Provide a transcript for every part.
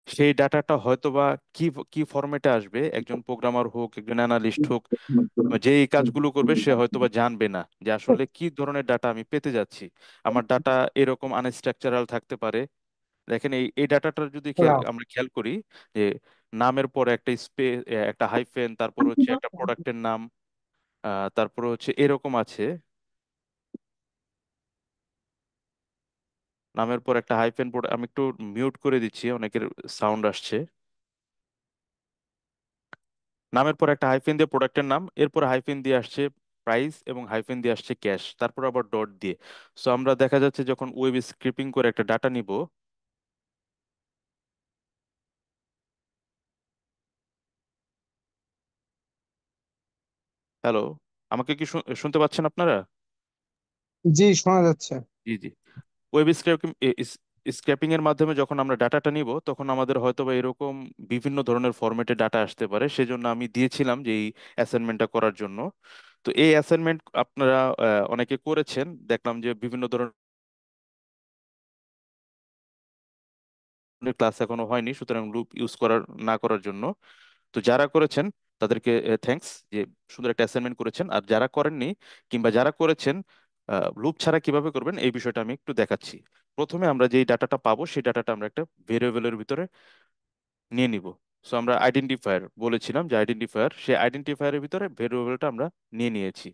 সেই ডাটাটা হয়তোবা কি কি ফরম্যাটে আসবে, একজন প্রোগ্রামার হোক, একজন অ্যানালিস্ট হোক, যে এই কাজগুলো করবে সে হয়তোবা জানবে না যে আসলে কি ধরনের ডাটা আমি পেতে যাচ্ছি। আমার ডাটা এরকম আনস্ট্রাকচারাল থাকতে পারে। দেখেন এই এই ডাটাটা যদি আমরা খেয়াল করি, যে নামের পরে একটা একটা হাইফেন, তারপর হচ্ছে একটা প্রোডাক্টের নাম, তারপর হচ্ছে এরকম আছে, নামের পর একটা হাইফেন। আমি একটু মিউট করে দিচ্ছি, অনেকের সাউন্ড আসছে। নামের পর একটা হাইফেন দিয়ে প্রোডাক্টের নাম, এরপর হাইফেন দিয়ে আসছে প্রাইস, এবং হাইফেন দিয়ে আসছে ক্যাশ, তারপর আবার ডট দিয়ে। সো আমরা দেখা যাচ্ছে যখন ওয়েব স্ক্রিপিং করে একটা ডাটা নিব। হ্যালো, আমাকে কি শুনতে পাচ্ছেন আপনারা? জি, শোনা যাচ্ছে। জি জি। ওয়েব স্ক্র্যাপিং স্ক্র্যাপিং এর মাধ্যমে যখন আমরা ডাটাটা নিব, তখন আমাদের হয়তো বা এরকম বিভিন্ন ধরনের ফরম্যাটে ডাটা আসতে পারে। সেজন্য আমি দিয়েছিলাম যে এই অ্যাসাইনমেন্টটা করার জন্য। তো এই অ্যাসাইনমেন্ট আপনারা অনেকে করেছেন, দেখলাম যে বিভিন্ন ধরনের ক্লাস এখনো হয়নি, সুতরাং লুপ ইউজ করার না করার জন্য। তো যারা করেছেন তাদেরকে থ্যাঙ্কস, যে সুন্দর একটা অ্যাসাইনমেন্ট করেছেন। আর যারা করেননি, কিংবা যারা করেছেন, লুপ ছাড়া কিভাবে করবেন এই বিষয়টা আমি একটু দেখাচ্ছি। প্রথমে আমরা যেই ডাটাটা পাবো সেই ডাটাটা আমরা একটা ভেরিয়েবলের ভিতরে নিয়ে নিব। সো আমরা আইডেন্টিফায়ার বলেছিলাম, যে আইডেন্টিফায়ার, সেই আইডেন্টিফায়ারের ভিতরে ভেরিয়েবলটা আমরা নিয়ে নিয়েছি।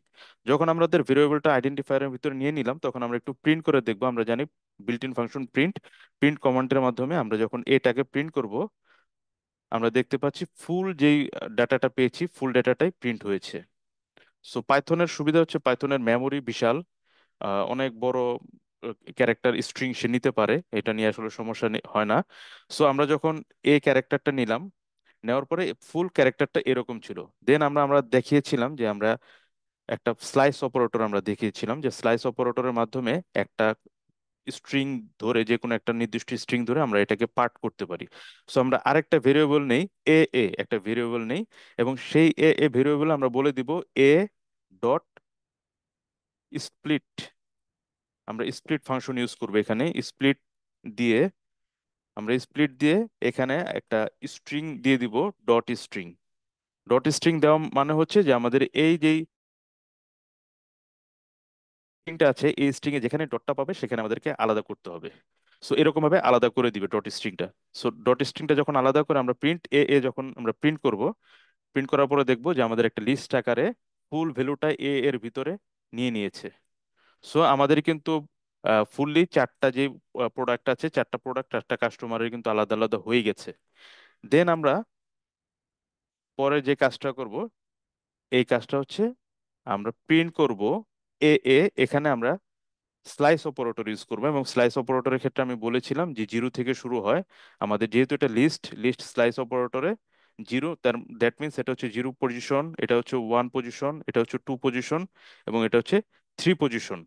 যখন আমাদের ভেরিয়েবলটা আইডেন্টিফায়ারের ভিতরে নিয়ে নিলাম, তখন আমরা একটু প্রিন্ট করে দেখবো। আমরা জানি built in function print, print কমান্ডের মাধ্যমে আমরা যখন এটাকে প্রিন্ট করব, আমরা দেখতে পাচ্ছি ফুল যেই ডাটাটা পেয়েছি, ফুল ডাটাটাই প্রিন্ট হয়েছে। সো পাইথনের সুবিধা হচ্ছে পাইথনের মেমোরি বিশাল, অনেক বড় ক্যারেক্টার স্ট্রিং সে নিতে পারে, এটা নিয়ে আসলে সমস্যা হয় না। সো আমরা যখন এই ক্যারেক্টারটা নিলাম, নেওয়ার পরে ফুল ক্যারেক্টারটা এরকম ছিল। দেন আমরা আমরা দেখিয়েছিলাম যে আমরা একটা স্লাইস অপারেটর আমরা দেখিয়েছিলাম, যে স্লাইস অপারেটরের মাধ্যমে একটা স্ট্রিং ধরে, যে কোনো একটা নির্দিষ্ট স্ট্রিং ধরে আমরা এটাকে পার্ট করতে পারি। সো আমরা আরেকটা ভেরিয়েবল নেই, এ এ একটা ভেরিয়েবল নেই, এবং সেই এ এ ভেরিয়েবল আমরা বলে দিব এ ডট স্প্লিট। আমরা স্প্লিট ফাংশন ইউজ করবো এখানে। স্প্লিট দিয়ে আমরা এখানে একটা স্ট্রিং দিয়ে দিব, ডট স্ট্রিং। ডট স্ট্রিং দেওয়া মানে হচ্ছে যে আমাদের এই যেই স্ট্রিংটা আছে, এই স্ট্রিং এ যেখানে ডটটা পাবে সেখানে আমাদেরকে আলাদা করতে হবে। সো এরকম ভাবে আলাদা করে দিবে ডট স্ট্রিংটা। সো ডট স্ট্রিংটা যখন আলাদা করে আমরা প্রিন্ট এ এ যখন আমরা প্রিন্ট করব, প্রিন্ট করার পরে দেখবো যে আমাদের একটা লিস্ট আকারে ফুল ভ্যালুটা এ এর ভিতরে নিয়ে নিয়েছে। সো আমাদের কিন্তু ফুললি চারটা যে প্রোডাক্ট আছে, চারটা প্রোডাক্ট, চারটা কাস্টমারের কিন্তু আলাদা আলাদা হয়ে গেছে। দেন আমরা পরে যে কাজটা করব, এই কাজটা হচ্ছে আমরা প্রিন্ট করব এ এ। এখানে আমরা স্লাইস অপারেটর ইউজ করবো, এবং স্লাইস অপারেটরের ক্ষেত্রে আমি বলেছিলাম যে জিরো থেকে শুরু হয়। আমাদের যেহেতু এটা লিস্ট, লিস্ট স্লাইস অপারেটরে জিরো, তার দ্যাট মিনস এটা হচ্ছে জিরো পজিশন, এটা হচ্ছে ওয়ান পজিশন, এটা হচ্ছে টু পজিশন, এবং এটা হচ্ছে থ্রি পজিশন।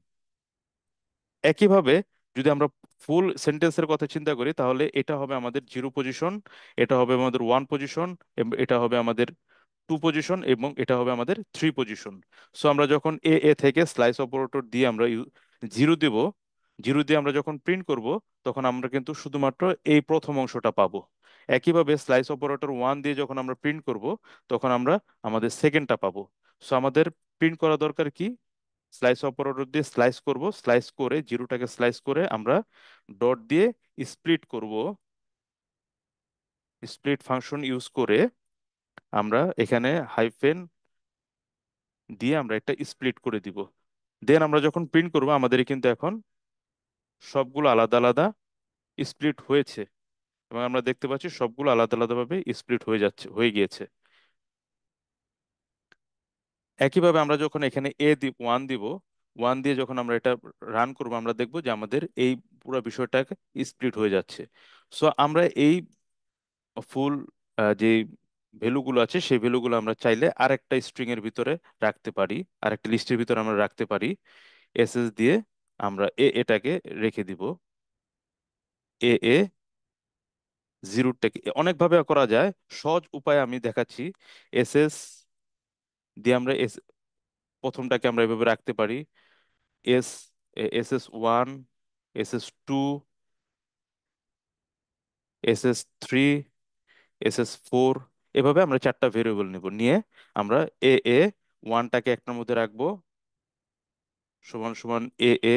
একইভাবে যদি আমরা ফুল সেন্টেন্সের কথা চিন্তা করি, তাহলে এটা হবে আমাদের জিরো পজিশন, এটা হবে আমাদের ওয়ান পজিশন, এটা হবে আমাদের টু পজিশন, এবং এটা হবে আমাদের থ্রি পজিশন। সো আমরা যখন এ এ থেকে স্লাইস অপারেটর দিয়ে আমরা জিরো দিব, জিরো দিয়ে আমরা যখন প্রিন্ট করব, তখন আমরা কিন্তু শুধুমাত্র এই প্রথম অংশটা পাবো। একইভাবে স্লাইস অপারেটর ওয়ান দিয়ে যখন আমরা প্রিন্ট করব, তখন আমরা আমাদের সেকেন্ডটা পাবো। সো আমাদের প্রিন্ট করা দরকার কি, স্লাইস অপারেটর দিয়ে স্লাইস করব, স্লাইস করে জিরোটাকে স্লাইস করে আমরা ডট দিয়ে স্প্লিট করব। স্প্লিট ফাংশন ইউজ করে আমরা এখানে হাইফেন দিয়ে আমরা একটা স্প্লিট করে দিব। দেন আমরা যখন প্রিন্ট করব, আমাদের কিন্তু এখন সবগুলো আলাদা আলাদা স্প্লিট হয়েছে, এবং আমরা দেখতে পাচ্ছি সবগুলো আলাদা আলাদা ভাবে স্প্লিট হয়ে যাচ্ছে, হয়ে গিয়েছে। একইভাবে আমরা যখন এখানে ওয়ান দিব, ওয়ান দিয়ে যখন আমরা এটা রান করব, আমরা দেখব যে আমাদের এই পুরো বিষয়টা স্প্লিট হয়ে যাচ্ছে। সো আমরা এই ফুল যে ভ্যালুগুলো আছে, সেই ভ্যালুগুলো আমরা চাইলে আরেকটা স্ট্রিং এর ভিতরে রাখতে পারি, আরেকটা লিস্টের ভিতরে আমরা রাখতে পারি। এসএস দিয়ে আমরা এটাকে রেখে দিব। এ এ জিরোটাকে অনেকভাবে করা যায়, সহজ উপায় আমি দেখাচ্ছি। এসএস দিয়ে আমরা প্রথমটাকে আমরা এভাবে রাখতে পারি। S SS one, SS two, SS3, SS4, এভাবে আমরা চারটা ভেরিয়েবল নিব, নিয়ে আমরা এ ওয়ানটাকে একটার মধ্যে রাখবো, সমান সমান এ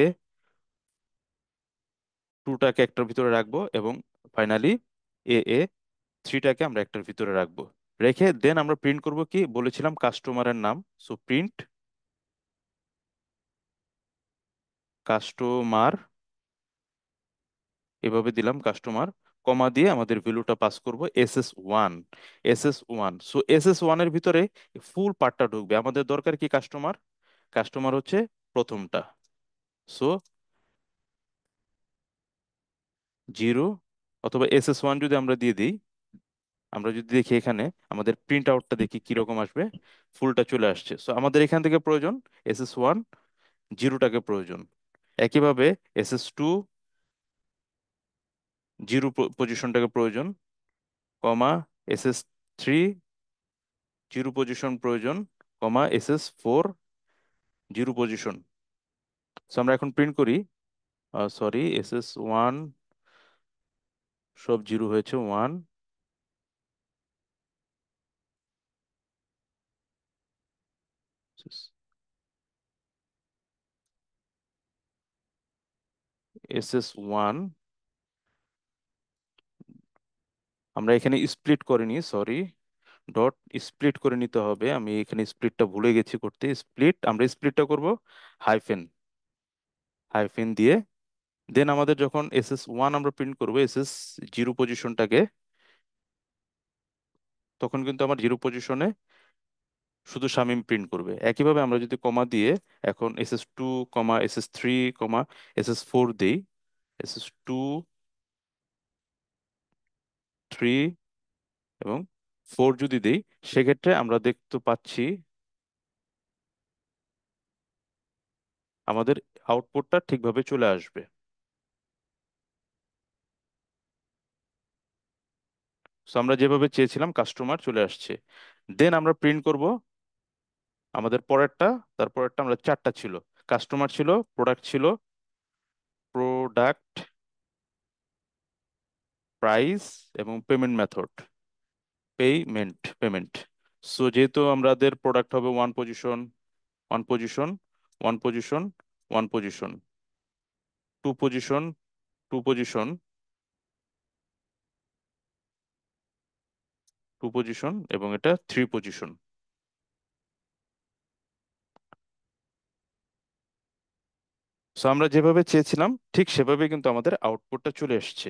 টুটাকে একটার ভিতরে রাখবো, এবং ফাইনালি এ থ্রিটাকে আমরা একটার ভিতরে রাখবো। রেখে দেন আমরা প্রিন্ট করব কি বলেছিলাম, কাস্টমারের নাম। সো প্রিন্ট কাস্টমার, এভাবে দিলাম কাস্টমার, কমা দিয়ে আমাদের ভ্যালুটা পাস করব SS1। SS1, সো SS1 এর ভিতরে ফুল পার্টটা ঢুকবে। আমাদের দরকার কি কাস্টমার, কাস্টমার হচ্ছে প্রথমটা। সো 0, অথবা SS1 যদি আমরা দিয়ে দিই, আমরা যদি দেখি এখানে আমাদের প্রিন্ট আউটটা দেখি কিরকম আসবে, ফুলটা চলে আসছে। সো আমাদের এখান থেকে প্রয়োজন SS1, জিরোটাকে প্রয়োজন। একইভাবে SS2, জিরো পজিশনটাকে প্রয়োজন, কমা SS3, জিরো পজিশন প্রয়োজন, কমা SS4, জিরো পজিশন। সো আমরা এখন প্রিন্ট করি, সরি, SS1 সব জিরো হয়েছে, 1, SS1 আমরা এখানে স্প্লিট করিনি, সরি, ডট স্প্লিট করে নিতে হবে। আমি এখানে স্প্লিটটা ভুলে গেছি করতে। স্প্লিট, আমরা স্প্লিটটা করব হাইফেন, হাইফেন দিয়ে। দেন আমাদের যখন SS1 আমরা প্রিন্ট করব, জিরো পজিশনটাকে, তখন কিন্তু আমার জিরো পজিশনে শুধু শামিম প্রিন্ট করবে। একইভাবে আমরা যদি কমা দিয়ে এখন SS2, SS3, SS4 দেই, SS2, 3 এবং 4 যদি দেই, সেক্ষেত্রে আমরা দেখতে পাচ্ছি আমাদের আউটপুটটা ঠিকভাবে চলে আসবে। সো আমরা যেভাবে চেয়েছিলাম কাস্টমার চলে আসছে। দেন আমরা প্রিন্ট করব আমাদের পরেরটা। তারপরেরটা আমরা চারটা ছিল, কাস্টমার ছিল, প্রোডাক্ট ছিল, প্রোডাক্ট, প্রাইস এবং পেমেন্ট মেথড, পেমেন্ট। সো যেহেতু আমাদের প্রোডাক্ট হবে one position, one position, one position, one position, two position, two position, two position, এবং এটা থ্রি পজিশন। সো আমরা যেভাবে চেয়েছিলাম ঠিক সেভাবে কিন্তু আমাদের আউটপুটটা চলে এসেছে।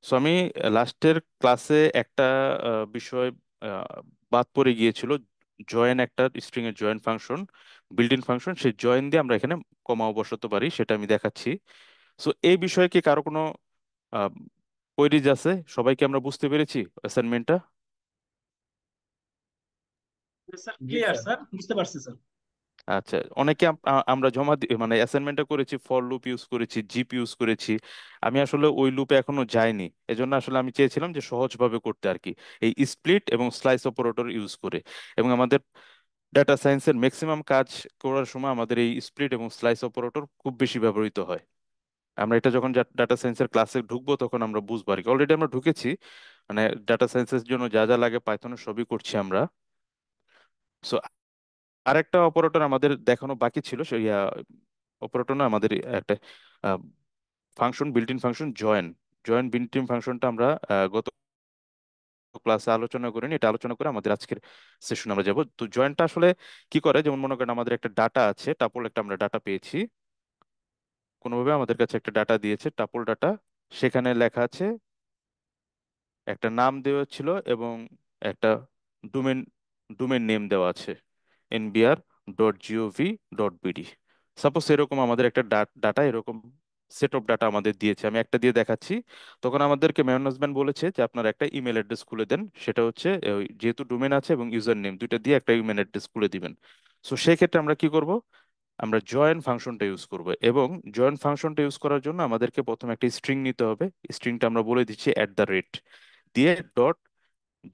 সো আমি লাস্টের ক্লাসে একটা বিষয় আহ, বাদ পড়ে গিয়েছিল, জয়েন, একটা স্ট্রিং এর join function, built in function. সেই জয়েন দিয়ে আমরা এখানে কমাও বসাতে পারি, সেটা আমি দেখাচ্ছি। সো এই বিষয়ে কি কারো কোনো কোয়েরিজ আছে? সবাইকে আমরা বুঝতে পেরেছি অ্যাসাইনমেন্টটা? স্যার জি ক্লিয়ার স্যার। স্যার, বুঝতে পারছি স্যার। আচ্ছা, অনেকে আমরা জমা মানে অ্যাসাইনমেন্টটা করেছি, ফর লুপ ইউজ করেছি, জিপ ইউজ করেছি। আমি আসলে ওই লুপে এখনো যাইনি, এজন্য আসলে আমি চেয়েছিলাম যে সহজভাবে করতে আর কি, এই স্প্লিট এবং স্লাইস অপারেটর ইউজ করে। এবং আমাদের ডাটা সায়েন্সের ম্যাক্সিমাম কাজ করার সময় আমাদের এই স্প্লিট এবং স্লাইস অপারেটর খুব বেশি ব্যবহৃত হয়। আমরা এটা যখন ডাটা সায়েন্সের ক্লাসে ঢুকবো তখন আমরা বুঝবো আর কি। অলরেডি আমরা ঢুকেছি, মানে ডাটা সায়েন্সের জন্য যা যা লাগে পাইথনের সবই করছি আমরা। সো আরেকটা অপারেটর আমাদের দেখানো বাকি ছিল, সেই অপারেটর না, আমাদের একটা function, built in function, join. Join built in ফাংশনটা আমরা গত ক্লাসে আলোচনা করিনি, এটা আলোচনা করে আমাদের আজকের সেশনে আমরা যাব। তো জয়েনটা আসলে কি করে, যেমন মনে করেন আমাদের একটা ডাটা আছে, টাপল একটা আমরা ডাটা পেয়েছি, কোনোভাবে আমাদের কাছে একটা ডাটা দিয়েছে, টাপল ডাটা। সেখানে লেখা আছে, একটা নাম দেওয়া ছিল এবং একটা ডোমেন, ডোমেন নেম দেওয়া আছে, nbr.gov.bd। সাপোজ এরকম আমাদের একটা ডাটা, এরকম সেট অফ ডাটা আমাদের দিয়েছে, আমি একটা দিয়ে দেখাচ্ছি। তখন আমাদেরকে ম্যানেজমেন্ট বলেছে যে আপনার একটা ইমেল অ্যাড্রেস খুলে দেন, সেটা হচ্ছে যেহেতু ডোমেন আছে এবং ইউজার নেম দুইটা দিয়ে একটা ইমেল অ্যাড্রেস খুলে দিবেন। সো সেই ক্ষেত্রে আমরা কি করব, আমরা জয়েন ফাংশনটা ইউজ করব। এবং জয়েন ফাংশনটা ইউজ করার জন্য আমাদেরকে প্রথমে একটা স্ট্রিং নিতে হবে। স্ট্রিংটা আমরা বলে দিচ্ছি @ দিয়ে ডট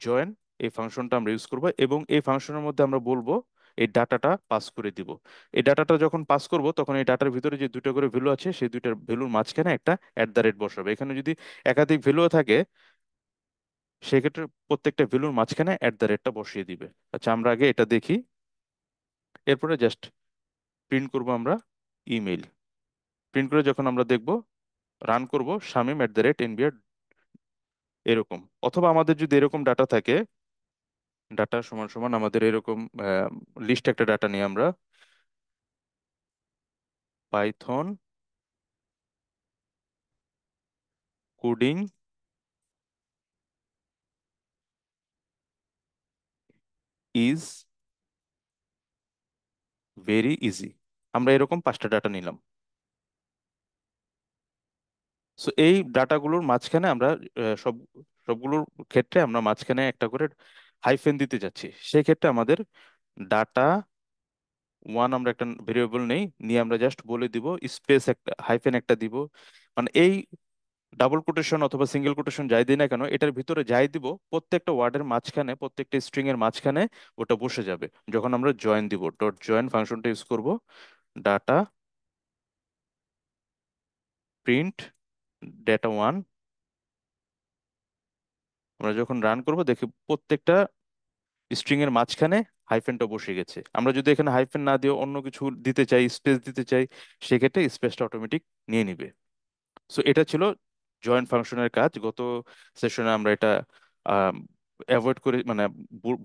জয়েন, এই ফাংশনটা আমরা ইউজ করব। এবং এই ফাংশনের মধ্যে আমরা বলবো এই ডাটাটা পাস করে দিব। এই ডাটাটা যখন পাস করব তখন এই ডাটার ভিতরে যে দুটো করে ভ্যালু আছে সেই দুইটার ভ্যালুর মাঝখানে একটা অ্যাট দ্য রেট বসাবে। এখানে যদি একাধিক ভ্যালুও থাকে সেক্ষেত্রে প্রত্যেকটা ভ্যালুর মাঝখানে অ্যাট দ্য রেটটা বসিয়ে দিবে। আচ্ছা, আমরা আগে এটা দেখি, এরপরে জাস্ট প্রিন্ট করব আমরা ইমেইল। প্রিন্ট করে যখন আমরা দেখব, রান করব শামীম@nbr এরকম। অথবা আমাদের যদি এরকম ডাটা থাকে, ডাটা সমান সমান আমাদের এরকম লিস্ট একটা ডাটা নিয়ে আমরা Python coding is very easy, আমরা এরকম 5টা ডাটা নিলাম। সো এই ডাটাগুলোর মাঝখানে আমরা সব সবগুলোর ক্ষেত্রে আমরা মাঝখানে একটা করে হাইফেন দিতে যাচ্ছি। সেই ক্ষেত্রে আমাদের ডাটা ওয়ান আমরা একটা ভেরিয়েবল নেই, নিয়ে আমরা জাস্ট বলে দিব স্পেস একটা হাইফেন একটা দিব। মানে এই ডাবল কোটেশন অথবা সিঙ্গেল কোটেশন যাই দিই না কেন, এটার ভিতরে যাই দিব প্রত্যেকটা ওয়ার্ডের মাঝখানে, প্রত্যেকটা স্ট্রিং এর মাঝখানে ওটা বসে যাবে। যখন আমরা জয়েন দিব, ডট জয়েন ফাংশনটা ইউজ করব, ডাটা প্রিন্ট ডেটা ওয়ান। আমরা যখন রান করব দেখি প্রত্যেকটা স্ট্রিং এর মাঝখানে হাইফেনটা বসে গেছে। আমরা যদি এখানে হাইফেন না দিয়ে অন্য কিছু দিতে চাই, স্পেস দিতে চাই, সেক্ষেত্রে স্পেসটা অটোমেটিক নিয়ে নিবে। সো এটা ছিল জয়েন্ট ফাংশনের কাজ। গত সেশনে আমরা এটা অ্যাভয়েড করে, মানে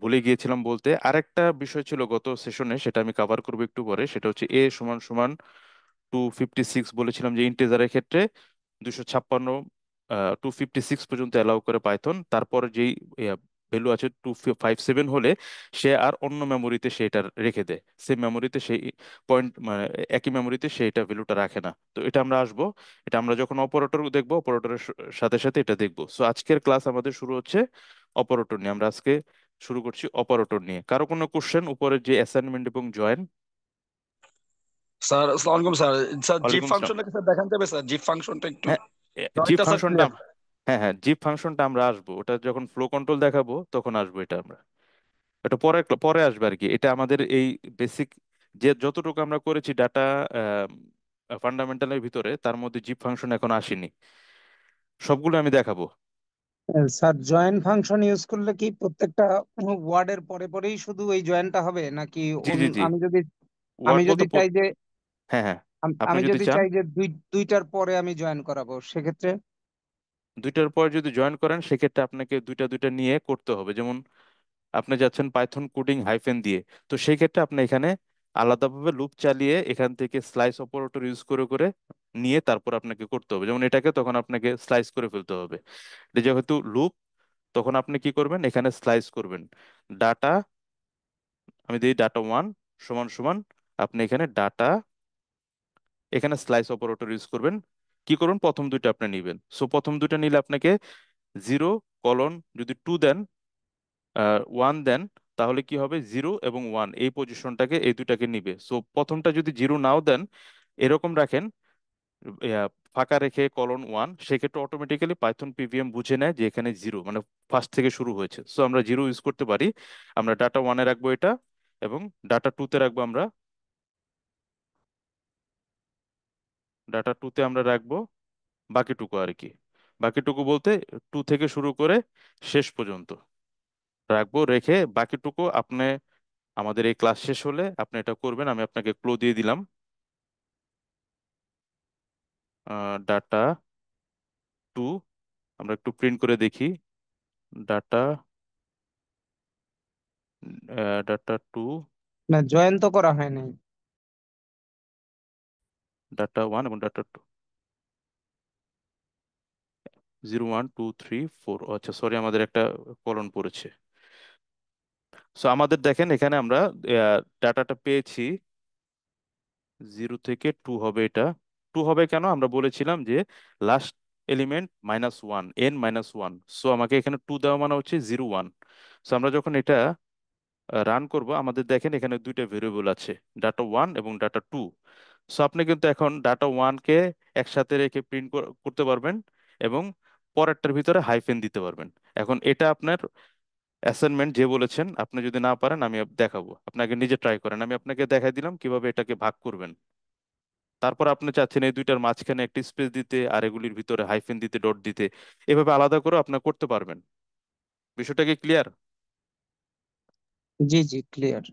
ভুলে গিয়েছিলাম বলতে। আরেকটা বিষয় ছিল গত সেশনে, সেটা আমি কভার করবো একটু পরে। সেটা হচ্ছে এ সমান সমান 256 বলেছিলাম যে ইন্টিজারের ক্ষেত্রে 256, 256 পর্যন্ত অ্যালাউ করে পাইথন। তারপর যেই ভ্যালু আছে 257 হলে সে আর অন্য মেমোরিতে সেটা রেখে দেয়, সে মেমোরিতে সেই পয়েন্ট, মানে একই মেমোরিতে সেইটা ভ্যালুটা রাখে না। তো এটা আমরা আসবো, এটা আমরা যখন অপারেটর দেখবো অপারেটরের সাথে সাথে এটা দেখবো। সো আজকের ক্লাস আমাদের শুরু হচ্ছে অপারেটর নিয়ে। আমরা আজকে শুরু করছি অপারেটর নিয়ে। কারো কোনো কোশ্চেন উপরের যে অ্যাসাইনমেন্ট এবং জয়েন? স্যার আসসালামু আলাইকুম স্যার। স্যার জিপ ওয়ালাইকুম আসসালাম। ফাংশনটাকে স্যার দেখান যাবে স্যার? জিপ ফাংশনটা একটু হ্যাঁ, জিপ জয়েন্টটা স্যার ফাংশনটা, ক্লিয়ার। হ্যাঁ হ্যাঁ, জিপ ফাংশনটা আমরা আসবো, ওটা যখন ফ্লো কন্ট্রোল দেখাবো তখন আসবো। এটা আমরা, এটা পরে পরে আসবে আর কি। এটা আমাদের এই বেসিক যে যতটুকু আমরা করেছি ডাটা ফান্ডামেন্টালের ভিতরে, তার মধ্যে জিপ ফাংশন এখন আসেনি, সবগুলো আমি দেখাবো। স্যার জয়েন ফাংশন ইউজ করলে কি প্রত্যেকটা ওয়ার্ডের পরে পরেই শুধু এই জয়েনটা হবে নাকি জি জি জি, আমি যদি আমি ওয়ার্ড বলতে যদি চাই যে হ্যাঁ হ্যাঁ, আপনি আমি যদি যদি চান চাই যে দুইটার পরে আমি জয়েন করাবো সেক্ষেত্রে? দুইটার পর যদি জয়েন করেন সেক্ষেত্রে আপনাকে দুইটা দুইটা নিয়ে করতে হবে। যেমন আপনি যাচ্ছেন পাইথন কোডিং হাইফেন দিয়ে, তো সেই ক্ষেত্রে আপনি এখানে আলাদাভাবে লুপ চালিয়ে এখান থেকে স্লাইস অপারেটর ইউজ করে করে নিয়ে তারপর আপনাকে করতে হবে। যেমন এটাকে তখন আপনাকে স্লাইস করে ফেলতে হবে। এটা যেহেতু লুপ, তখন আপনি কি করবেন, এখানে স্লাইস করবেন। ডাটা, আমি দিই ডাটা ওয়ান সমান সমান, আপনি এখানে ডাটা, এখানে স্লাইস অপারেটর ইউজ করবেন। কি করুন, প্রথম দুইটা আপনি নিবেন। সো প্রথম দুইটা নিলে আপনাকে 0 কলন, যদি 2 দেন, 1 দেন, তাহলে কি হবে, 0 এবং 1 এই পজিশনটাকে, এই দুটাকে নিবে। সো প্রথমটা যদি 0 নাও দেন, এরকম রাখেন, ফাঁকা রেখে কলন 1, সেক্ষেত্রে অটোমেটিক্যালি পাইথন পিভিএম বুঝে নেয় যে এখানে 0 মানে ফার্স্ট থেকে শুরু হয়েছে। সো আমরা 0 ইউজ করতে পারি। আমরা ডাটা ওয়ানে রাখবো এটা, এবং ডাটা টুতে রাখবো আমরা, ডাটা টুতে আমরা রাখবো বাকিটুকু আর কি। বাকিটুকু বলতে 2 থেকে শুরু করে শেষ পর্যন্ত রাখবো। রেখে বাকিটুকু আপনি আমাদের এই ক্লাস শেষ হলে আপনি এটা করবেন। আমি আপনাকে ক্লো দিয়ে দিলাম। ডাটা টু, আমরা একটু প্রিন্ট করে দেখি। ডাটা, ডাটা টু, না, জয়েন তো করা হয় নাই। ডাটা ওয়ান এবং ডাটা টু, 0 1 2 3 4। আচ্ছা সরি, আমাদের একটা কলন পড়েছে। সো আমাদের দেখেন এখানে আমরা ডাটাটা পেয়েছি, 0 থেকে 2 হবে এটা। 2 হবে কেন, আমরা বলেছিলাম যে লাস্ট এলিমেন্ট -1, n-1। সো আমাকে এখানে 2 দেওয়া মানে হচ্ছে 0 1। সো আমরা যখন এটা রান করব, আমাদের দেখেন এখানে দুইটা ভেরিয়েবল আছে, ডাটা ওয়ান এবং ডাটা টু। সো আপনি কিন্তু এখন ডাটা ওয়ানকে একসাথে রেখে প্রিন্ট করতে পারবেন এবং পরেরটার ভিতরে হাইফেন দিতে পারবেন। এখন এটা আপনার অ্যাসাইনমেন্ট যে বলেছেন, আপনি যদি না পারেন আমি দেখাবো, আপনাকে নিজে ট্রাই করেন, আমি আপনাকে দেখাই দিলাম কিভাবে এটাকে ভাগ করবেন। তারপর আপনি চাচ্ছেন এই দুইটার মাঝখানে একটি স্পেস দিতে আর এগুলির ভিতরে হাইফেন দিতে, ডট দিতে, এভাবে আলাদা করে আপনি করতে পারবেন। বিষয়টা কি ক্লিয়ার? জি জি, ক্লিয়ার।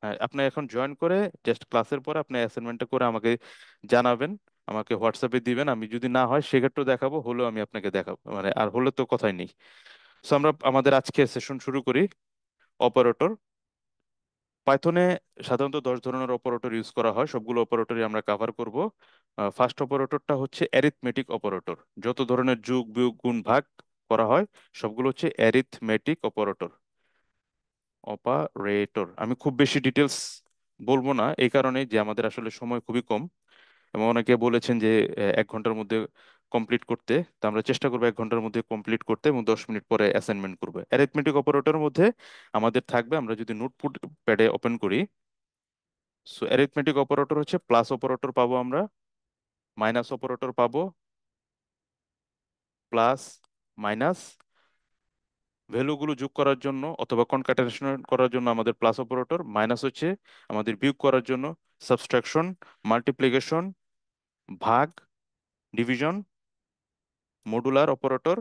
হ্যাঁ, আপনি এখন জয়েন করে জাস্ট ক্লাসের পরে আপনি অ্যাসাইনমেন্টটা করে আমাকে জানাবেন, আমাকে হোয়াটসঅ্যাপে দিবেন। আমি যদি না হয় সেক্ষেত্রেও দেখাবো, হলেও আমি আপনাকে দেখাবো, মানে আর হলে তো কথাই নেই। সো আমরা আমাদের আজকে সেশন শুরু করি। অপারেটর। পাইথনে সাধারণত 10 ধরনের অপারেটর ইউজ করা হয়, সবগুলো অপারেটরই আমরা কভার করব। ফার্স্ট অপারেটরটা হচ্ছে অ্যারিথমেটিক অপারেটর। যত ধরনের যোগ বিয়োগ গুণ ভাগ করা হয় সবগুলো হচ্ছে অ্যারিথমেটিক অপারেটর, অপারেটর। আমি খুব বেশি ডিটেলস বলবো না, এই কারণে যে আমাদের আসলে সময় খুবই কম, এবং অনেকে বলেছেন যে 1 ঘন্টার মধ্যে কমপ্লিট করতে। তো আমরা চেষ্টা করবো 1 ঘন্টার মধ্যে কমপ্লিট করতে, এবং 10 মিনিট পরে অ্যাসাইনমেন্ট করবো। অ্যারিথমেটিক অপারেটরের মধ্যে আমাদের থাকবে, আমরা যদি নোটপুট প্যাডে ওপেন করি, সো অ্যারিথমেটিক অপারেটর হচ্ছে প্লাস অপারেটর পাবো আমরা, মাইনাস অপারেটর পাবো, প্লাস, মাইনাস, ভ্যালুগুলো যোগ করার জন্য অথবা কনকাটেনেশন করার জন্য আমাদের প্লাস অপারেটর, মাইনাস হচ্ছে আমাদের বিয়োগ করার জন্য সাবট্রাকশন, মাল্টিপ্লিকেশন, ভাগ, division, modular operator,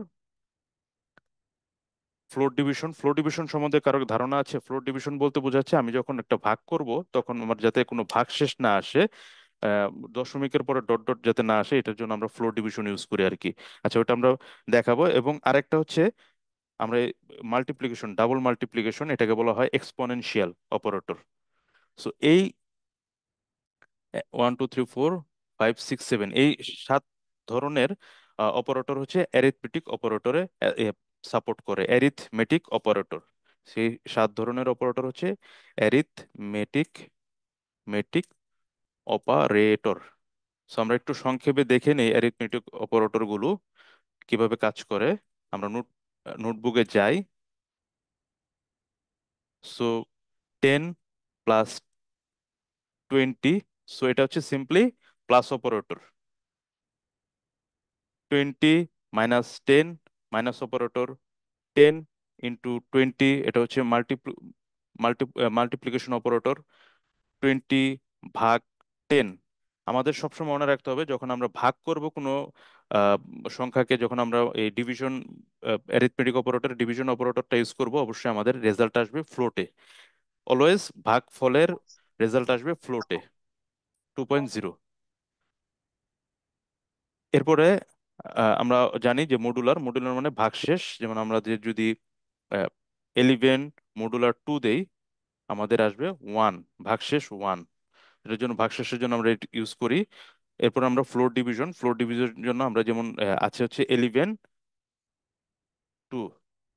float division. Float division সম্বন্ধে কারো ধারণা আছে? ফ্লোট ডিভিশন বলতে বোঝাচ্ছে আমি যখন একটা ভাগ করব তখন আমার যাতে কোনো ভাগ শেষ না আসে, আহ, দশমিকের পরে ডট ডট যাতে না আসে, এটার জন্য আমরা ফ্লোট ডিভিশন ইউজ করি আর কি। আচ্ছা, ওটা আমরা দেখাবো। এবং আরেকটা হচ্ছে আমরা মাল্টিপ্লিকেশন, ডাবল মাল্টিপ্লিকেশন, এটাকে বলা হয় এক্সপোনেনশিয়াল অপারেটর। সো এই 1 2 3 4 5 6 7, এই 7 ধরনের অপারেটর হচ্ছে অ্যারিথমেটিক অপারেটরে সাপোর্ট করে। অ্যারিথমেটিক অপারেটর, সেই 7 ধরনের অপারেটর হচ্ছে অ্যারিথমেটিক মেটিক অপারেটর। সো আমরা একটু সংক্ষেপে দেখে নেই অ্যারিথমেটিক অপারেটর গুলো কিভাবে কাজ করে। আমরা নোটবুকে যাই। সো 10 + 20, সো এটা হচ্ছে simply plus operator. 20 - 10 minus operator. 10 × 20, এটা হচ্ছে মাল্টিপ্লিকেশন অপারেটর। 20/10। আমাদের সবসময় মনে রাখতে হবে যখন আমরা ভাগ করব কোনো আহ, সংখ্যাকে, যখন আমরা এই ডিভিশন, অ্যারিথমেটিক অপারেটর ডিভিশন অপারেটরটা ইউজ করব, অবশ্যই আমাদের রেজাল্ট আসবে ফ্লোটে। অলওয়েজ ভাগ ফলের রেজাল্ট আসবে ফ্লোটে, 2.0। এরপরে আমরা জানি যে মডুলার, মডুলার মানে ভাগশেষ। যেমন আমরা যে যদি 11 * 2 দেই, আমাদের আসবে 1, ভাগশেষ 1। এটার জন্য ভাগশেষের জন্য আমরা ইউজ করি। এরপর আমরা ফ্লোর ডিভিশন, ফ্লোর ডিভিশনের জন্য আমরা যেমন আছে হচ্ছে 11/2।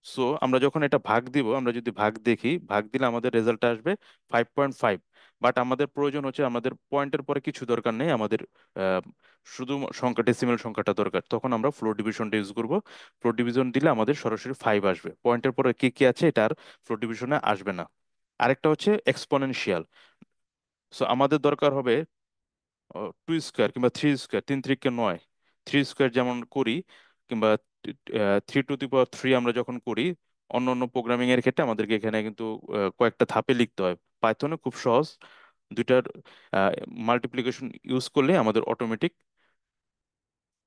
সো আমরা যখন এটা ভাগ দিব, আমরা যদি ভাগ দেখি, ভাগ দিলে আমাদের রেজাল্ট আসবে 5.5। বাট আমাদের প্রয়োজন হচ্ছে, আমাদের পয়েন্টের পরে কিছু দরকার নেই, আমাদের আহ, শুধু সংখ্যা, ডেসিমেল সংখ্যাটা দরকার, তখন আমরা ফ্লোর ডিভিশনটা ইউজ করব। ফ্লোর ডিভিশন দিলে আমাদের সরাসরি 5 আসবে, পয়েন্টের পরে কি কি আছে এটা আর ফ্লোর ডিভিশনে আসবে না। আরেকটা হচ্ছে এক্সপোনেনশিয়াল। সো আমাদের দরকার হবে 2 স্কোয়ার কিংবা 3 স্কোয়ার, 3 × 3 = 9, 3 স্কোয়ার যেমন করি, কিংবা 3 টু দি পাওয়ার 3 আমরা যখন করি অন্য অন্য প্রোগ্রামিং এর ক্ষেত্রে, আমাদেরকে এখানে কিন্তু কয়েকটা ধাপে লিখতে হয়। পাইথনে খুব সহজ, দুইটার মাল্টিপ্লিকেশন ইউজ করলে আমাদের অটোমেটিক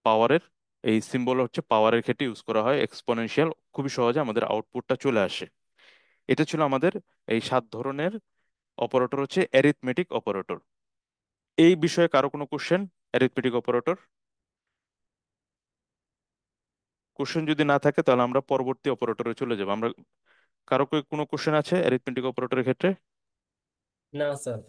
পাওয়ারের, এই সিম্বল হচ্ছে পাওয়ারের ক্ষেত্রে ইউজ করা হয় এক্সপোনেনশিয়াল, খুবই সহজে আমাদের আউটপুটটা চলে আসে। এটা ছিল আমাদের এই 7 ধরনের অপারেটর, হচ্ছে অ্যারিথমেটিক অপারেটর। এই বিষয়ে কারো কোনো কোশ্চেন? অ্যারিথমেটিক অপারেটর কোশ্চেন যদি না থাকে তাহলে আমরা পরবর্তী অপারেটরে চলে যাব। আমরা কারো কোনো কোশ্চেন আছে অ্যারিথমেটিক অপারেটরের ক্ষেত্রে? না স্যার।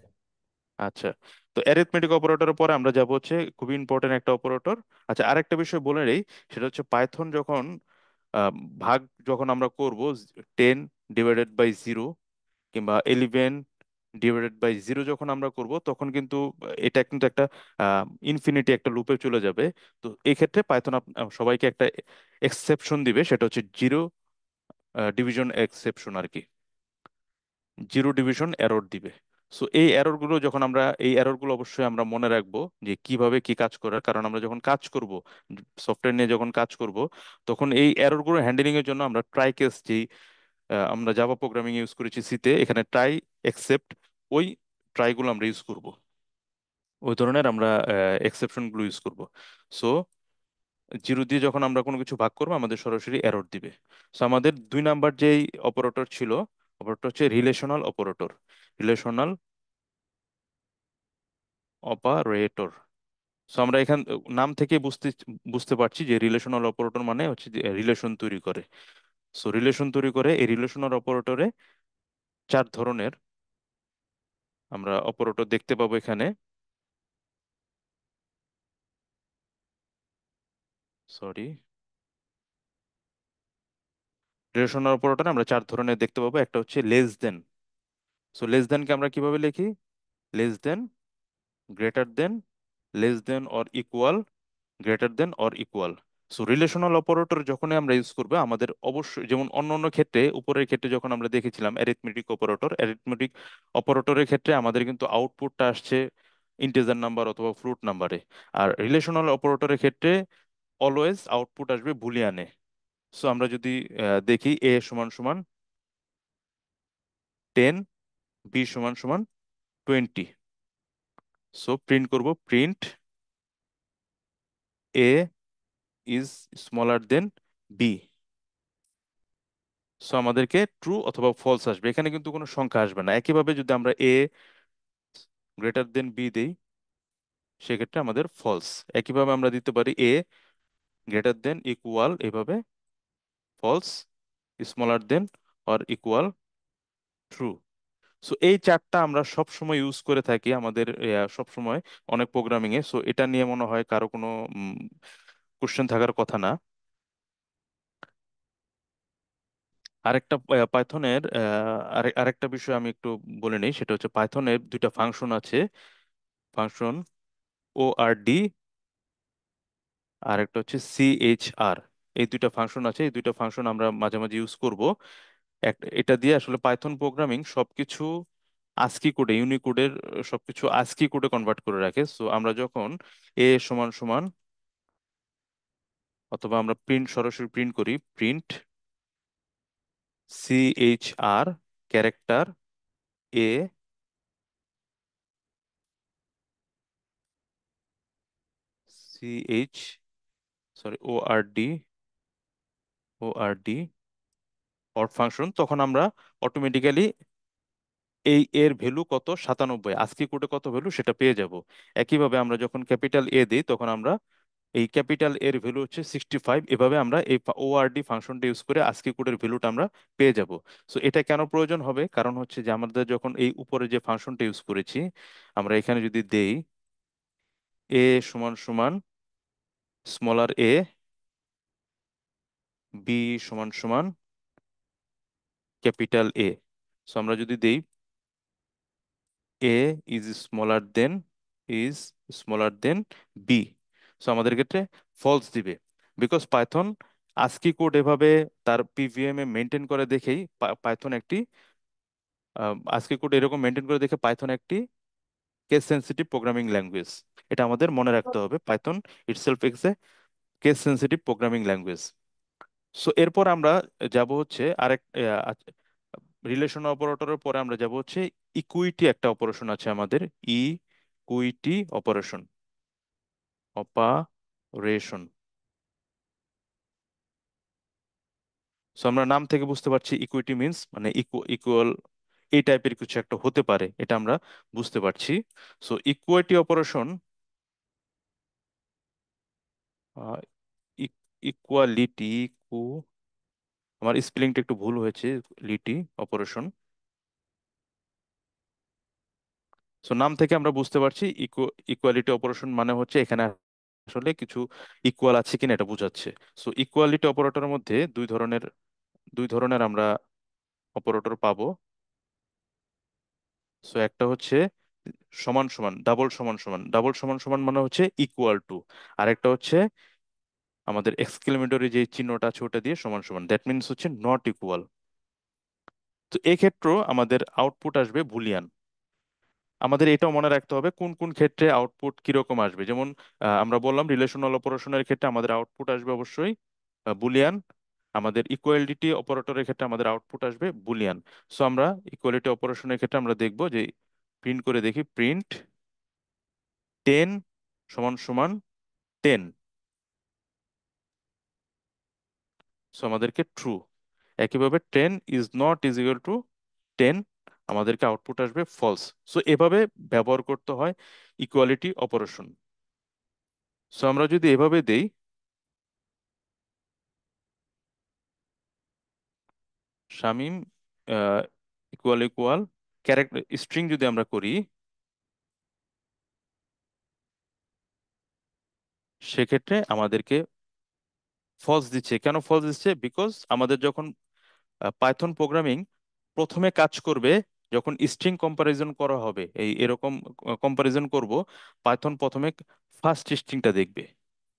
আচ্ছা, তো অ্যারিথমেটিক অপারেটরের পরে আমরা যাব হচ্ছে খুবই ইম্পর্টেন্ট একটা অপারেটর। আচ্ছা, আরেকটা বিষয় বলে নেই, সেটা হচ্ছে পাইথন যখন আহ, ভাগ যখন আমরা করব, 10/0 কিংবা 11/0 যখন আমরা করব, তখন কিন্তু এটা কিন্তু একটা ইনফিনিটি একটা লুপে চলে যাবে। তো এই ক্ষেত্রে পাইথন সবাইকে একটা এক্সেপশন দিবে, সেটা হচ্ছে জিরো ডিভিশন এক্সেপশন আর কি, জিরো ডিভিশন এরর দিবে। সো এই এরর গুলো যখন আমরা, এই এরর গুলো অবশ্যই আমরা মনে রাখবো যে কিভাবে কি কাজ করার, কারণ আমরা যখন কাজ করব, সফটওয়্যার নিয়ে যখন কাজ করব, তখন এই এরর গুলো হ্যান্ডেলিং এর জন্য আমরা ট্রাই কেস, আমরা জাভা প্রোগ্রামিং ইউজ করেছি সিতে, এখানে ট্রাই এক্সেপ্ট, ওই ট্রাইগুলো আমরা ইউজ করব, ওই ধরনের আমরা এক্সেপশন গুলো ইউজ করব। সো জিরো দিয়ে যখন আমরা কোনো কিছু ভাগ করবো আমাদের সরাসরি এরর দিবে। সো আমাদের 2 নাম্বার যেই অপারেটর ছিল, অপারেটর হচ্ছে relational operator, relational operator. So আমরা এখান নাম থেকে বুঝতে বুঝতে পারছি যে রিলেশনাল অপারেটর মানে হচ্ছে রিলেশন তৈরি করে। সো রিলেশন তৈরি করে, এই রিলেশনাল অপারেটরে 4 ধরনের আমরা অপারেটর দেখতে পাবো এখানে। সরি, রিলেশনাল অপারেটর আমরা 4 ধরনের দেখতে পাবো। একটা হচ্ছে লেস দেন। সো লেস দেনকে আমরা কিভাবে লিখি? Less than, greater than, less than or equal, greater than or equal. So relational operator যখন আমরা ইউজ করবো আমাদের অবশ্যই, যেমন অন্য অন্য ক্ষেত্রে, উপরের ক্ষেত্রে যখন আমরা দেখেছিলাম অ্যারিথমেটিক অপারেটর, অ্যারিথমেটিক অপারেটরের ক্ষেত্রে আমাদের কিন্তু আউটপুটটা আসছে ইন্টিজার নাম্বার অথবা ফ্লোট নাম্বারে। আর রিলেশনাল অপারেটরের ক্ষেত্রে অলওয়েজ আউটপুট আসবে বুলিয়ানে। সো আমরা যদি দেখি এ সমান সমান 10, বি সমান সমান 20। সো প্রিন্ট করব, print a is smaller than B. So আমাদেরকে ট্রু অথবা ফলস আসবে, এখানে কিন্তু কোনো সংখ্যা আসবে না। একইভাবে যদি আমরা এ গ্রেটার দেন বি দেই সেক্ষেত্রে আমাদের ফলস। একইভাবে আমরা দিতে পারি এ গ্রেটার দেন ইকুয়াল, এভাবে false, smaller than or equal true. So এই 4টা আমরা সব সময় ইউজ করে থাকি আমাদের সব সময় অনেক প্রোগ্রামিং এ। সো এটা নিয়ে মনে হয় কারো কোনো কোশ্চেন থাকার কথা না। আরেকটা পাইথনের আরেকটা বিষয় আমি একটু বলে নিই, সেটা হচ্ছে পাইথনের 2টা ফাংশন আছে, ফাংশন ও আর ডি, আর একটা হচ্ছে CHR। এই 2টা ফাংশন আছে, এই 2টা ফাংশন আমরা মাঝে মাঝে ইউজ করব। এটা দিয়ে আসলে পাইথন প্রোগ্রামিং সবকিছু আস্কি কোডে, ইউনিকোডের সবকিছু আস্কি কোডে কনভার্ট করে রাখে। সো আমরা যখন এ সমান সমান, অথবা আমরা প্রিন্ট, সরাসরি প্রিন্ট করি, print CHR character a, CH, sorry, ORD or function, তখন আমরা অটোমেটিক্যালি এই এর ভ্যালু কত, 97, আজকে কোডে কত ভ্যালু সেটা পেয়ে যাব। একইভাবে আমরা যখন ক্যাপিটাল এ দিই তখন আমরা এই ক্যাপিটাল এর ভ্যালু হচ্ছে 65। এভাবে আমরা এই ORD ফাংশনটা ইউজ করে আজকে কোডের ভ্যালুটা আমরা পেয়ে যাব। সো এটা কেন প্রয়োজন হবে? কারণ হচ্ছে যে আমাদের যখন এই উপরে যে ফাংশনটা ইউজ করেছি, আমরা এখানে যদি দেই এ সমান সমান স্মলার এ, বি সমান সমান ক্যাপিটাল এ। সো আমরা যদি দেই A is smaller than, is smaller than B, so আমাদের ক্ষেত্রে ফলস দিবে। বিকজ পাইথন আস্কি কোড এভাবে তার পিভিএম এ মেনটেন করে দেখেই পাইথন একটি আস্কি কোড এরকম মেনটেন করে দেখে পাইথন একটি কেস সেন্সিটিভ প্রোগ্রামিং ল্যাঙ্গুয়েজ। এটা আমাদের মনে রাখতে হবে, Python itself is a case sensitive programming language. So এরপর আমরা যাব হচ্ছে আরেক রিলেশন অপারেটরের পরে আমরা যাব হচ্ছে ইকুইটি, একটা অপারেশন আছে আমাদের, ইকুইটি অপারেশন, অপারেশন। সো আমরা নাম থেকে বুঝতে পারছি ইকুইটি মিন্স মানে ইকুয়াল, এই টাইপের কিছু একটা হতে পারে, এটা আমরা বুঝতে পারছি। সো ইকুইটি অপারেশন, ইকুয়ালিটি, আমার স্পেলিংটা একটু ভুল হয়েছে, লিটি অপারেশন। সো নাম থেকে আমরা বুঝতে পারছি ইকুয়ালিটি অপারেশন মানে হচ্ছে এখানে আসলে কিছু ইকুয়াল আছে কিনা এটা বোঝাচ্ছে। সো ইকুয়ালিটি অপারেটরের মধ্যে দুই ধরনের আমরা অপারেটর পাবো। সো একটা হচ্ছে সমান সমান, ডাবল সমান সমান, ডাবল সমান সমান মানে হচ্ছে ইকুয়াল টু। আর একটা হচ্ছে আমাদের এক্সক্লেমেটরি যে চিহ্নটা আছে ওটা দিয়ে সমান সমান, দ্যাট মিনস হচ্ছে নট ইকুয়াল। তো এক্ষেত্রেও আমাদের আউটপুট আসবে বুলিয়ান। আমাদের এটাও মনে রাখতে হবে কোন কোন ক্ষেত্রে আউটপুট কিরকম আসবে। যেমন আমরা বললাম রিলেশনাল অপারেশনের ক্ষেত্রে আমাদের আউটপুট আসবে অবশ্যই বুলিয়ান। আমাদের ইকুয়ালিটি অপারেটরের ক্ষেত্রে আমাদের আউটপুট আসবে বুলিয়ান। সো আমরা ইকুয়ালিটি অপারেশনের ক্ষেত্রে আমরা দেখব যে প্রিন্ট করে দেখি, প্রিন্ট 10 সমান সমান 10। সো আমাদেরকে ট্রু। একইভাবে 10 is not is equal to 10, আমাদেরকে আউটপুট আসবে ফলস। সো এভাবে ব্যবহার করতে হয় ইকুয়ালিটি অপারেশন। সো আমরা যদি এভাবে দেই, Shamim equal equal character string যদি আমরা করি, সেক্ষেত্রে আমাদেরকে ফলস দিচ্ছে। কেন ফলস দিচ্ছে? বিকজ আমাদের যখন পাইথন প্রোগ্রামিং প্রথমে কাজ করবে, যখন স্ট্রিং কম্পারিজন করা হবে, এই এরকম কম্পারিজন করব, পাইথন প্রথমে ফার্স্ট স্ট্রিংটা দেখবে।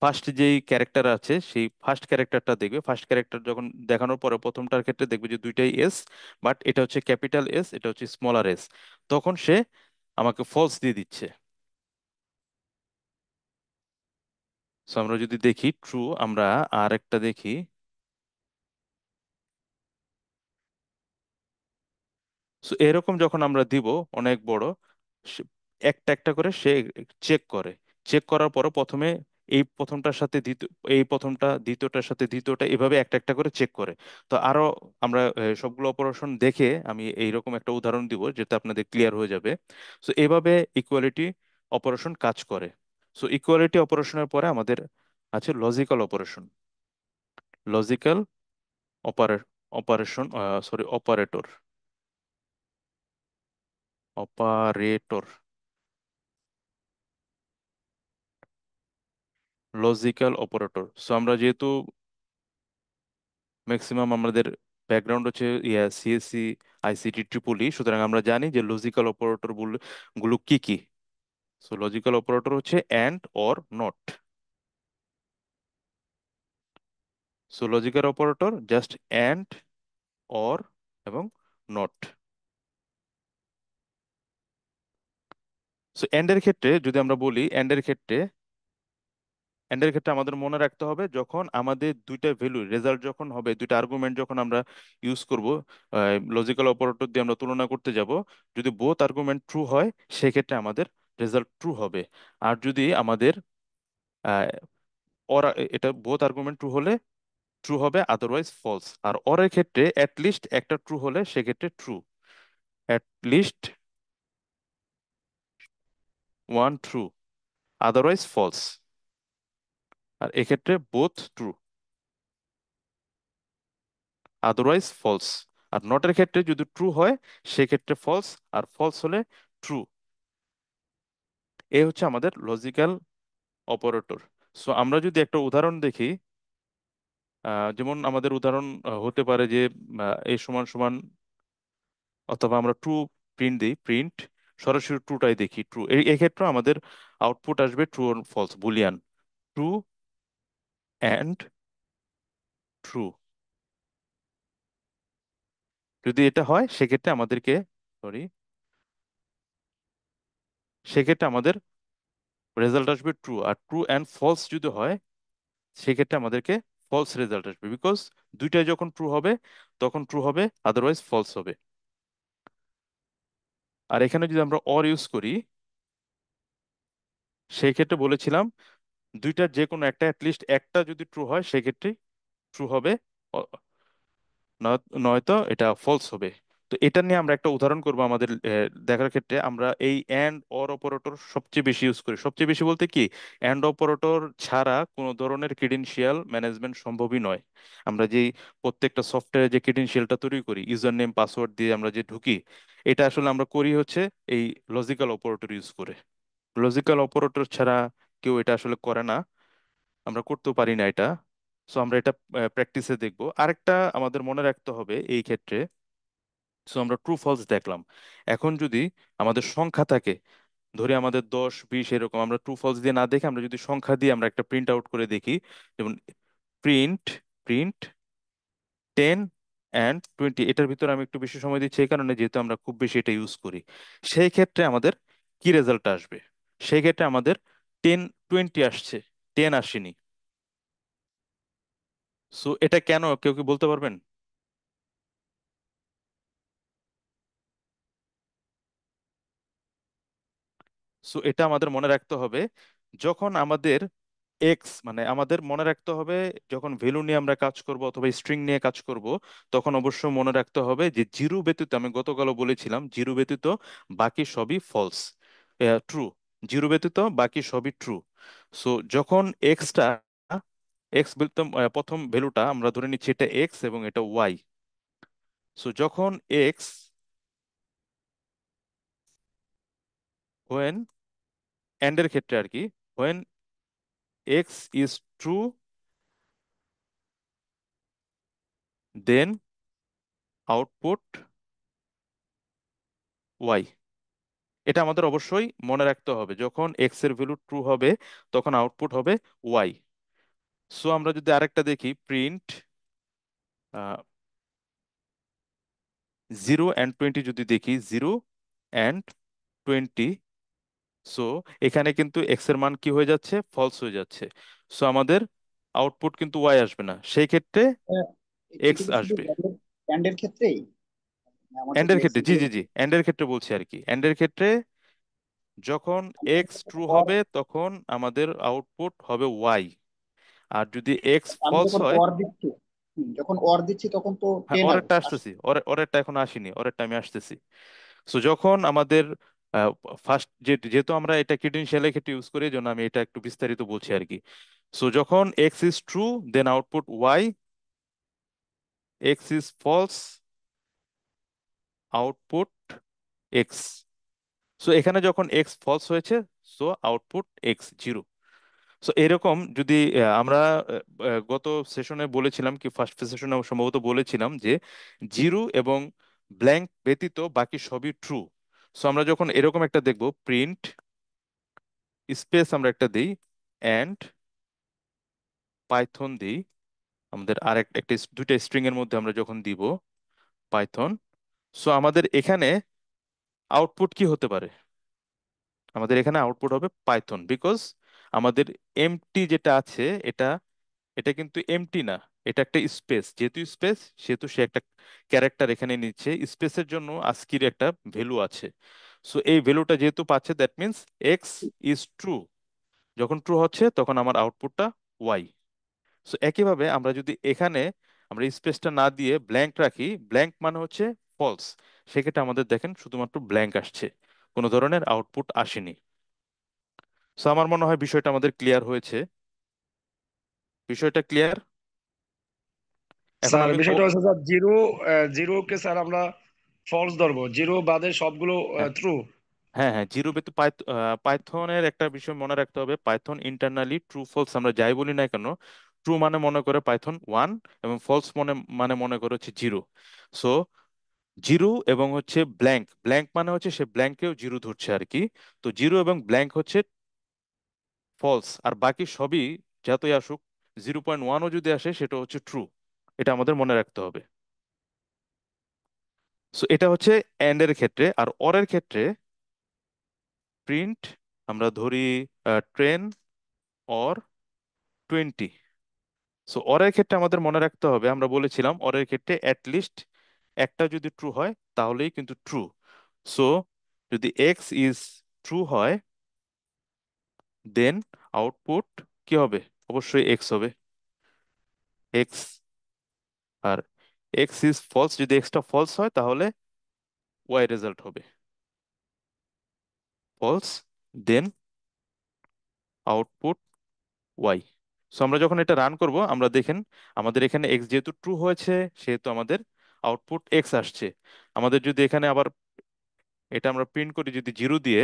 ফার্স্ট যেই ক্যারেক্টার আছে সেই ফার্স্ট ক্যারেক্টারটা দেখবে। ফার্স্ট ক্যারেক্টার যখন দেখানোর পরে প্রথমটার ক্ষেত্রে দেখবে যে দুইটাই এস, বাট এটা হচ্ছে ক্যাপিটাল এস, এটা হচ্ছে স্মলার এস, তখন সে আমাকে ফলস দিয়ে দিচ্ছে। সো আমরা যদি দেখি ট্রু, আমরা আর একটা দেখি, সো এরকম যখন আমরা দিব অনেক বড়, সে- একটা একটা করে সে চেক করে। চেক করার পরে প্রথমে এই প্রথমটার সাথে দ্বিতীয়, এই প্রথমটা দ্বিতীয়টার সাথে দ্বিতীয়টা, এভাবে একটা একটা করে চেক করে। তো আরো আমরা সবগুলো অপারেশন দেখে আমি এইরকম একটা উদাহরণ দিব যেটা আপনাদের ক্লিয়ার হয়ে যাবে। সো এইভাবে ইকুয়ালিটি অপারেশন কাজ করে। সো ইকুয়ালিটি অপারেশনের পরে আমাদের আছে logical operation. Logical operation, sorry, operator, operator, logical operator. So আমরা যেহেতু ম্যাক্সিমাম আমাদের ব্যাকগ্রাউন্ড হচ্ছে সিএসসি, আইসিটি, ট্রিপলি, সুতরাং আমরা জানি যে লজিক্যাল অপারেটর গুলো কি কি। সো লজিক্যাল অপারেটর হচ্ছে and, or, not. So logical operator just and, or এবং নট। সো এন্ড এর ক্ষেত্রে যদি আমরা বলি, এন্ডের ক্ষেত্রে আমাদের মনে রাখতে হবে যখন আমাদের দুইটা ভ্যালু রেজাল্ট যখন হবে, দুইটা আর্গুমেন্ট যখন আমরা ইউজ করব, লজিক্যাল অপারেটর দিয়ে আমরা তুলনা করতে যাব, যদি বোথ আর্গুমেন্ট ট্রু হয় সেক্ষেত্রে আমাদের রেজাল্ট ট্রু হবে। আর যদি আমাদের আহ, ওর, এটা বোথ আর্গুমেন্ট ট্রু হলে ট্রু হবে, আদারওয়াইজ ফলস। আর অরের ক্ষেত্রে লিস্ট একটা ট্রু হলে সেক্ষেত্রে true, least one true, otherwise false. আর এক্ষেত্রে বোথ ট্রু, আদারওয়াইজ ফলস। আর নটের ক্ষেত্রে যদি ট্রু হয় সেক্ষেত্রে ফলস, আর ফলস হলে ট্রু। এই হচ্ছে আমাদের লজিক্যাল অপারেটর। সো আমরা যদি একটা উদাহরণ দেখি, যেমন আমাদের উদাহরণ হতে পারে যে এ সমান সমান, অথবা আমরা ট্রু প্রিন্ট দিই, প্রিন্ট সরাসরি ট্রুটাই দেখি, ট্রু। এই ক্ষেত্রে আমাদের আউটপুট আসবে ট্রু আর false, Boolean, true and true. যদি এটা হয় সেক্ষেত্রে আমাদেরকে, সরি, সেক্ষেত্রে আমাদের রেজাল্ট আসবে ট্রু। আর ট্রু অ্যান্ড ফলস যদি হয় সেক্ষেত্রে আমাদেরকে ফলস রেজাল্ট আসবে, বিকজ দুইটাই যখন ট্রু হবে তখন ট্রু হবে, আদারওয়াইজ ফলস হবে। আর এখানে যদি আমরা অর ইউজ করি, সেই ক্ষেত্রে বলেছিলাম দুইটার যে কোনো একটা, অ্যাটলিস্ট একটা যদি ট্রু হয় সেক্ষেত্রে ট্রু হবে, নয়তো এটা ফলস হবে। তো এটা নিয়ে আমরা একটা উদাহরণ করব আমাদের দেখার ক্ষেত্রে। আমরা এই অ্যান্ড অর অপারেটর সবচেয়ে বেশি ইউজ করি। সবচেয়ে বেশি বলতে কি, অ্যান্ড অপারেটর ছাড়া কোনো ধরনের ক্রিডেনশিয়াল ম্যানেজমেন্ট সম্ভবই নয়। আমরা যেই প্রত্যেকটা সফটওয়্যারে যে ক্রিডেনশিয়ালটা তৈরি করি, ইউজার নেম পাসওয়ার্ড দিয়ে আমরা যে ঢুকি, এটা আসলে আমরা করি হচ্ছে এই লজিক্যাল অপারেটর ইউজ করে। লজিক্যাল অপারেটর ছাড়া কেউ এটা আসলে করে না, আমরা করতেও পারি না এটা। সো আমরা এটা প্র্যাকটিসে দেখবো। আরেকটা আমাদের মনে রাখতে হবে এই ক্ষেত্রে, সো আমরা ট্রু ফলস দেখলাম। এখন যদি আমাদের সংখ্যা থাকে, ধরি আমাদের 10, 20 এরকম, আমরা ট্রু ফলস দিয়ে না দেখে আমরা যদি সংখ্যা দিয়ে আমরা একটা প্রিন্ট আউট করে দেখি, যেমন প্রিন্ট প্রিন্ট 10 and 20, এটার ভিতরে আমি একটু বেশি সময় দিচ্ছি এই কারণে যেহেতু আমরা খুব বেশি এটা ইউজ করি। সেই ক্ষেত্রে আমাদের কি রেজাল্ট আসবে? সেই ক্ষেত্রে আমাদের 10, 20 আসছে, 10 আসেনি। সো এটা কেন কেউ কি বলতে পারবেন? সো এটা আমাদের মনে রাখতে হবে, যখন আমাদের এক্স মানে আমাদের মনে রাখতে হবে, যখন ভ্যালু নিয়ে আমরা কাজ করব অথবা স্ট্রিং নিয়ে কাজ করব, তখন অবশ্যই মনে রাখতে হবে যে জিরো ব্যতীত, আমি গতকালও বলেছিলাম, জিরো ব্যতীত বাকি সবই ফলস, ট্রু। জিরো ব্যতীত বাকি সবই ট্রু। সো যখন এক্সটা, এক্স বলতে প্রথম ভ্যালুটা আমরা ধরে নিচ্ছি এটা এক্স এবং এটা ওয়াই। সো যখন এক্স, হোয়েন, এন্ডের ক্ষেত্রে আর কি, when x is true, then output y. এটা আমাদের অবশ্যই মনে রাখতে হবে, যখন এক্স এর ভ্যালু ট্রু হবে তখন আউটপুট হবে ওয়াই। সো আমরা যদি আরেকটা দেখি, প্রিন্ট 0 and 20, যদি দেখি 0 and 20, সো এখানে কিন্তু এক্স এর মান কি হয়ে যাচ্ছে, ফলস হয়ে যাচ্ছে। সো আমাদের আউটপুট কিন্তু ওয়াই আসবে না, সেই ক্ষেত্রে আহ, এক্স এটা কি শুধু আসবে। ব্যান্ডের ক্ষেত্রেই? মানে আমাদের এন্ডের যে ক্ষেত্রে, জি সিপিইউ জি জি, এন্ডের ক্ষেত্রে বলছি আর কি। এন্ডের ক্ষেত্রে যখন এক্স ট্রু অর, হবে তখন আমাদের আউটপুট হবে ওয়াই, আর যদি এক্স আমি ফলস যখন হয়, অর দিচ্ছি, যখন অর দিচ্ছি তখন তো হ্যাঁ 10 অরেরটা আসতেছি, অরেরটা এখন আসেনি, অরেরটা আমি আসতেছি। সো যখন আমাদের ফার্স্ট, যেহেতু আমরা এটা ক্রিডেনশিয়ালের ক্ষেত্রে ইউজ করি, এই জন্য আমি এটা একটু বিস্তারিত বলছি আর কি। সো যখন x is true, then output y, x is false, output x. So এখানে যখন এক্স ফলস হয়েছে, so output x zero. So এরকম যদি আমরা গত সেশনে বলেছিলাম, কি ফার্স্ট সেশনে সম্ভবত বলেছিলাম যে জিরো এবং ব্ল্যাঙ্ক ব্যতীত বাকি সবই ট্রু। সো আমরা যখন এরকম একটা দেখব, প্রিন্ট স্পেস আমরা একটা দিই, অ্যান্ড পাইথন দিই, আমাদের আরেকটা একটা দুইটা স্ট্রিং এর মধ্যে আমরা যখন দিব পাইথন, সো আমাদের এখানে আউটপুট কি হতে পারে? আমাদের এখানে আউটপুট হবে পাইথন, বিকজ আমাদের এমটি যেটা আছে, এটা এটা কিন্তু এমটি না, এটা একটা স্পেস। যেহেতু স্পেস, সেহেতু সে একটা ক্যারেক্টার এখানে নিচ্ছে, স্পেসের জন্য আস্কির একটা ভ্যালু আছে। সো এই ভ্যালুটা যেহেতু পাচ্ছে, that means x is true. যখন ট্রু হচ্ছে তখন আমার আউটপুটটা ওয়াই। সো একইভাবে আমরা যদি এখানে আমরা স্পেসটা না দিয়ে ব্ল্যাঙ্ক রাখি, ব্ল্যাঙ্ক মানে হচ্ছে ফলস, সেক্ষেত্রে আমাদের দেখেন শুধুমাত্র ব্ল্যাঙ্ক আসছে, কোনো ধরনের আউটপুট আসেনি। সো আমার মনে হয় বিষয়টা আমাদের ক্লিয়ার হয়েছে। বিষয়টা ক্লিয়ার? এখন স্যার আমি বিষয়টা হচ্ছে স্যার জিরো, জিরোকে স্যার আমরা ফলস ধরবো, জিরো বাদে সবগুলো হ্যাঁ ট্রু। হ্যাঁ হ্যাঁ, জিরো বেতে পাইথনের একটা বিষয় মনে রাখতে হবে, পাইথন ইন্টারনালি ট্রু ফলস আমরা যাই বলি না কেন, ট্রু মানে মনে করে পাইথন ওয়ান, এবং ফলস মানে মনে করে হচ্ছে জিরো। সো জিরো এবং হচ্ছে ব্ল্যাঙ্ক, ব্ল্যাঙ্ক মানে হচ্ছে সে ব্ল্যাঙ্কেও জিরো ধরছে আর কি। তো জিরো এবং ব্ল্যাঙ্ক হচ্ছে ফলস, আর বাকি সবই যতই আসুক, 0.1ও যদি আসে সেটা হচ্ছে ট্রু। এটা আমাদের মনে রাখতে হবে। সো এটা হচ্ছে এন্ড এর ক্ষেত্রে। আর অরের ক্ষেত্রে প্রিন্ট আমরা ধরি ট্রেন অর 20। সো অরের ক্ষেত্রে আমাদের মনে রাখতে হবে, আমরা বলেছিলাম অরের ক্ষেত্রে অ্যাটলিস্ট একটা যদি ট্রু হয় তাহলেই কিন্তু ট্রু। সো যদি এক্স ইজ ট্রু হয়, দেন আউটপুট কি হবে? অবশ্যই এক্স হবে, এক্স। আর এক্স ইজ ফলস, যদি এক্সটা ফলস হয় তাহলে ওয়াই রেজাল্ট হবে false, then output y. So আমরা যখন এটা রান করব, আমরা দেখেন আমাদের এখানে এক্স যেহেতু ট্রু হয়েছে, সেহেতু আমাদের আউটপুট এক্স আসছে। আমাদের যদি এখানে আবার এটা আমরা প্রিন্ট করি যদি জিরো দিয়ে,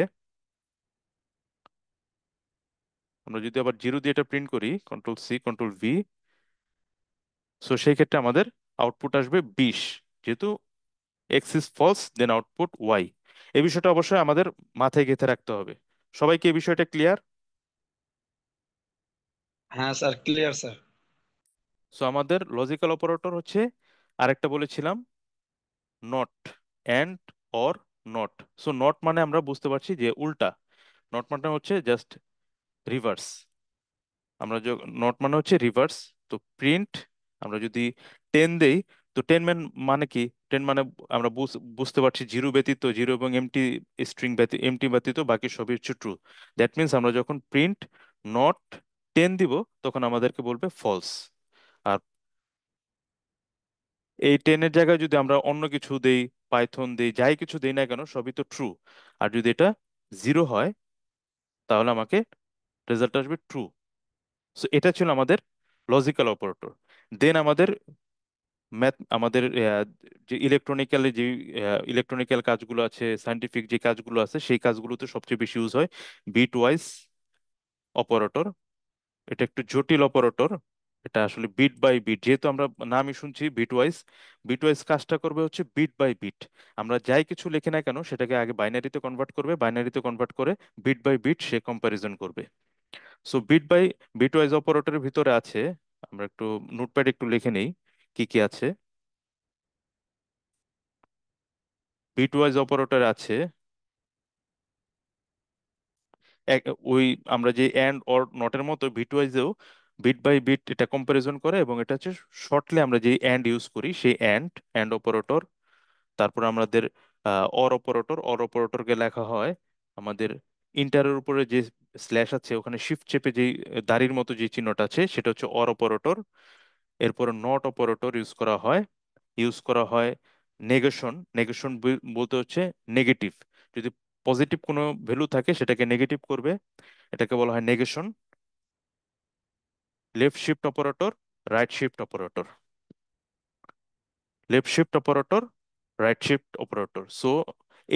আমরা যদি আবার জিরো দিয়ে এটা প্রিন্ট করি, control C control V, so সেই ক্ষেত্রে আমাদের আউটপুট আসবে 20, যেহেতু x is false, then output y. এই বিষয়টা অবশ্যই আমাদের মাথায় গেঁথে রাখতে হবে। সবাইকে এই বিষয়টা ক্লিয়ার? হ্যাঁ স্যার, ক্লিয়ার স্যার। সো আমাদের লজিক্যাল অপারেটর হচ্ছে, আরেকটা বলেছিলাম, not, and, or, not. So not মানে আমরা বুঝতে পারছি যে উল্টা, নট মানে হচ্ছে জাস্ট রিভার্স। আমরা নট মানে হচ্ছে রিভার্স। তো প্রিন্ট আমরা যদি 10 দেই, তো 10 মানে কি? 10 মানে আমরা বুঝতে পারছি জিরো ব্যতীত, জিরো এবং এমটি স্ট্রিং ব্যতীত, এমটি ব্যতীত বাকি সবই হচ্ছে ট্রু। দ্যাট মিনস আমরা যখন প্রিন্ট নট 10 দিব তখন আমাদেরকে বলবে ফলস। আর এই 10 এর জায়গায় যদি আমরা অন্য কিছু দেই, পাইথন দেই, যাই কিছু দেই না কেন, সবই তো ট্রু। আর যদি এটা জিরো হয় তাহলে আমাকে রেজাল্ট আসবে ট্রু। সো এটা ছিল আমাদের লজিক্যাল অপারেটর। দেন আমাদের ম্যাথ, আমাদের যে ইলেকট্রনিক্যাল কাজগুলো আছে, সায়েন্টিফিক যে কাজগুলো আছে, সেই কাজগুলোতে সবচেয়ে বেশি ইউজ হয় বিট ওয়াইজ অপারেটর। এটা একটু জটিল অপারেটর। এটা আসলে বিট বাই বিট, যেহেতু আমরা নামই শুনছি বিট ওয়াইজ। বিট ওয়াইজ কাজটা করবে হচ্ছে বিট বাই বিট। আমরা যাই কিছু লিখি না কেন সেটাকে আগে বাইনারিতে কনভার্ট করবে, বাইনারিতে কনভার্ট করে বিট বাই বিট সে কম্প্যারিজন করবে। সো বিট ওয়াইজ অপারেটরের ভিতরে আছে, আমরা একটু নোটপ্যাড একটু লিখে নেই কি কি আছে। বিট ওয়াইজ অপারেটর আছে ওই আমরা যে অ্যান্ড অর নটের মতো বিট ওয়াইজেও বিট বাই বিট এটা কম্পারিজন করে, এবং এটা হচ্ছে শর্টলি আমরা যে অ্যান্ড ইউজ করি সেই অ্যান্ড অপারেটর। তারপর আমাদের অর অপারেটরকে লেখা হয় আমাদের ইন্টারের উপরে যে স্ল্যাশ আছে ওখানে শিফট চেপে যে দাড়ির মতো যে চিহ্নটা আছে সেটা হচ্ছে অর অপারেটর। এরপর নট অপারেটর ইউজ করা হয় নেগেশন। নেগেশন বলতে হচ্ছে নেগেটিভ, যদি পজিটিভ কোনো ভ্যালু থাকে সেটাকে নেগেটিভ করবে, এটাকে বলা হয় negation. Left shift operator, right shift operator, left shift operator, right shift operator. So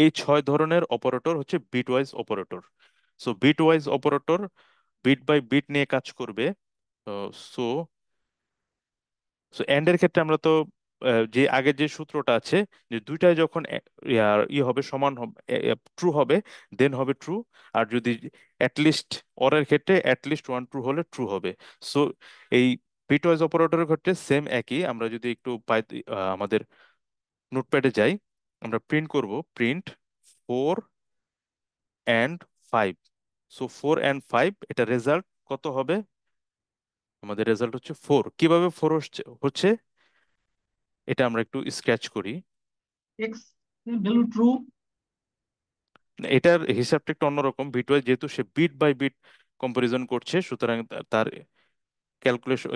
এই 6 ধরনের অপারেটর হচ্ছে bitwise operator. So bitwise operator bit by bit নিয়ে কাজ করবে। সো সো এন্ড এর ক্ষেত্রে আমরা তো যে আগের যে সূত্রটা আছে, যে দুইটাই যখন হবে সমান হবে, ট্রু হবে, দেন হবে ট্রু। আর যদি অ্যাটলিস্ট অরের ক্ষেত্রে অ্যাটলিস্ট ওয়ান ট্রু হলে ট্রু হবে। সো এই বিটওয়াইজ অপারেটরের ক্ষেত্রে সেম একই। আমরা যদি একটু আমাদের নোটপ্যাডে যাই, আমরা প্রিন্ট করব প্রিন্ট 4 and 5। সো 4 and 5 এটা রেজাল্ট কত হবে? আমাদের রেজাল্ট হচ্ছে 4। কিভাবে 4 হচ্ছে এটা আমরা একটু স্কেচ করি। X value true. এটার হিসাবটা একটু অন্যরকম। বিটওয়াইজ যেহেতু সে বিট বাই বিট কম্পারিজন করছে, সুতরাং তার ক্যালকুলেশন,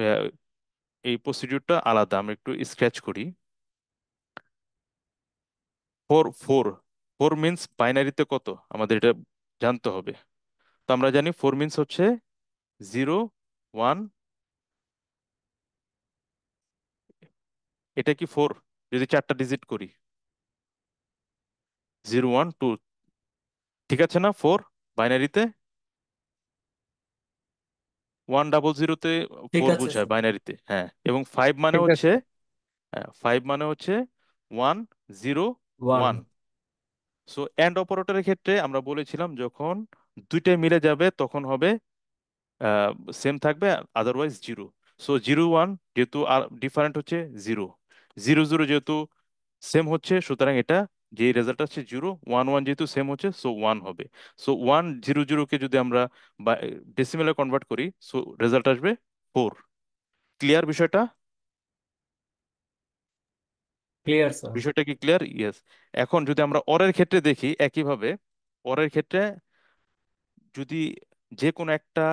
এই প্রসিডিউরটা আলাদা। আমরা একটু স্কেচ করি। 4 4 মিনস বাইনারিতে কত আমাদের এটা জানতে হবে। তো আমরা জানি 4 মিনস হচ্ছে 0 1। এটা কি 4 যদি 4টা ডিজিট করি? 0 1 2, ঠিক আছে না? 4 বাইনারিতে, 100তে ঠিক 4 আছে বোঝায় স্যার। বাইনারিতে, হ্যাঁ। এবং 5 মানে ঠিক হচ্ছে, আছে। হ্যাঁ, 5 মানে হচ্ছে 1 0 1। ওয়ান। সো এন্ড অপারেটরের ক্ষেত্রে আমরা বলেছিলাম যখন দুইটাই মিলে যাবে তখন হবে সেম থাকবে, আদারওয়াইজ জিরো। সো 0 1 যেহেতু ডিফারেন্ট হচ্ছে, 0 0 0 যেহেতু সেম হচ্ছে, সুতরাং এটা যে রেজাল্ট আছে 0 1 1 যেহেতু সেম হচ্ছে, সো 1 হবে। সো 1 0 0 কে যদি আমরা ডেসিমেলে কনভার্ট করি, সো রেজাল্ট আসবে 4। ক্লিয়ার বিষয়টা? Clear sir. বিষয়টা কি ক্লিয়ার? ইয়েস। এখন যদি আমরা অরের ক্ষেত্রে দেখি একইভাবে, অরের ক্ষেত্রে যদি যে কোনো একটা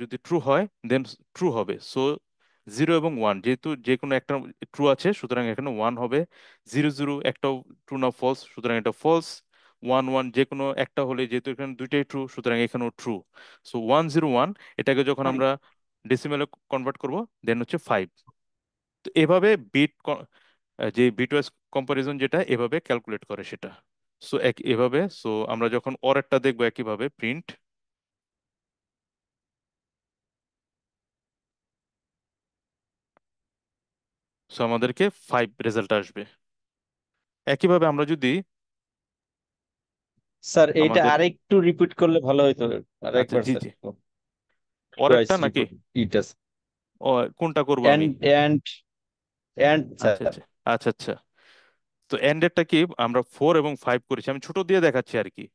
যদি ট্রু হয় দেন ট্রু হবে। সো 0 এবং 1 যেহেতু যে কোনো একটা ট্রু আছে, সুতরাং এখানে 1 হবে। 0 0 একটাও ট্রু না ফলস, সুতরাং এটা ফলস। 1 1 যে কোনো একটা হলে, যেহেতু এখানে দুইটাই ট্রু, সুতরাং এখানেও ট্রু। সো 1 0 1 এটাকে যখন আমরা ডেসিমেলে কনভার্ট করব দেন হচ্ছে 5। তো এভাবে যে বিটওয়াইজ কম্পারিজন যেটা এভাবে ক্যালকুলেট করে সেটা। সো এভাবে, সো আমরা যখন অরেরটা দেখবো একইভাবে প্রিন্ট, সো আমাদেরকে 5 রেজাল্ট আসবে। একইভাবে আমরা যদি স্যার এইটা আমাদের, আরেকটু রিপিট করলে ভালো হতো। আচ্ছা আরেকবার জি স্যার জি, টুয়াইস পরেরটা নাকি? রিপিট ইটা ও, কোনটা করব আমি? এন্ড এন্ড এন্ড আচ্ছা স্যার। আচ্ছা, আচ্ছা আচ্ছা। তো এন্ডেরটা কি, আমরা 4 এবং 5 করেছি, আমি ছোট দিয়ে দেখাচ্ছি আর কি।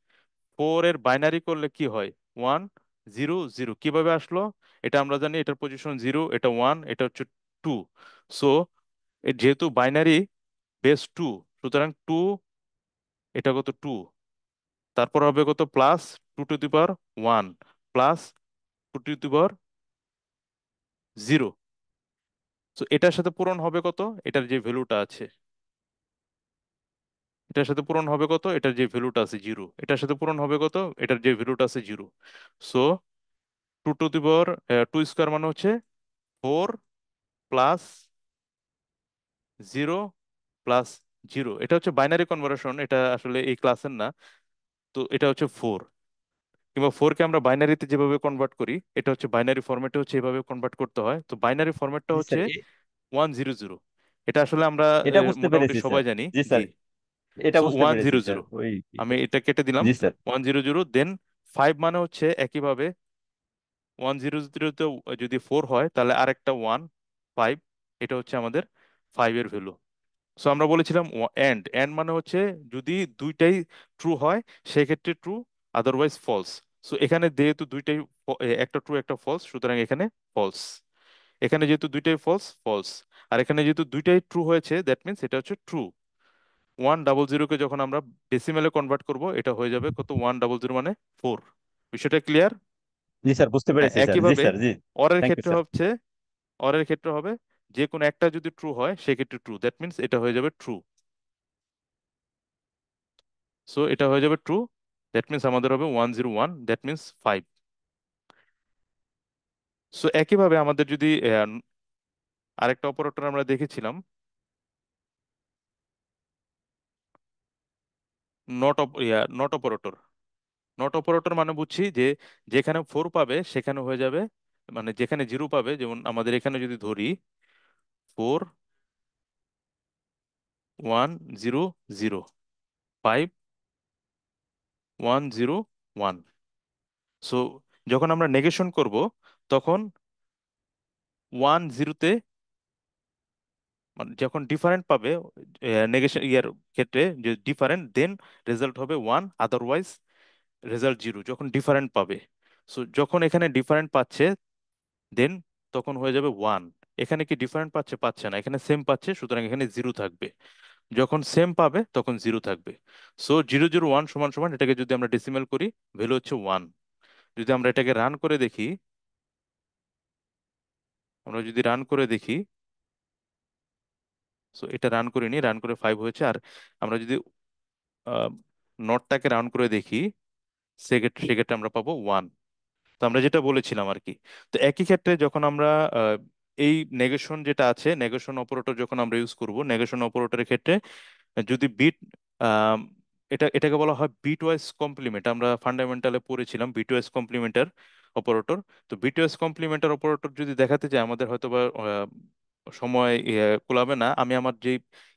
4 এর বাইনারি করলে কি হয়? 1 0 0। কিভাবে আসলো? এটা আমরা জানি, এটার পজিশন 0, এটা 1, এটা হচ্ছে টু। সো যেহেতু বাইনারি বেস টু, সুতরাং টু, এটা কত টু, তারপর হবে কত plus two to the power one plus two to the power zero. তো এটার সাথে পূরণ হবে কত, এটার যে ভ্যালুটা আছে, এটার সাথে পূরণ হবে কত, এটার যে ভ্যালুটা আছে জিরো, এটার সাথে পূরণ হবে কত, এটার যে ভ্যালুটা আছে zero. So two to the power two square মানে হচ্ছে four plus zero plus zero. এটা হচ্ছে বাইনারি কনভার্সন, এটা আসলে এই ক্লাসের না। তো এটা হচ্ছে ফোর, কিংবা ফোরকে আমরা বাইনারিতে যেভাবে কনভার্ট করি, এটা হচ্ছে বাইনারি ফরম্যাটে হচ্ছে এভাবে কনভার্ট করতে হয়। তো বাইনারি ফরম্যাটটা জি হচ্ছে স্যার, 100। এটা আসলে আমরা এটা বুঝতে মোটামুটি পেরেছি সবাই স্যার। জানি। জি জি। স্যার, এটা সো বুঝতে ওয়ান পেরেছি জিরো স্যার, জিরো ওই আমি এটা কেটে দিলাম। জি স্যার। 100, দেন ফাইভ মানে হচ্ছে একইভাবে 100 যদি ফোর হয় তাহলে আরেকটা ওয়ান, ফাইভ, এটা হচ্ছে আমাদের ফাইভের ভ্যালু। সো আমরা বলেছিলাম এন্ড এন্ড মানে হচ্ছে যদি দুইটাই ট্রু হয় সেক্ষেত্রে ট্রু, আদারওয়াইজ ফলস। সো এখানে যেহেতু দুইটাই একটা ট্রু একটা ফলস, সুতরাং এখানে ফলস। এখানে যেহেতু দুইটাই ফলস, ফলস। আর এখানে যেহেতু দুইটাই ট্রু হয়েছে, দ্যাট মিনস এটা হচ্ছে ট্রু। 100কে যখন আমরা ডেসিমেলে কনভার্ট করব, এটা হয়ে যাবে কত, 100 মানে ফোর। বিষয়টা ক্লিয়ার? জি স্যার, বুঝতে পেরেছি স্যার। জি একইভাবে স্যার, জি। অরের থ্যাংক ইউ ক্ষেত্রে স্যার। হচ্ছে, অরের ক্ষেত্রে হবে যে কোনো একটা যদি ট্রু হয় সেক্ষেত্রে ট্রু, দ্যাট মিনস এটা হয়ে যাবে ট্রু। সো এটা হয়ে যাবে ট্রু, দ্যাট মিনস আমাদের হবে 101, দ্যাট মিনস ফাইভ। সো একইভাবে আমাদের যদি আরেকটা অপারেটর আমরা দেখেছিলাম, নট অপারেটর। নট অপারেটর মানে বুঝছি যে যেখানে ফোর পাবে সেখানে হয়ে যাবে, মানে যেখানে জিরো পাবে, যেমন আমাদের এখানে যদি ধরি four, one, zero, zero, five, one, zero, one. So যখন আমরা নেগেশন করব তখন ওয়ান জিরোতে, মানে যখন ডিফারেন্ট পাবে নেগেশন ইয়ার ক্ষেত্রে, যে ডিফারেন্ট দেন রেজাল্ট হবে ওয়ান, আদারওয়াইজ রেজাল্ট জিরো, যখন ডিফারেন্ট পাবে। সো যখন এখানে ডিফারেন্ট পাচ্ছে দেন তখন হয়ে যাবে ওয়ান। এখানে কি ডিফারেন্ট পাচ্ছে? পাচ্ছে না, এখানে সেম পাচ্ছে, সুতরাং এখানে জিরো থাকবে। যখন সেম পাবে তখন জিরো থাকবে। সো 001 সমান সমান, এটাকে যদি আমরা ডেসিমেল করি ভ্যালু হচ্ছে ওয়ান। যদি আমরা এটাকে রান করে দেখি, আমরা যদি রান করে দেখি, সো এটা রান করে নি, রান করে ফাইভ হয়েছে। আর আমরা যদি নটটাকে রান করে দেখি, সেক্ষেত্রে সেক্ষেত্রে আমরা পাবো ওয়ান। তো আমরা যেটা বলেছিলাম আর কি। তো একই ক্ষেত্রে যখন আমরা এই নেগেশন যেটা আছে, নেগেশন অপারেটর যখন আমরা ইউজ করব, নেগেশন অপারেটরের ক্ষেত্রে যদি বিট, এটাকে বলা হয় বিট ওয়াইজ কমপ্লিমেন্ট। আমরা ফান্ডামেন্টালে পড়েছিলাম বিট ওয়াইজ কমপ্লিমেন্টার অপারেটর। তো বিট ওয়াইজ কমপ্লিমেন্টার অপারেটর যদি দেখাতে চাই, আমাদের হয়তো বা সময় কুলাবে না। আমি আমার যে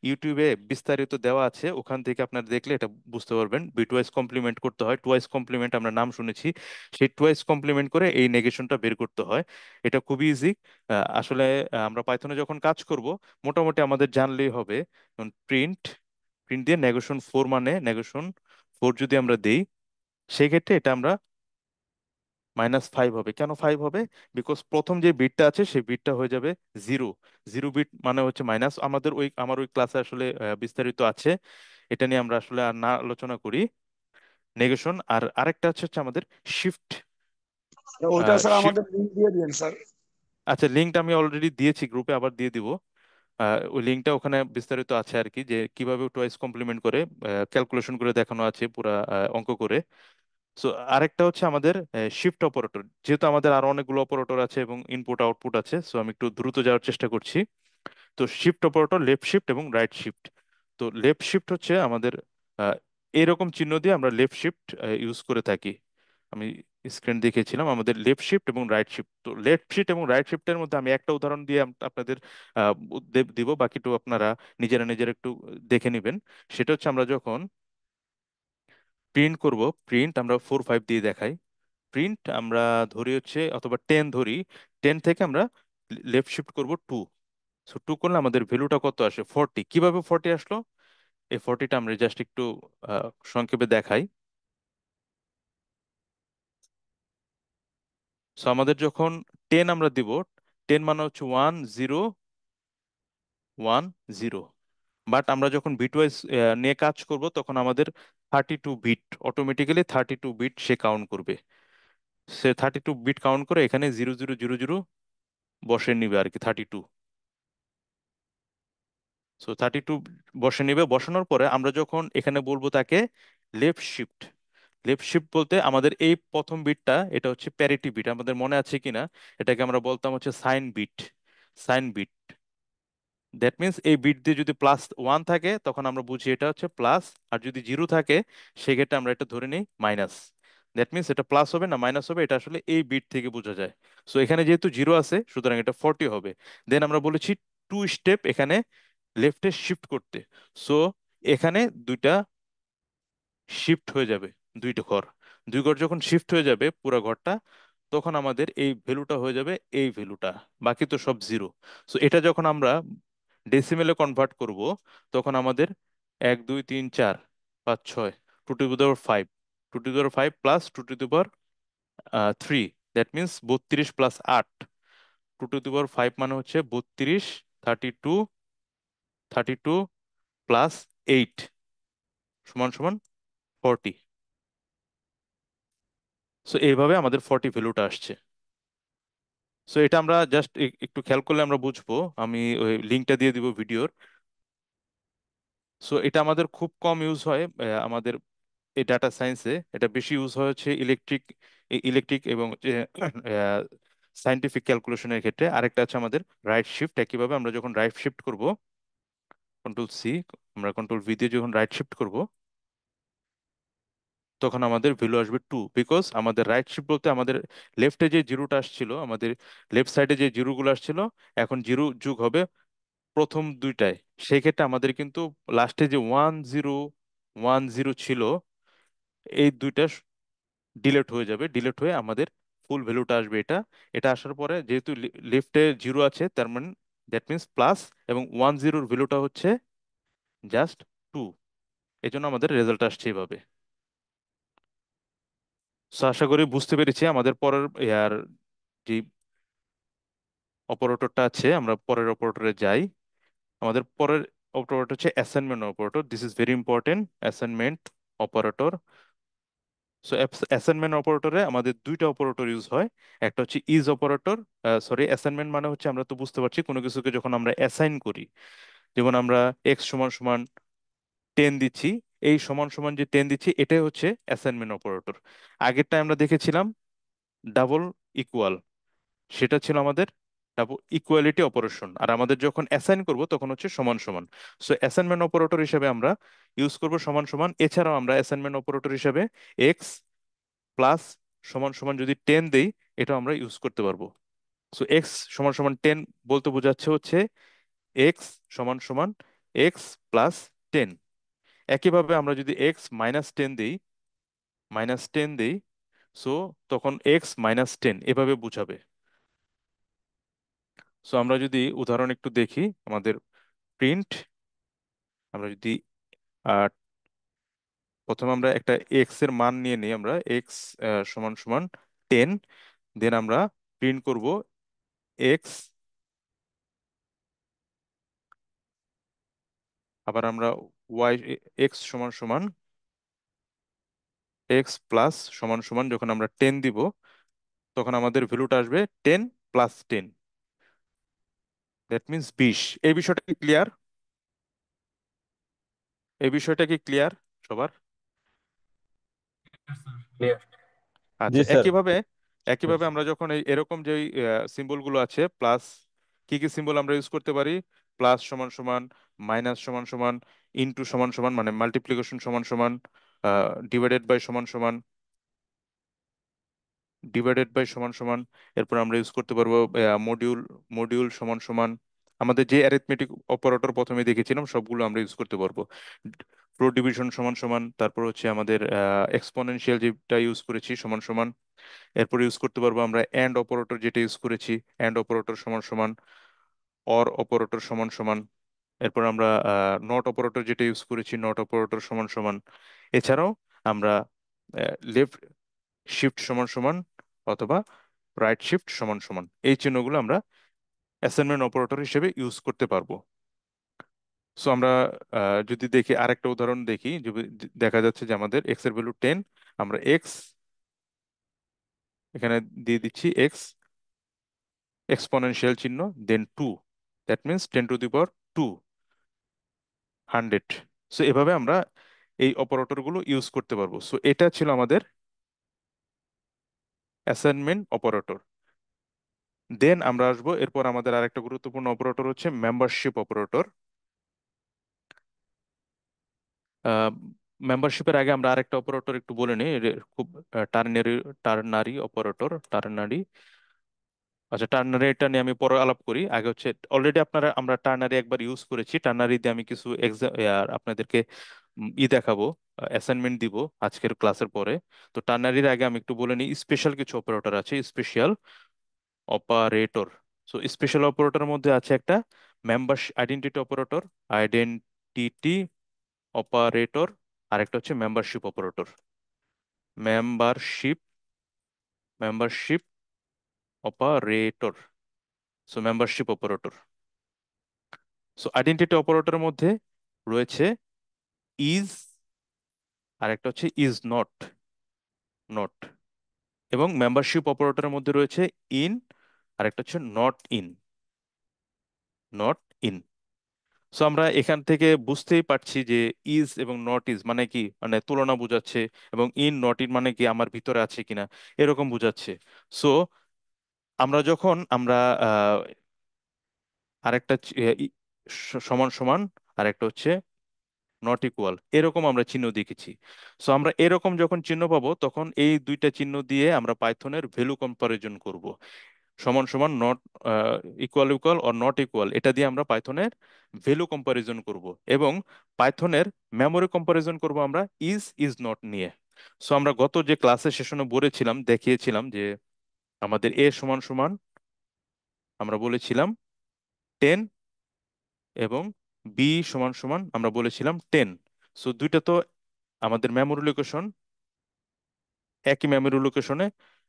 ইউটিউবে বিস্তারিত দেওয়া আছে ওখান থেকে আপনারা দেখলে এটা বুঝতে পারবেন। বিট ওয়াইজ কমপ্লিমেন্ট করতে হয়, টুয়াইস কমপ্লিমেন্ট আমরা নাম শুনেছি, সেই টুয়াইস কমপ্লিমেন্ট করে এই নেগেশনটা বের করতে হয়। এটা খুবই ইজি। আসলে আমরা পাইথনে যখন কাজ করব মোটামুটি আমাদের জানলেই হবে। প্রিন্ট, প্রিন্ট দিয়ে নেগেশন ফোর মানে নেগেশন ফোর যদি আমরা দেই, সেক্ষেত্রে এটা আমরা মাইনাস ফাইভ হবে। কেন ফাইভ হবে? বিকজ প্রথম যে বিটটা আছে সেই বিটটা হয়ে যাবে জিরো। জিরো বিট মানে হচ্ছে মাইনাস। আমাদের ওই আমার ওই ক্লাসে আসলে বিস্তারিত আছে, এটা নিয়ে আমরা আসলে আর না আলোচনা করি। নেগেশন আর আরেকটা হচ্ছে আমাদের শিফট। ওইটা স্যার শিফট, আমাদের লিঙ্ক দিয়ে দিন স্যার। আচ্ছা লিঙ্কটা আমি অলরেডি দিয়েছি গ্রুপে, আবার দিয়ে দিব। ওই লিঙ্কটা ওখানে বিস্তারিত আছে আর কি, যে কিভাবে টয়েস কমপ্লিমেন্ট করে ক্যালকুলেশন করে দেখানো আছে পুরা অঙ্ক করে। সো আরেকটা হচ্ছে আমাদের শিফট অপারেটর। যেহেতু আমাদের আরো অনেকগুলো অপারেটর আছে এবং ইনপুট আউটপুট আছে, সো আমি একটু দ্রুত যাওয়ার চেষ্টা করছি। তো শিফট অপারেটর লেফট শিফট এবং রাইট শিফট। তো লেফট শিফট হচ্ছে আমাদের আহ, এরকম চিহ্ন দিয়ে আমরা লেফট শিফট ইউজ করে থাকি। আমি স্ক্রিন দেখিয়েছিলাম আমাদের লেফট শিফট এবং রাইট শিফট। তো লেফট শিফট এবং রাইট শিফটের মধ্যে আমি একটা উদাহরণ দিয়ে আপনাদের দিব, বাকিটু আপনারা নিজেরা নিজেরা একটু দেখে নেবেন। সেটা হচ্ছে আমরা যখন প্রিন্ট করব, প্রিন্ট আমরা ফোর ফাইভ দিয়ে দেখাই। প্রিন্ট আমরা ধরি হচ্ছে, অথবা টেন ধরি, টেন থেকে আমরা লেফট শিফট করব টু। সো টু করলে আমাদের ভ্যালুটা কত আসে? 40। কিভাবে 40 আসলো? এই 40টা আমরা জাস্ট একটু সংক্ষেপে দেখাই। সো আমাদের যখন টেন আমরা দিব, টেন মানে হচ্ছে ওয়ান, জিরো, 10। বাট আমরা যখন বিটওয়াইজ নিয়ে কাজ করব তখন আমাদের 32 বিট, অটোমেটিক্যালি 32 বিট সে কাউন্ট করবে। সে 32 বিট কাউন্ট করে এখানে 0000 বসে নিবে আর কি, 32। সো 32 বসে নিবে। বসানোর পরে আমরা যখন এখানে বলবো তাকে লেফট শিফট, লেফট শিফট বলতে আমাদের এই প্রথম বিটটা এটা হচ্ছে প্যারিটি বিট, আমাদের মনে আছে কিনা, এটাকে আমরা বলতাম হচ্ছে sign bit. Sign bit, that means এই বিট দিয়ে যদি +1 থাকে তখন আমরা বুঝি এটা হচ্ছে প্লাস, আর যদি 0 থাকে সেক্ষেত্রে আমরা এটা ধরে নিই মাইনাস। দ্যাট মিনস এটা প্লাস হবে না মাইনাস হবে, এটা আসলে এই বিট থেকে বোঝা যায়। সো এখানে যেহেতু 0 আছে সুতরাং এটা 40 হবে। দেন আমরা বলেছি 2 স্টেপ এখানে লেফটে শিফট করতে। সো এখানে দুইটা শিফট হয়ে যাবে, দুইটা ঘর, দুই ঘর যখন শিফট হয়ে যাবে পুরো ঘরটা, তখন আমাদের এই ভ্যালুটা হয়ে যাবে এই ভ্যালুটা, বাকি তো সব 0। সো এটা যখন আমরা ডেসিমেলে কনভার্ট করব তখন আমাদের 1 2 3 4 5 6, 2 to the power 5, 2 to the power 5 plus 2 to the power 3, that means 32 plus 8, 2 to the power 5 মানে হচ্ছে 32, 32, 32 প্লাস 8 সমান সমান 40। সো এইভাবে আমাদের 40 ভ্যালুটা আসছে। সো এটা আমরা জাস্ট একটু খেয়াল করলে আমরা বুঝবো, আমি ওই লিঙ্কটা দিয়ে দিব ভিডিওর। সো এটা আমাদের খুব কম ইউজ হয় আমাদের এই ডাটা সায়েন্সে, এটা বেশি ইউজ হয় হচ্ছে ইলেকট্রিক এবং সায়েন্টিফিক ক্যালকুলেশনের ক্ষেত্রে। আরেকটা আছে আমাদের রাইট শিফট। একইভাবে আমরা যখন রাইট শিফট করব, কন্ট্রোল C, আমরা কন্ট্রোল V দিয়ে যখন রাইট শিফট করব তখন আমাদের ভ্যালু আসবে 2, বিকজ আমাদের রাইট শিফট বলতে আমাদের লেফটে যে জিরোটা আসছিল, আমাদের লেফট সাইডে যে জিরোগুলো আসছিল, এখন জিরো যোগ হবে প্রথম দুইটায়। সেই ক্ষেত্রে আমাদের কিন্তু লাস্টে যে 1010 ছিল এই দুইটা ডিলেট হয়ে যাবে, ডিলেট হয়ে আমাদের ফুল ভ্যালুটা আসবে এটা। এটা আসার পরে যেহেতু লেফটে 0 আছে তার মানে দ্যাট মিনস প্লাস, এবং 10 ভ্যালুটা হচ্ছে জাস্ট 2, এই জন্য আমাদের রেজাল্ট আসছে এভাবে। So, আশা করি বুঝতে পেরেছি। আমাদের পরের ইয়ার যে অপারেটরটা আছে, আমরা পরের অপারেটরে যাই। আমাদের পরের অপারেটর হচ্ছে assignment operator. This is very important, assignment operator. So assignment অপারেটরে আমাদের দুইটা অপারেটর ইউজ হয়। একটা হচ্ছে ইজ অপারেটর, সরি অ্যাসাইনমেন্ট মানে হচ্ছে আমরা তো বুঝতে পারছি কোনো কিছুকে যখন আমরা অ্যাসাইন করি, যেমন আমরা এক্স সমান সমান 10 দিচ্ছি, এই সমান সমান যে 10 দিচ্ছি এটাই হচ্ছে অ্যাসাইনমেন্ট অপারেটর। আগেরটা আমরা দেখেছিলাম ডাবল ইকুয়াল, সেটা ছিল আমাদের ডাবল ইকুয়ালিটি অপারেশন। আর আমাদের যখন অ্যাসাইন করব তখন হচ্ছে সমান সমান। সো অ্যাসাইনমেন্ট অপারেটর হিসেবে আমরা ইউজ করব সমান সমান। এছাড়াও আমরা অ্যাসাইনমেন্ট অপারেটর হিসেবে এক্স প্লাস সমান সমান যদি 10 দেই, এটা আমরা ইউজ করতে পারবো। সো এক্স সমান সমান 10 বলতে বোঝাচ্ছে হচ্ছে এক্স সমান সমান এক্স প্লাস 10। একইভাবে আমরা যদি এক্স -10 দিই, সো তখন x-10 এভাবে বুঝাবে। সো আমরা যদি উদাহরণ একটু দেখি, আমাদের প্রিন্ট, আমরা যদি আহ, প্রথমে আমরা একটা এক্স এর মান নিয়ে নিই, আমরা এক্স সমান সমান 10, দেন আমরা প্রিন্ট করব এক্স, আবার আমরা ওয়াই এক্স সমান সমান এক্স প্লাস সমান সমান, যখন আমরা 10 দিব তখন আমাদের ভ্যালুটা আসবে 10 + 10, দ্যাট মিনস 20। এই বিষয়টা কি ক্লিয়ার? এই বিষয়টা কি ক্লিয়ার সবার? ক্লিয়ার। জি আচ্ছা, স্যার। একইভাবে একইভাবে আমরা যখন এরকম যে সিম্বল গুলো আছে প্লাস, কি কি সিম্বল আমরা ইউজ করতে পারি? প্লাস সমান সমান, মাইনাস সমান সমান, ইনটু সমান সমান মানে মাল্টিপ্লিকেশন সমান সমান, ডিভাইডেড বাই সমান সমান, ডিভাইডেড বাই সমান সমান। এরপর আমরা ইউজ করতে পারবো মডিউল, মডিউল সমান সমান। আমাদের যে অ্যারিথমেটিক অপারেটর প্রথমে দেখেছিলাম সবগুলো আমরা ইউজ করতে পারবো। প্রো ডিভিশন সমান সমান, তারপর হচ্ছে আমাদের এক্সপোনেনশিয়াল যেটা ইউজ করেছি সমান সমান। এরপর ইউজ করতে পারবো আমরা এন্ড অপারেটর যেটা ইউজ করেছি, এন্ড অপারেটর সমান সমান, অর অপারেটর সমান সমান। এরপর আমরা নট অপারেটর যেটা ইউজ করেছি, নট অপারেটর সমান সমান। এছাড়াও আমরা লেফট শিফট সমান সমান অথবা রাইট শিফট সমান সমান, এই চিহ্নগুলো আমরা অ্যাসাইনমেন্ট অপারেটর হিসেবে ইউজ করতে পারবো। সো আমরা যদি দেখি আরেকটা উদাহরণ দেখি, যদি দেখা যাচ্ছে যে আমাদের এক্স এর ভ্যালু 10, আমরা এক্স এখানে দিয়ে দিচ্ছি এক্স এক্সপোনেনশিয়াল চিহ্ন, দেন 2, দ্যাট মিনস 10⁻², 100। সো এভাবে আমরা এই অপারেটর গুলো ইউজ করতে পারবো। সো এটা ছিল আমাদের অ্যাসাইনমেন্ট অপারেটর। দেন আমরা আসবো এরপর আমাদের আরেকটা গুরুত্বপূর্ণ অপারেটর হচ্ছে মেম্বারশিপ অপারেটর। মেম্বারশিপের আগে আমরা আরেকটা অপারেটর একটু বলে নিই, খুব টার্নারি টার্নারি অপারেটর, টার্নারি। আচ্ছা, টার্নারি এটা নিয়ে আমি পরে আলাপ করি। আগে হচ্ছে অলরেডি আমরা টার্নারি একবার ইউজ করেছি। টার্নারি দিয়ে আমি কিছু এক্সাম আপনাদেরকে দেখাবো, অ্যাসাইনমেন্ট দিব আজকের ক্লাসের পরে। তো টার্নারির আগে আমি একটু বলে নিই, স্পেশাল কিছু অপারেটর আছে, স্পেশাল অপারেটর। সো স্পেশাল অপারেটরের মধ্যে আছে একটা member identity operator, identity operator, আর একটা হচ্ছে membership operator, membership membership operator. So membership operator. So identity অপারেটরের মধ্যে রয়েছে ইজ, আর একটা হচ্ছে ইজ নট, নট। এবং মেম্বারশিপ অপারেটরের মধ্যে রয়েছে ইন, আর একটা হচ্ছে not in, not in. So আমরা এখান থেকে বুঝতেই পারছি যে ইজ এবং নট ইজ মানে কি, মানে তুলনা বোঝাচ্ছে, এবং ইন নট ইন মানে কি আমার ভিতরে আছে কিনা এরকম বোঝাচ্ছে। সো আমরা আরেকটা সমান সমান, আর একটা হচ্ছে নট ইকুয়াল, এরকম আমরা চিহ্ন দেখেছি। সো আমরা এরকম যখন চিহ্ন পাবো তখন এই দুইটা চিহ্ন দিয়ে আমরা পাইথনের ভ্যালু কম্পারিজন করব। সমান সমান, not equal equal or not equal, এটা দিয়ে আমরা পাইথনের ভ্যালু কম্পারিজন করব। এবং পাইথনের মেমোরি কম্পারিজন করব আমরা ইজ ইজ নট নিয়ে। সো আমরা গত যে ক্লাসের সেশনে বলেছিলাম, দেখিয়েছিলাম যে আমাদের এ সমান সমান আমরা বলেছিলাম 10, এবং বি সমান সমান আমরা বলেছিলাম 10। সো দুইটা তো আমাদের মেমোরি লোকেশন, একই মেমোরি লোকেশনে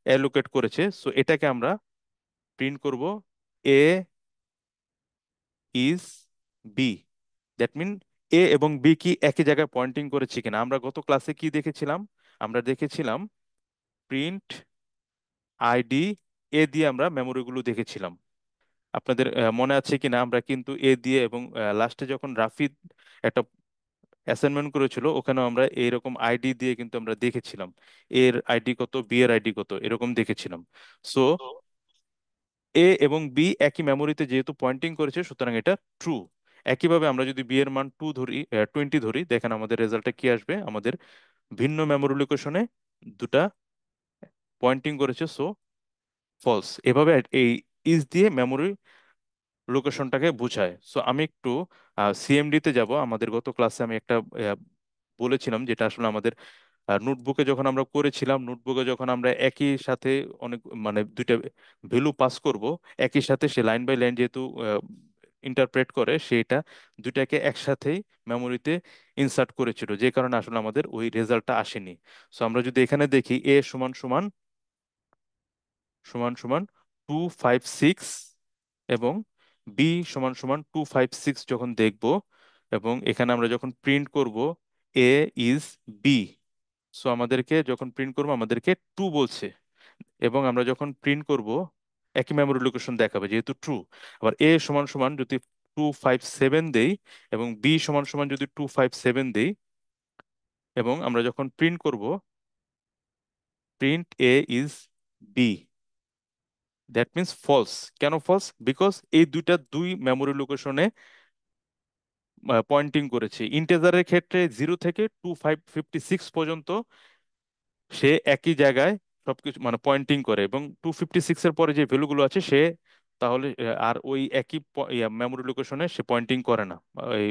অ্যালোকেট করেছে। সো এটাকে আমরা প্রিন্ট করব এ ইজ বি, দ্যাট মিন এ এবং বি কি একই জায়গায় পয়েন্টিং করেছে কিনা। আমরা গত ক্লাসে কি দেখেছিলাম, আমরা দেখেছিলাম প্রিন্ট আইডি এ দিয়ে আমরা মেমোরিগুলো দেখেছিলাম। আপনাদের মনে আছে কিনা, আমরা কিন্তু এ দিয়ে, এবং লাস্টে যখন রাফি একটা অ্যাসাইনমেন্ট করেছিল ওখানে আমরা এইরকম আইডি দিয়ে কিন্তু আমরা দেখেছিলাম এর আইডি কত, বি এর আইডি কত, এরকম দেখেছিলাম। সো এ এবং বি একই মেমোরিতে যেহেতু পয়েন্টিং করেছে, সুতরাং এটা ট্রু। একইভাবে আমরা যদি বি এর মান 20 ধরি, দেখেন আমাদের রেজাল্টটা কি আসবে, আমাদের ভিন্ন মেমোরি লোকেশনে দুটা পয়েন্টিং করেছে, সো ফলস। এভাবে এই ইজ দিয়ে মেমোরি লোকেশনটাকে বোঝায়। সো আমি একটু সিএমডি তে যাব। আমাদের গত ক্লাসে আমি একটা বলেছিলাম, যেটা আসলে আমাদের নোটবুকে যখন আমরা করেছিলাম, নোটবুকে যখন আমরা একই সাথে অনেক মানে দুইটা ভ্যালু পাস করব, একই সাথে সে লাইন বাই লাইন যেহেতু ইন্টারপ্রেট করে, সেটা দুইটাকে একসাথেই মেমোরিতে ইনসার্ট করেছিল, যে কারণে আসলে আমাদের ওই রেজাল্টটা আসেনি। সো আমরা যদি এখানে দেখি এ সমান সমান সমান সমান 256, এবং বি সমান সমান 256 যখন দেখব, এবং এখানে আমরা যখন প্রিন্ট করব এ ইজ বি, সো আমাদেরকে যখন প্রিন্ট করবো আমাদেরকে টু বলছে, এবং আমরা যখন প্রিন্ট করব একই মেমোরি লোকেশন দেখাবে যেহেতু ট্রু। আবার এ সমান সমান যদি 257 দেই, এবং বি সমান সমান যদি 257 দেই, এবং আমরা যখন প্রিন্ট করব print a is b, that means false. কেন ফলস? বিকজ এই দুই মেমোরি লোকেশনে পয়েন্টিং করেছে। ইন্টেজারের ক্ষেত্রে 0 থেকে 256 পর্যন্ত সে একই জায়গায় সবকিছু মানে পয়েন্টিং করে, এবং 256 এর পরে যে ভ্যালুগুলো আছে সে তাহলে আর ওই একই মেমোরি লোকেশনে সে পয়েন্টিং করে না, এই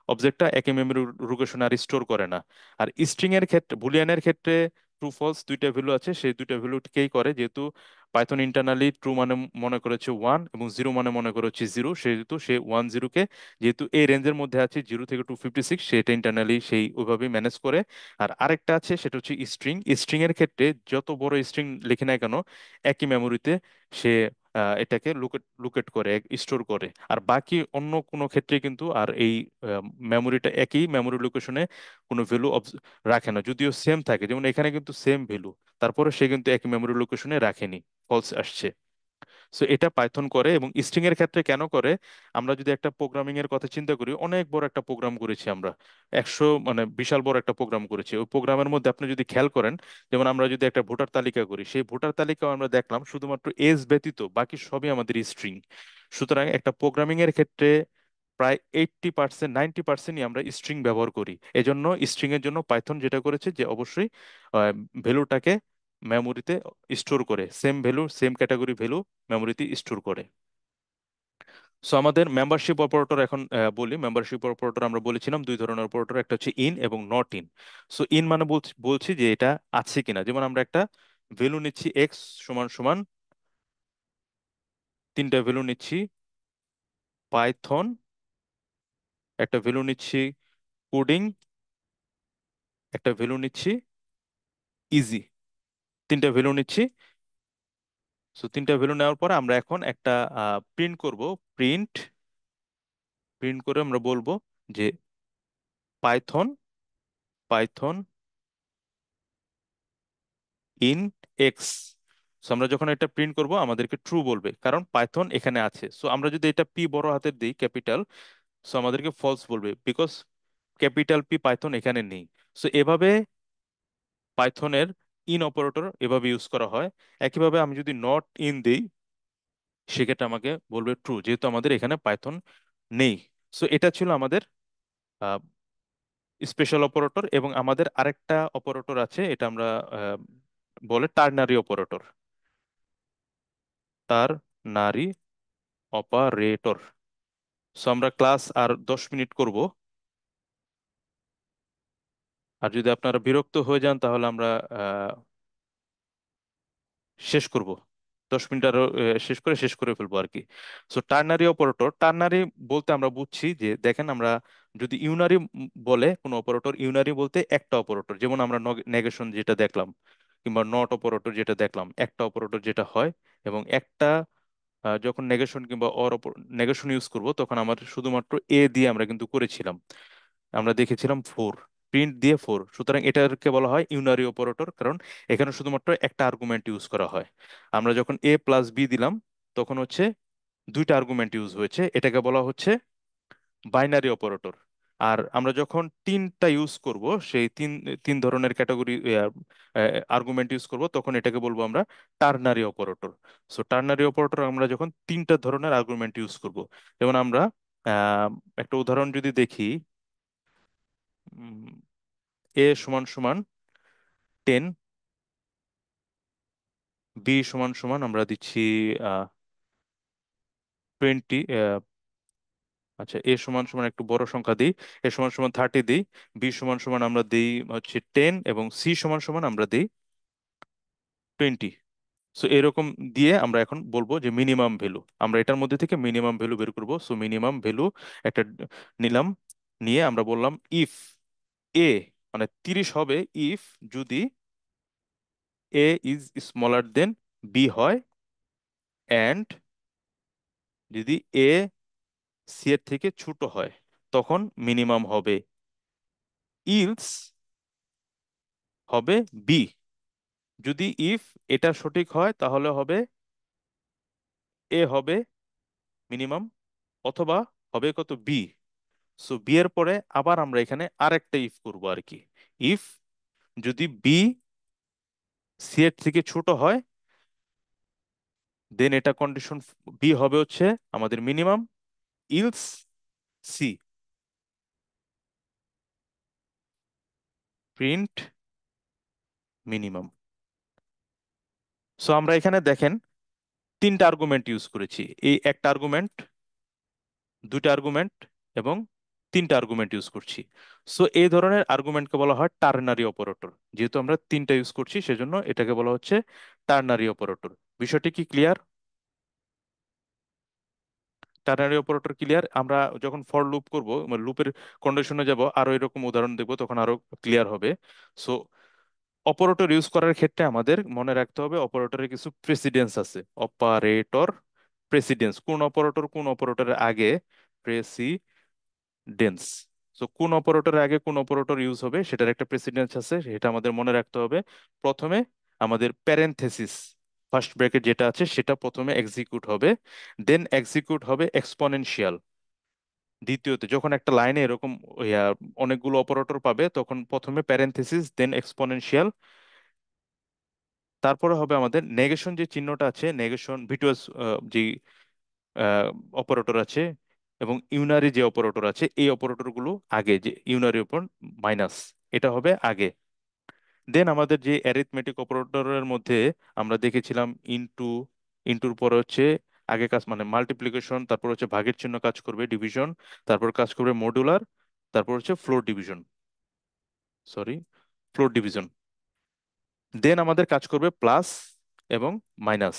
অবজেক্টটা একই মেমোরি লোকেশনে আর স্টোর করে না। আর স্ট্রিং এর ক্ষেত্রে, বুলিয়ানের ক্ষেত্রে ট্রু ফলস দুইটা ভ্যালু আছে, সেই দুইটা ভ্যালুকেই করে, যেহেতু পাইথন ইন্টারনালি ট্রু মানে মনে করেছে 1 এবং 0 মানে মনে করেছে 0, সেহেতু সে 1 0 কে যেহেতু এই রেঞ্জের মধ্যে আছে 0 থেকে 256, সেটা ইন্টারনালি সেই ওইভাবে ম্যানেজ করে। আর আরেকটা আছে সেটা হচ্ছে স্ট্রিং। স্ট্রিং এর ক্ষেত্রে যত বড় স্ট্রিং লিখে না কেন একই মেমোরিতে সে এটাকে লুকেট করে, স্টোর করে। আর বাকি অন্য কোনো ক্ষেত্রে কিন্তু আর এই মেমোরিটা একই মেমোরি লোকেশনে কোনো ভ্যালু রাখে না, যদিও সেম থাকে, যেমন এখানে কিন্তু সেম ভ্যালু, তারপরে সে কিন্তু একই মেমোরি লোকেশনে রাখেনি, ফলস আসছে। সো এটা পাইথন করে। এবং স্ট্রিং এর ক্ষেত্রে কেন করে, আমরা যদি একটা প্রোগ্রামিং এর কথা চিন্তা করি, অনেক বড় একটা প্রোগ্রাম করেছি আমরা, 100 মানে বিশাল বড় একটা প্রোগ্রাম করেছি। ওই প্রোগ্রামের মধ্যে আপনি যদি খেয়াল করেন, যেমন আমরা যদি একটা ভোটার তালিকা করি, সেই ভোটার তালিকাও আমরা দেখলাম শুধুমাত্র এজ ব্যতীত বাকি সবই আমাদের স্ট্রিং। সুতরাং একটা প্রোগ্রামিং এর ক্ষেত্রে প্রায় 80% 90%ই আমরা স্ট্রিং ব্যবহার করি। এজন্য স্ট্রিং এর জন্য পাইথন যেটা করেছে যে অবশ্যই ভ্যালুটাকে মেমোরিতে স্টোর করে, same value same category value মেমোরিতে স্টোর করে। সো আমাদের মেম্বারশিপ অপারেটর এখন বলি। মেম্বারশিপ অপারেটর আমরা বলেছিলাম দুই ধরনের অপারেটর, একটা হচ্ছে ইন এবং নট ইন। সো ইন মানে বলছি যে এটা আছে কিনা। যেমন আমরা একটা ভ্যালু নিচ্ছি এক্স সমান সমান, তিনটা ভ্যালু নিচ্ছি পাইথন, একটা ভ্যালু নিচ্ছি কোডিং, একটা ভ্যালু নিচ্ছি ইজি, তিনটা ভ্যালু নিচ্ছি। সো তিনটা ভ্যালু নেওয়ার পরে আমরা এখন একটা প্রিন্ট করব। প্রিন্ট প্রিন্ট করে আমরা বলবো যে Python Python in x. So আমরা যখন এটা প্রিন্ট করব আমাদেরকে ট্রু বলবে, কারণ পাইথন এখানে আছে। সো আমরা যদি এটা পি বড় হাতের দিই ক্যাপিটাল, সো আমাদেরকে ফলস বলবে, বিকজ ক্যাপিটাল পি পাইথন এখানে নেই। সো এভাবে পাইথনের ইন অপারেটর এভাবে ইউজ করা হয়। একইভাবে আমি যদি নট ইন দিই, সেক্ষেত্রে আমাকে বলবে ট্রু, যেহেতু আমাদের এখানে পাইথন নেই। সো এটা ছিল আমাদের স্পেশাল অপারেটর। এবং আমাদের আরেকটা অপারেটর আছে, এটা আমরা বলে ternary operator. Ternary operator. So আমরা ক্লাস আর 10 মিনিট করব। আর যদি আপনারা বিরক্ত হয়ে যান তাহলে আমরা শেষ করব, 10 মিনিট আরো শেষ করে ফেলবো আর কি। সো টার্নারি অপারেটর, টার্নারি বলতে আমরা বুঝছি যে দেখেন, আমরা যদি ইউনারি বলে কোনো অপারেটর, ইউনারি বলতে একটা অপারেটর, যেমন আমরা নেগেশন যেটা দেখলাম, কিংবা নট অপারেটর যেটা দেখলাম, একটা অপারেটর যেটা হয়। এবং একটা যখন নেগেশন কিংবা অর নেগেশন ইউজ করব, তখন আমার শুধুমাত্র এ দিয়ে আমরা কিন্তু করেছিলাম, আমরা দেখেছিলাম 4, প্রিন্ট দিয়ে 4। সুতরাং এটাকে বলা হয় ইউনারি অপারেটর, কারণ এখানে শুধুমাত্র একটা আর্গুমেন্ট ইউজ করা হয়। আমরা যখন এ প্লাস বি দিলাম, তখন হচ্ছে দুইটা আর্গুমেন্ট ইউজ হয়েছে, এটাকে বলা হচ্ছে বাইনারি অপারেটর। আর আমরা যখন তিনটা ইউজ করব, সেই তিন তিন ধরনের ক্যাটাগরি আর্গুমেন্ট ইউজ করব, তখন এটাকে বলবো আমরা ternary operator. So ternary operator আমরা যখন তিনটা ধরনের আর্গুমেন্ট ইউজ করব, যেমন আমরা আহ, একটা উদাহরণ যদি দেখি, এ সমান সমান 10, বি সমান সমান আমরা দিচ্ছি 20, আচ্ছা এ সমান সমান একটু বড় সংখ্যা দিই, এ সমান সমান 30 দিই, বি সমান সমান আমরা দিই হচ্ছে 10, এবং সি সমান সমান আমরা দিই 20। সো এরকম দিয়ে আমরা এখন বলবো যে মিনিমাম ভ্যালু, আমরা এটার মধ্যে থেকে মিনিমাম ভ্যালু বের করব। সো মিনিমাম ভ্যালু একটা নিলাম, নিয়ে আমরা বললাম ইফ এ মানে 30 হবে, ইফ যদি এ ইজ স্মলার দেন বি হয়, অ্যান্ড যদি এ সি এর থেকে ছোট হয়, তখন মিনিমাম হবে। ইলস হবে বি। যদি ইফ এটা সঠিক হয় তাহলে হবে এ হবে মিনিমাম, অথবা হবে কত, বি। সো বি এর পরে আবার আমরা এখানে আরেকটা ইফ করব আর কি। ইফ যদি বি সি এর থেকে ছোট হয়, দেন এটা কন্ডিশন, বি হবে হচ্ছে আমাদের minimum, else c. Print minimum. So আমরা এখানে দেখেন তিনটা আর্গুমেন্ট ইউজ করেছি, এই একটা আর্গুমেন্ট, দুইটা আর্গুমেন্ট এবং তিনটা আর্গুমেন্ট ইউজ করছি। সো এই ধরনের আর্গুমেন্টকে বলা হয় টার্নারি অপারেটর। যেহেতু আমরা তিনটা ইউজ করছি, সেজন্য এটাকে বলা হচ্ছে টার্নারি অপারেটর। বিষয়টি কি ক্লিয়ার? Ternary operator clear? আমরা যখন ফর লুপ করব, লুপের কন্ডিশনে যাব, আরো এরকম উদাহরণ দেখব, তখন আরো ক্লিয়ার হবে। সো অপারেটর ইউজ করার ক্ষেত্রে আমাদের মনে রাখতে হবে অপারেটরের কিছু প্রেসিডেন্স আছে। অপারেটর প্রেসিডেন্স, কোন অপারেটরের আগে প্রেসিডেন্স। সো কোন অপারেটরের আগে কোন অপারেটর ইউজ হবে সেটার একটা প্রেসিডেন্স আছে, সেটা আমাদের মনে রাখতে হবে। প্রথমে আমাদের প্যারেনথেসিস, ফার্স্ট ব্র্যাকেট যেটা আছে সেটা প্রথমে এক্সিকিউট হবে, দেন এক্সিকিউট হবে এক্সপোনেনশিয়াল। দ্বিতীয়তে যখন একটা লাইনে এরকম অনেকগুলো অপারেটর পাবে, তখন প্রথমে প্যারেনথেসিস দেন এক্সপোনেনশিয়াল। তারপরে হবে আমাদের নেগেশন, যে চিহ্নটা আছে, নেগেশন ভিটুয়াস যে অপারেটর আছে, এবং ইউনারি যে অপারেটর আছে, এই অপারেটর গুলো আগে, যে ইউনারি উপর মাইনাস, এটা হবে আগে। দেন আমাদের যে অ্যারিথমেটিক অপারেটরের মধ্যে আমরা দেখেছিলাম ইনটু, ইনটুর পরে হচ্ছে আগে কাজ মানে মাল্টিপ্লিকেশন, তারপর হচ্ছে ভাগের চিহ্ন কাজ করবে ডিভিশন, তারপর কাজ করবে মডুলার, তারপর হচ্ছে floor division, sorry floor division. Then আমাদের কাজ করবে প্লাস এবং মাইনাস।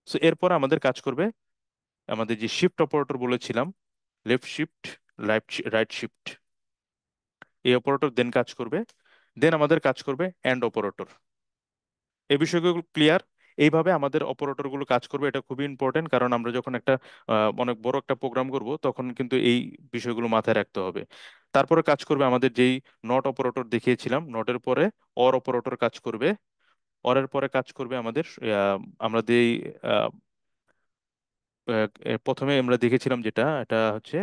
সো এরপর আমাদের কাজ করবে আমাদের যে শিফট অপারেটর বলেছিলাম, লেফট শিফট, রাইট শিফট, এই অপারেটর দেন কাজ করবে। দেন আমাদের কাজ করবে এন্ড অপারেটর। এই বিষয়গুলো ক্লিয়ার? এইভাবে আমাদের অপারেটর গুলো কাজ করবে। এটা খুবই ইম্পর্টেন্ট, কারণ আমরা যখন একটা অনেক বড় একটা প্রোগ্রাম করব, তখন কিন্তু এই বিষয়গুলো মাথায় রাখতে হবে। তারপরে কাজ করবে আমাদের যেই নট অপারেটর দেখিয়েছিলাম, নটের পরে অর অপারেটর কাজ করবে, অরের পরে কাজ করবে আমাদের আমরা যেই প্রথমে আমরা দেখেছিলাম যেটা, এটা হচ্ছে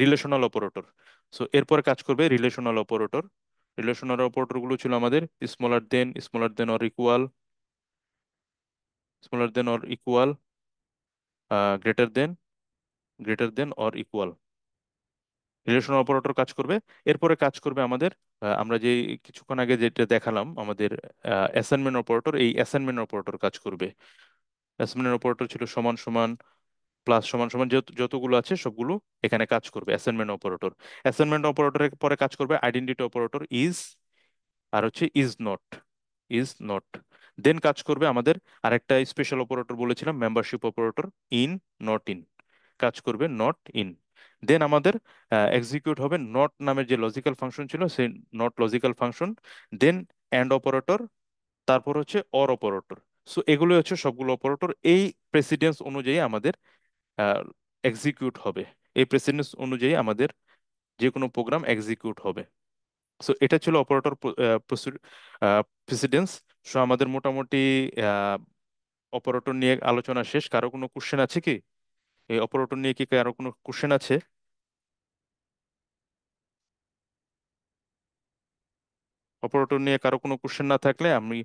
রিলেশনাল অপারেটর। সো এরপরে কাজ করবে রিলেশনাল অপারেটর। রিলেশনাল অপারেটর গুলো ছিল আমাদের smaller than or equal, smaller than or equal, greater than, greater than or equal. Relational operator কাজ করবে। এরপরে কাজ করবে আমাদের আমরা যে কিছুক্ষণ আগে যেটা দেখালাম আমাদের অ্যাসাইনমেন্ট অপারেটর, এই অ্যাসাইনমেন্ট অপারেটর কাজ করবে। অ্যাসাইনমেন্ট অপারেটর ছিল সমান সমান, প্লাস সমান সমান, যতগুলো আছে সবগুলো এখানে কাজ করবে অ্যাসাইনমেন্ট অপারেটর। অ্যাসাইনমেন্ট অপারেটরের পরে কাজ করবে আইডেন্টিটি অপারেটর, ইজ, আর হচ্ছে ইজ নট, ইজ নট। দেন কাজ করবে আমাদের আরেকটা স্পেশাল অপারেটর বলেছিলাম, membership operator, in, not in, কাজ করবে নট ইন। দেন আমাদের এক্সিকিউট হবে নট নামের যে লজিক্যাল ফাংশন ছিল, সেই not logical function. Then and operator, তারপর হচ্ছে অর অপারেটর। সো এগুলো হচ্ছে সবগুলো অপারেটর, এই প্রেসিডেন্স অনুযায়ী আমাদের এক্সিকিউট হবে। এই প্রেসিডেন্স অনুযায়ী আমাদের যে কোনো প্রোগ্রাম এক্সিকিউট হবে। সো এটা ছিল অপারেটর প্রেসিডেন্স। সো আমাদের মোটামুটি অপারেটর নিয়ে আলোচনা শেষ। কারো কোনো কোশ্চেন আছে কি? এই অপারেটর নিয়ে কি কারো কোনো কোশ্চেন আছে? অপারেটর নিয়ে কারো কোনো কোশ্চেন না থাকলে আমি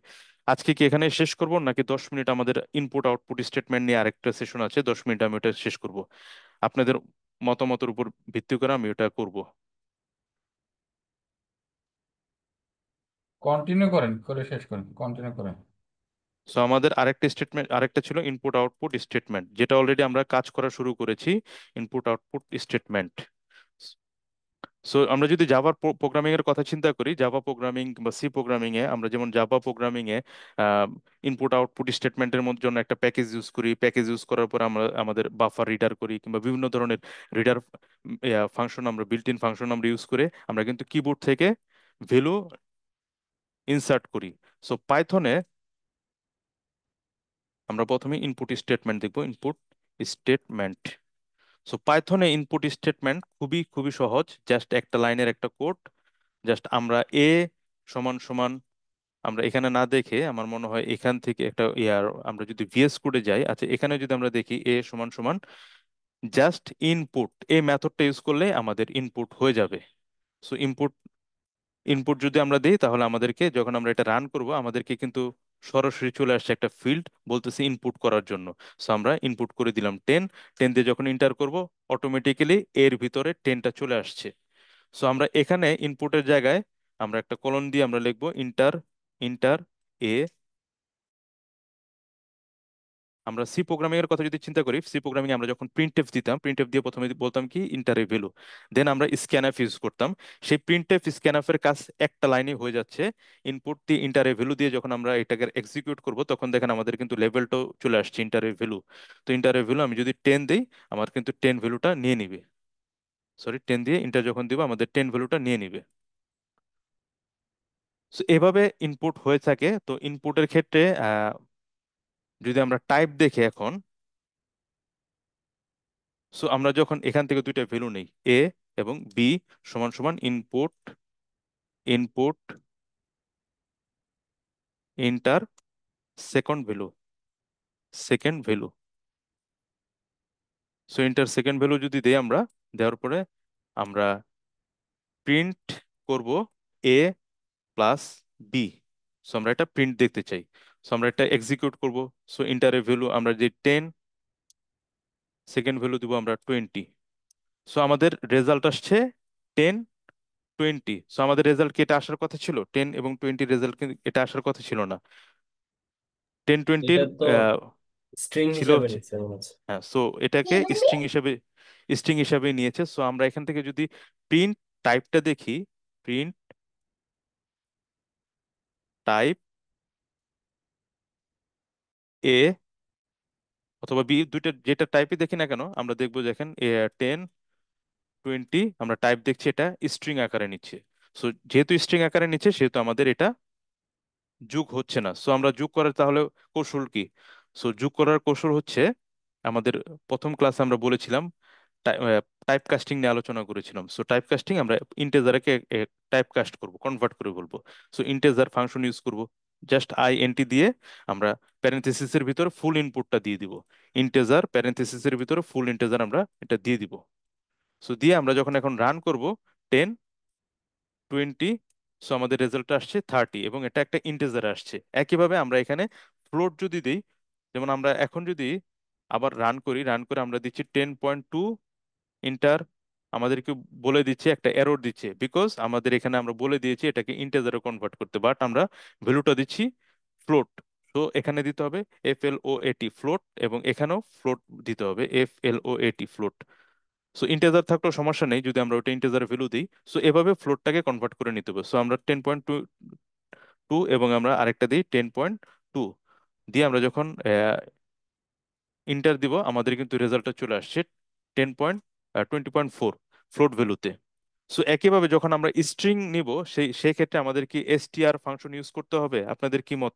আজকে কি এখানে শেষ করব, নাকি 10 মিনিট আমাদের ইনপুট আউটপুট স্টেটমেন্ট নিয়ে আরেকটা সেশন আছে, 10 মিনিট আমি ওটা শেষ করব? আপনাদের মতামতের উপর ভিত্তি করে আমি ওটা করব। কন্টিনিউ করেন, করে শেষ করেন, কন্টিনিউ করেন। সো আমাদের আরেকটা স্টেটমেন্ট, আরেকটা ছিল ইনপুট আউটপুট স্টেটমেন্ট, যেটা অলরেডি আমরা কাজ করা শুরু করেছি, ইনপুট আউটপুট স্টেটমেন্ট। সো আমরা যদি জাভা প্রোগ্রামিং এর কথা চিন্তা করি, জাভা প্রোগ্রামিং বা সি প্রোগ্রামিং এ, আমরা যেমন জাভা প্রোগ্রামিং এ ইনপুট আউটপুট স্টেটমেন্টের মধ্যে জন্য একটা প্যাকেজ ইউজ করি, প্যাকেজ ইউজ করার পর আমরা আমাদের বাফার রিডার করি, কিংবা বিভিন্ন ধরনের রিডার ফাংশন, আমরা বিল্ট ইন ফাংশন আমরা ইউজ করে আমরা কিন্তু কিবোর্ড থেকে ভ্যালু ইনসার্ট করি। সো পাইথনে আমরা প্রথমে ইনপুট স্টেটমেন্ট দেখবো, ইনপুট স্টেটমেন্ট। সো পাইথনে ইনপুট স্টেটমেন্ট খুবই খুবই সহজ, জাস্ট একটা লাইনের একটা কোড। জাস্ট আমরা এ সমান সমান, আমরা এখানে না দেখে আমার মনে হয় এখান থেকে একটা ইয়ার, আমরা যদি ভিএস কোডে যাই, আচ্ছা এখানে যদি আমরা দেখি এ সমান সমান জাস্ট ইনপুট, এই মেথডটা ইউজ করলে আমাদের ইনপুট হয়ে যাবে। সো ইনপুট, ইনপুট যদি আমরা দিই, তাহলে আমাদেরকে যখন আমরা এটা রান করব, আমাদেরকে কিন্তু সরাসরি চলে আসছে একটা ফিল্ড, বলতেছে ইনপুট করার জন্য। সো আমরা ইনপুট করে দিলাম 10, 10 দিয়ে যখন ইন্টার করব, অটোমেটিক্যালি এর ভিতরে 10টা চলে আসছে। সো আমরা এখানে ইনপুটের জায়গায় আমরা একটা কলন দিয়ে আমরা লিখবো ইন্টার, ইন্টার এ আমরা সি প্রোগ্রামিং এর কথা যদি চিন্তা করি, সি প্রোগ্রামিং আমরা যখন প্রিন্টএফ দিতাম, প্রিন্টএফ দিয়ে প্রথমে বলতাম কি ইন্টার এ ভ্যালু, দেন আমরা স্ক্যানএফ ইউজ করতাম। সেই প্রিন্টএফ স্ক্যানএফ এর কাজ একটা লাইনে হয়ে যাচ্ছে। ইনপুট দিয়ে ইন্টার এ ভ্যালু দিয়ে যখন আমরা এটাকে এক্সিকিউট করব, তখন দেখেন আমাদের কিন্তু লেভেলটাও চলে আসছে ইন্টার এ ভ্যালু। তো ইন্টার এ ভ্যালু আমি যদি 10 দেই, আমার কিন্তু 10 ভ্যালুটা নিয়ে নিবে। সরি, 10 দিয়ে ইন্টার যখন দিব আমাদের 10 ভ্যালুটা নিয়ে নিবে। So, এভাবে ইনপুট হয়ে থাকে। তো ইনপুটের ক্ষেত্রে যদি আমরা টাইপ দেখি এখন, সো আমরা যখন এখান থেকে দুইটা ভ্যালু নেই, এ এবং বি সমান সমান input input inter second value. So inter second value যদি দেই আমরা, দেওয়ার পরে আমরা প্রিন্ট করব এ প্লাস বি। সো আমরা এটা প্রিন্ট দেখতে চাই। সো আমরা এটা এক্সিকিউট করব। সো ইন্টারের ভ্যালু আমরা যে 10, সেকেন্ড ভ্যালু দিব আমরা 20। সো আমাদের রেজাল্ট আসছে 10, 20। সো আমাদের রেজাল্ট কি এটা আসার কথা ছিল? 10 এবং 20 রেজাল্ট কিন্তু এটা আসার কথা ছিল না। 10, 20 এটা তো স্ট্রিং ছিল হিসাবে হচ্ছে, নিচ্ছে মনে হচ্ছে। হ্যাঁ। সো এটাকে স্ট্রিং হিসাবে নিয়েছে। সো আমরা এখান থেকে যদি প্রিন্ট টাইপটা দেখি, প্রিন্ট টাইপ এ অথবা বি, দুইটা যেটা টাইপই দেখি না কেন, আমরা দেখবো দেখেন 10, 20 আমরা টাইপ দেখছি, এটা স্ট্রিং আকারে নিচ্ছে। সো যেহেতু স্ট্রিং আকারে নিচ্ছে, সেহেতু আমাদের এটা যোগ হচ্ছে না। সো আমরা যোগ করার তাহলে কৌশল কি? সো যোগ করার কৌশল হচ্ছে, আমাদের প্রথম ক্লাসে আমরা বলেছিলাম, টাইপ কাস্টিং নিয়ে আলোচনা করেছিলাম। সো টাইপ কাস্টিং আমরা ইন্টেজারকে টাইপ কাস্ট করবো, কনভার্ট করে বলবো। সো ইন্টেজার ফাংশন ইউজ করব, জাস্ট INT দিয়ে আমরা প্যারেন্থেসিসের ভিতরে ফুল ইনপুটটা দিয়ে দিব। ইন্টেজার প্যারেন্থেসিসের ভিতরে ফুল ইন্টেজার আমরা এটা দিয়ে দিব। সো দিয়ে আমরা যখন এখন রান করব 10, 20, সো আমাদের রেজাল্ট আসছে 30 এবং এটা একটা ইন্টেজার আসছে। একইভাবে আমরা এখানে ফ্লোট যদি দিই, যেমন আমরা এখন যদি আবার রান করে আমরা দিচ্ছি 10.2 ইন্টার, আমাদেরকে বলে দিচ্ছে একটা এরর দিচ্ছে, বিকজ আমাদের এখানে আমরা বলে দিয়েছি এটাকে ইন্টেজারে কনভার্ট করতে, বাট আমরা ভ্যালুটা দিচ্ছি ফ্লোট। তো এখানে দিতে হবে FLOAT ফ্লোট, এবং এখানেও ফ্লোট দিতে হবে FLOAT ফ্লোট। সো ইন্টেজার থাকলেও সমস্যা নেই যদি আমরা ওটা ইন্টেজার ভ্যালু দিই। সো এভাবে ফ্লোটটাকে কনভার্ট করে নিতে হবে। সো আমরা 10.2 এবং আমরা আরেকটা দিই 10.2 দিয়ে আমরা যখন ইন্টার দিব, আমাদের কিন্তু রেজাল্টটা চলে আসছে 20.4 ফ্লোট ভ্যালুতে। সো একইভাবে যখন আমরা স্ট্রিং নিব, সেই ক্ষেত্রে আমাদের কি STR ফাংশন ইউজ করতে হবে? আপনাদের কি মত?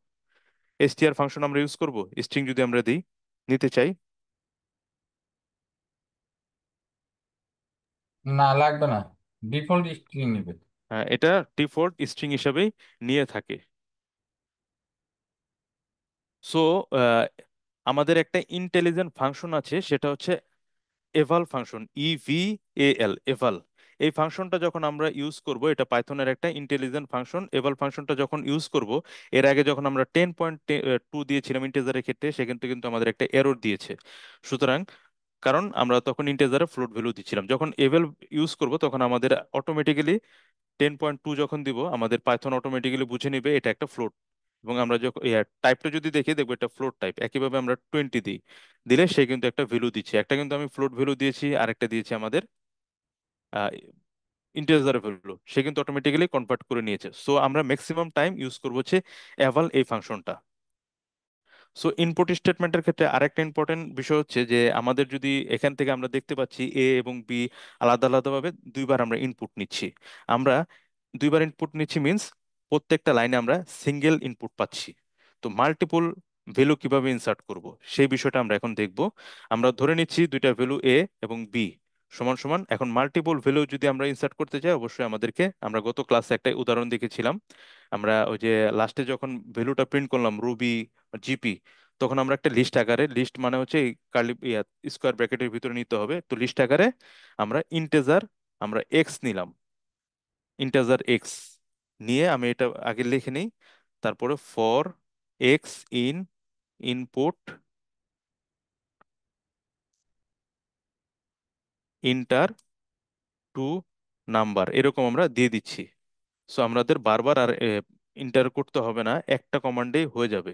STR ফাংশন আমরা ইউজ করব স্ট্রিং যদি আমরা নিতে চাই? না, লাগবে না, ডিফল্ট স্ট্রিং নিবে। হ্যাঁ, এটা ডিফল্ট স্ট্রিং হিসাবেই নিয়ে থাকে। সো আমাদের একটা ইন্টেলিজেন্ট ফাংশন আছে, সেটা হচ্ছে এভাল ফাংশন, EVAL, এভাল। এই ফাংশনটা যখন আমরা ইউজ করব, এটা পাইথনের একটা ইন্টেলিজেন্ট ফাংশন। এভাল ফাংশনটা যখন ইউজ করব, এর আগে যখন আমরা 10.2 দিয়েছিলাম ইন্টেজারের ক্ষেত্রে, সেখান থেকে কিন্তু আমাদের একটা এরর দিয়েছে। সুতরাং, কারণ আমরা তখন ইন্টেজারে ফ্লোট ভ্যালু দিচ্ছিলাম, যখন এভাল ইউজ করব তখন আমাদের অটোমেটিক্যালি 10.2 যখন দিব, আমাদের পাইথন অটোমেটিক্যালি বুঝে নিবে এটা একটা ফ্লোট। এবং আমরা যখন টাইপটা যদি দেখি, দেখবো এটা ফ্লোট টাইপ। একইভাবে আমরা 20 দিই, দিলে সে কিন্তু একটা ভ্যালু দিচ্ছে। একটা কিন্তু আমি ফ্লোট ভ্যালু দিয়েছি, আরেকটা দিয়েছি আমাদের ইন্টিজার ভ্যালু, সে কিন্তু অটোমেটিক্যালি কনভার্ট করে নিয়েছে। সো আমরা ম্যাক্সিমাম টাইম ইউজ করবো হচ্ছে এভাল এই ফাংশনটা। সো ইনপুট স্টেটমেন্টের ক্ষেত্রে আরেকটা ইম্পর্টেন্ট বিষয় হচ্ছে যে, আমাদের যদি এখান থেকে আমরা দেখতে পাচ্ছি এ এবং বি আলাদা আলাদাভাবে দুইবার আমরা ইনপুট নিচ্ছি। আমরা দুইবার ইনপুট নিচ্ছি মিন্স প্রত্যেকটা লাইনে আমরা সিঙ্গেল ইনপুট পাচ্ছি। তো মাল্টিপল ভ্যালু কিভাবে ইনসার্ট করব, সেই বিষয়টা আমরা এখন দেখব। আমরা ধরে নিচ্ছি দুইটা ভ্যালু এ এবং বি সমান সমান। এখন মাল্টিপল ভ্যালু যদি আমরা ইনসার্ট করতে চাই, অবশ্যই আমাদেরকে, আমরা গত ক্লাসে একটা উদাহরণ দেখেছিলাম, আমরা ওই যে লাস্টে যখন ভ্যালুটা প্রিন্ট করলাম রুবি GP, তখন আমরা একটা লিস্ট আকারে, লিস্ট মানে হচ্ছে এই কার্লি স্কোয়ার ব্র্যাকেটের ভিতরে নিতে হবে, তো লিস্ট আকারে আমরা আমরা এক্স নিলাম, ইন্টেজার X নিয়ে আমি এটা আগে লিখে নিই। তারপরে for X in input enter two number, এরকম আমরা দিয়ে দিচ্ছি। সো আমাদের বারবার আর ইন্টার করতে হবে না, একটা কমান্ডেই হয়ে যাবে।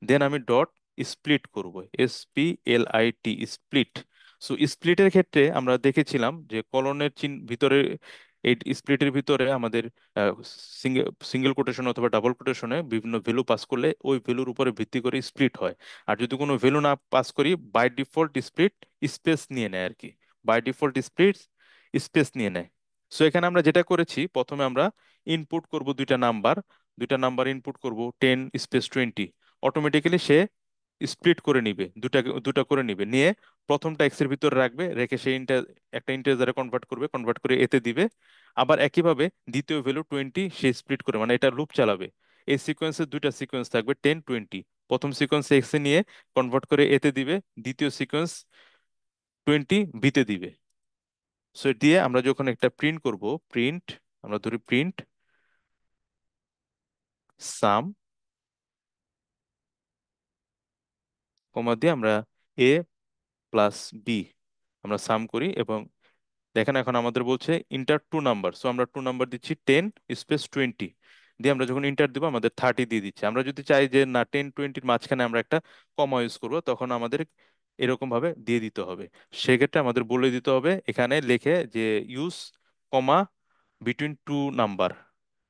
দেন আমি ডট স্প্লিট করব, SPLIT, স্প্লিট। সো স্প্লিটের ক্ষেত্রে আমরা দেখেছিলাম যে কলনের চিহ্ন ভিতরে, এই স্প্লিটের ভিতরে আমাদের সিঙ্গেল সিঙ্গেল কোটেশন অথবা ডাবল কোটেশনে বিভিন্ন ভ্যালু পাস করলে ওই ভ্যালুর উপরে ভিত্তি করে স্প্লিট হয়। আর যদি কোনো ভ্যালু না পাস করি, বাই ডিফল্ট স্প্লিট স্পেস নিয়ে নেয় আর কি, বাই ডিফল্ট স্প্লিট স্পেস নিয়ে নেয়। সো এখানে আমরা যেটা করেছি, প্রথমে আমরা ইনপুট করব দুইটা নাম্বার ইনপুট করব 10 স্পেস 20, অটোমেটিক্যালি সে স্প্লিট করে নিবে, দুটা দুটা করে নিবে, নিয়ে প্রথমটা এক্স এর ভিতরে রাখবে, রেখে সে একটা ইন্টিজারে কনভার্ট করবে, কনভার্ট করে এতে দিবে। আবার একইভাবে দ্বিতীয় ভ্যালু 20 সে স্প্লিট করে, মানে এটা লুপ চালাবে। এই সিকোয়েন্সের দুইটা সিকোয়েন্স থাকবে 10 20, প্রথম সিকোয়েন্স এক্স এ নিয়ে কনভার্ট করে এতে দিবে, দ্বিতীয় সিকোয়েন্স 20 বিতে দিবে। সো দিয়ে আমরা যখন একটা প্রিন্ট করব, প্রিন্ট, আমরা ধরি প্রিন্ট সাম, কমা দিয়ে আমরা A+B আমরা সাম করি, এবং দেখেন এখন আমাদের বলছে ইন্টার টু নাম্বার। সো আমরা টু নাম্বার দিচ্ছি 10 স্পেস 20, দিয়ে আমরা যখন ইন্টার দিব আমাদের 30 দিয়ে দিচ্ছে। আমরা যদি চাই যে না 10 20-র মাঝখানে আমরা একটা কমা ইউজ করব, তখন আমাদের এরকম ভাবে দিয়ে দিতে হবে। সেক্ষেত্রে আমাদের বলে দিতে হবে এখানে লিখে যে ইউজ কমা বিটুইন টু নাম্বার।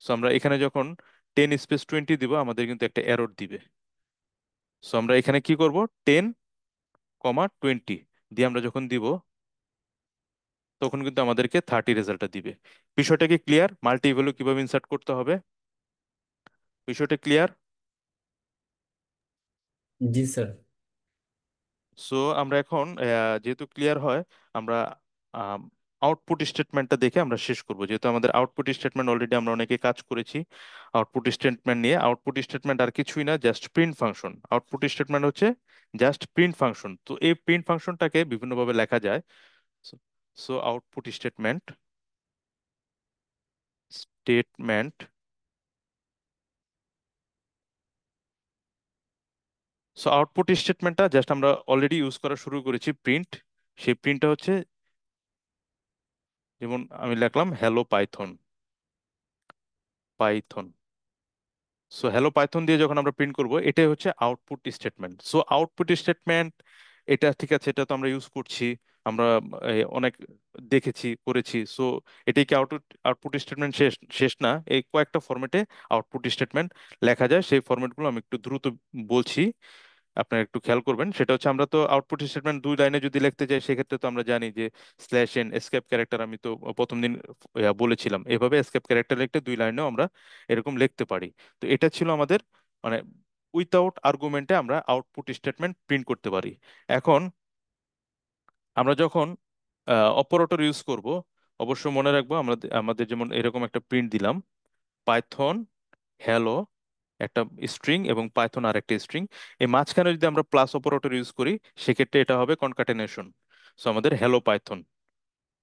সো আমরা এখানে যখন 10 স্পেস 20 দিব, আমাদের কিন্তু একটা এরর দিবে। সো আমরা এখানে কি করব, 10 কমা 20 দিয়ে আমরা যখন দিব, তখন কিন্তু আমাদেরকে 30 রেজাল্টটা দিবে। বিষয়টা কি ক্লিয়ার? মাল্টি ভ্যালু কিভাবে ইনসার্ট করতে হবে, বিষয়টা ক্লিয়ার? জি স্যার। সো আমরা এখন যেহেতু ক্লিয়ার হয়, আমরা আউটপুট স্টেটমেন্টটা দেখে আমরা শেষ করব, যেহেতু আমাদের আউটপুট স্টেটমেন্ট অলরেডি আমরা অনেকে কাজ করেছি। আউটপুট স্টেটমেন্ট নিয়ে, আউটপুট স্টেটমেন্ট আর কিছুই না, just print function. Output statement হচ্ছে জাস্ট প্রিন্ট ফাংশন। তো এই প্রিন্ট ফাংশনটাকে বিভিন্নভাবে লেখা যায়। So output statement, so output স্টেটমেন্টটা জাস্ট আমরা অলরেডি ইউজ করা শুরু করেছি, প্রিন্ট। সেই প্রিন্টটা হচ্ছে, যেমন আমি লিখলাম hello Python, Python. So hello Python দিয়ে যখন আমরা প্রিন্ট করব, এটাই হচ্ছে output statement. So output statement, এটা ঠিক আছে, এটা তো আমরা ইউজ করছি, আমরা অনেক দেখেছি করেছি। সো এটাই কি আউটপুট আউটপুট স্টেটমেন্ট শেষ? শেষ না, এই কয়েকটা ফরম্যাটে আউটপুট স্টেটমেন্ট লেখা যায়। সেই ফরম্যাটগুলো আমি একটু দ্রুত বলছি, আপনারা একটু খেয়াল করবেন। সেটা হচ্ছে, আমরা তো আউটপুট স্টেটমেন্ট দুই লাইনে যদি লিখতে চাই, সেক্ষেত্রে তো আমরা জানি যে /n এসকেপ ক্যারেক্টার, আমি তো প্রথম দিন বলেছিলাম, এভাবে এসকেপ ক্যারেক্টার লিখতে দুই লাইনেও আমরা এরকম লিখতে পারি। তো এটা ছিল আমাদের, মানে উইথাউট আর্গুমেন্টে আমরা আউটপুট স্টেটমেন্ট প্রিন্ট করতে পারি। এখন আমরা যখন অপারেটর ইউজ করব, অবশ্যই মনে রাখবো আমাদের আমাদের যেমন এরকম একটা প্রিন্ট দিলাম, পাইথন হ্যালো একটা স্ট্রিং এবং পাইথন আর একটা স্ট্রিং, এই মাঝখানে যদি আমরা প্লাস অপারেটর ইউজ করি, সেক্ষেত্রে এটা হবে কনকাটেনেশন। সো আমাদের হ্যালো পাইথন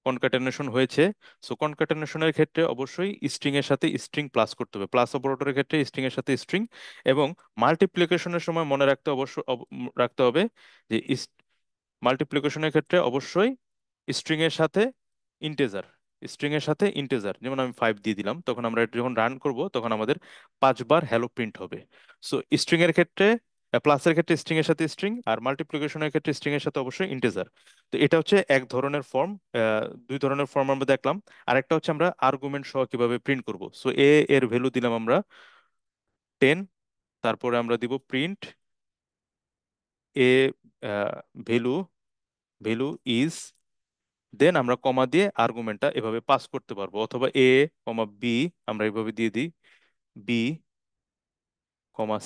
কনকাটেনেশন হয়েছে। সো কনকাটেনেশনের ক্ষেত্রে অবশ্যই স্ট্রিং এর সাথে স্ট্রিং প্লাস করতে হবে, প্লাস অপারেটরের ক্ষেত্রে স্ট্রিং এর সাথে স্ট্রিং। এবং মাল্টিপ্লিকেশনের সময় মনে রাখতে রাখতে হবে যে মাল্টিপ্লিকেশনের ক্ষেত্রে অবশ্যই স্ট্রিং এর সাথে ইন্টেজার, স্ট্রিং এর সাথে ইন্টেজার। যেমন আমি 5 দিয়ে দিলাম, তখন আমরা এটা যখন রান করব, তখন আমাদের 5 বার হ্যালো প্রিন্ট হবে। সো স্ট্রিং এর ক্ষেত্রে, প্লাসের ক্ষেত্রে স্ট্রিং এর সাথে স্ট্রিং, আর মাল্টিপ্লিকেশনের ক্ষেত্রে স্ট্রিং এর সাথে অবশ্যই ইন্টেজার। তো এটা হচ্ছে এক ধরনের ফর্ম। দুই ধরনের ফর্ম আমরা দেখলাম। আরেকটা হচ্ছে আমরা আর্গুমেন্ট সহ কিভাবে প্রিন্ট করব। সো এর ভ্যালু দিলাম আমরা 10, তারপরে আমরা দিব print A value, value is, then আমরা কমা দিয়ে আর্গুমেন্টটা এভাবে পাস করতে পারবো, অথবা A, B আমরা এভাবে দিয়ে দিই, B,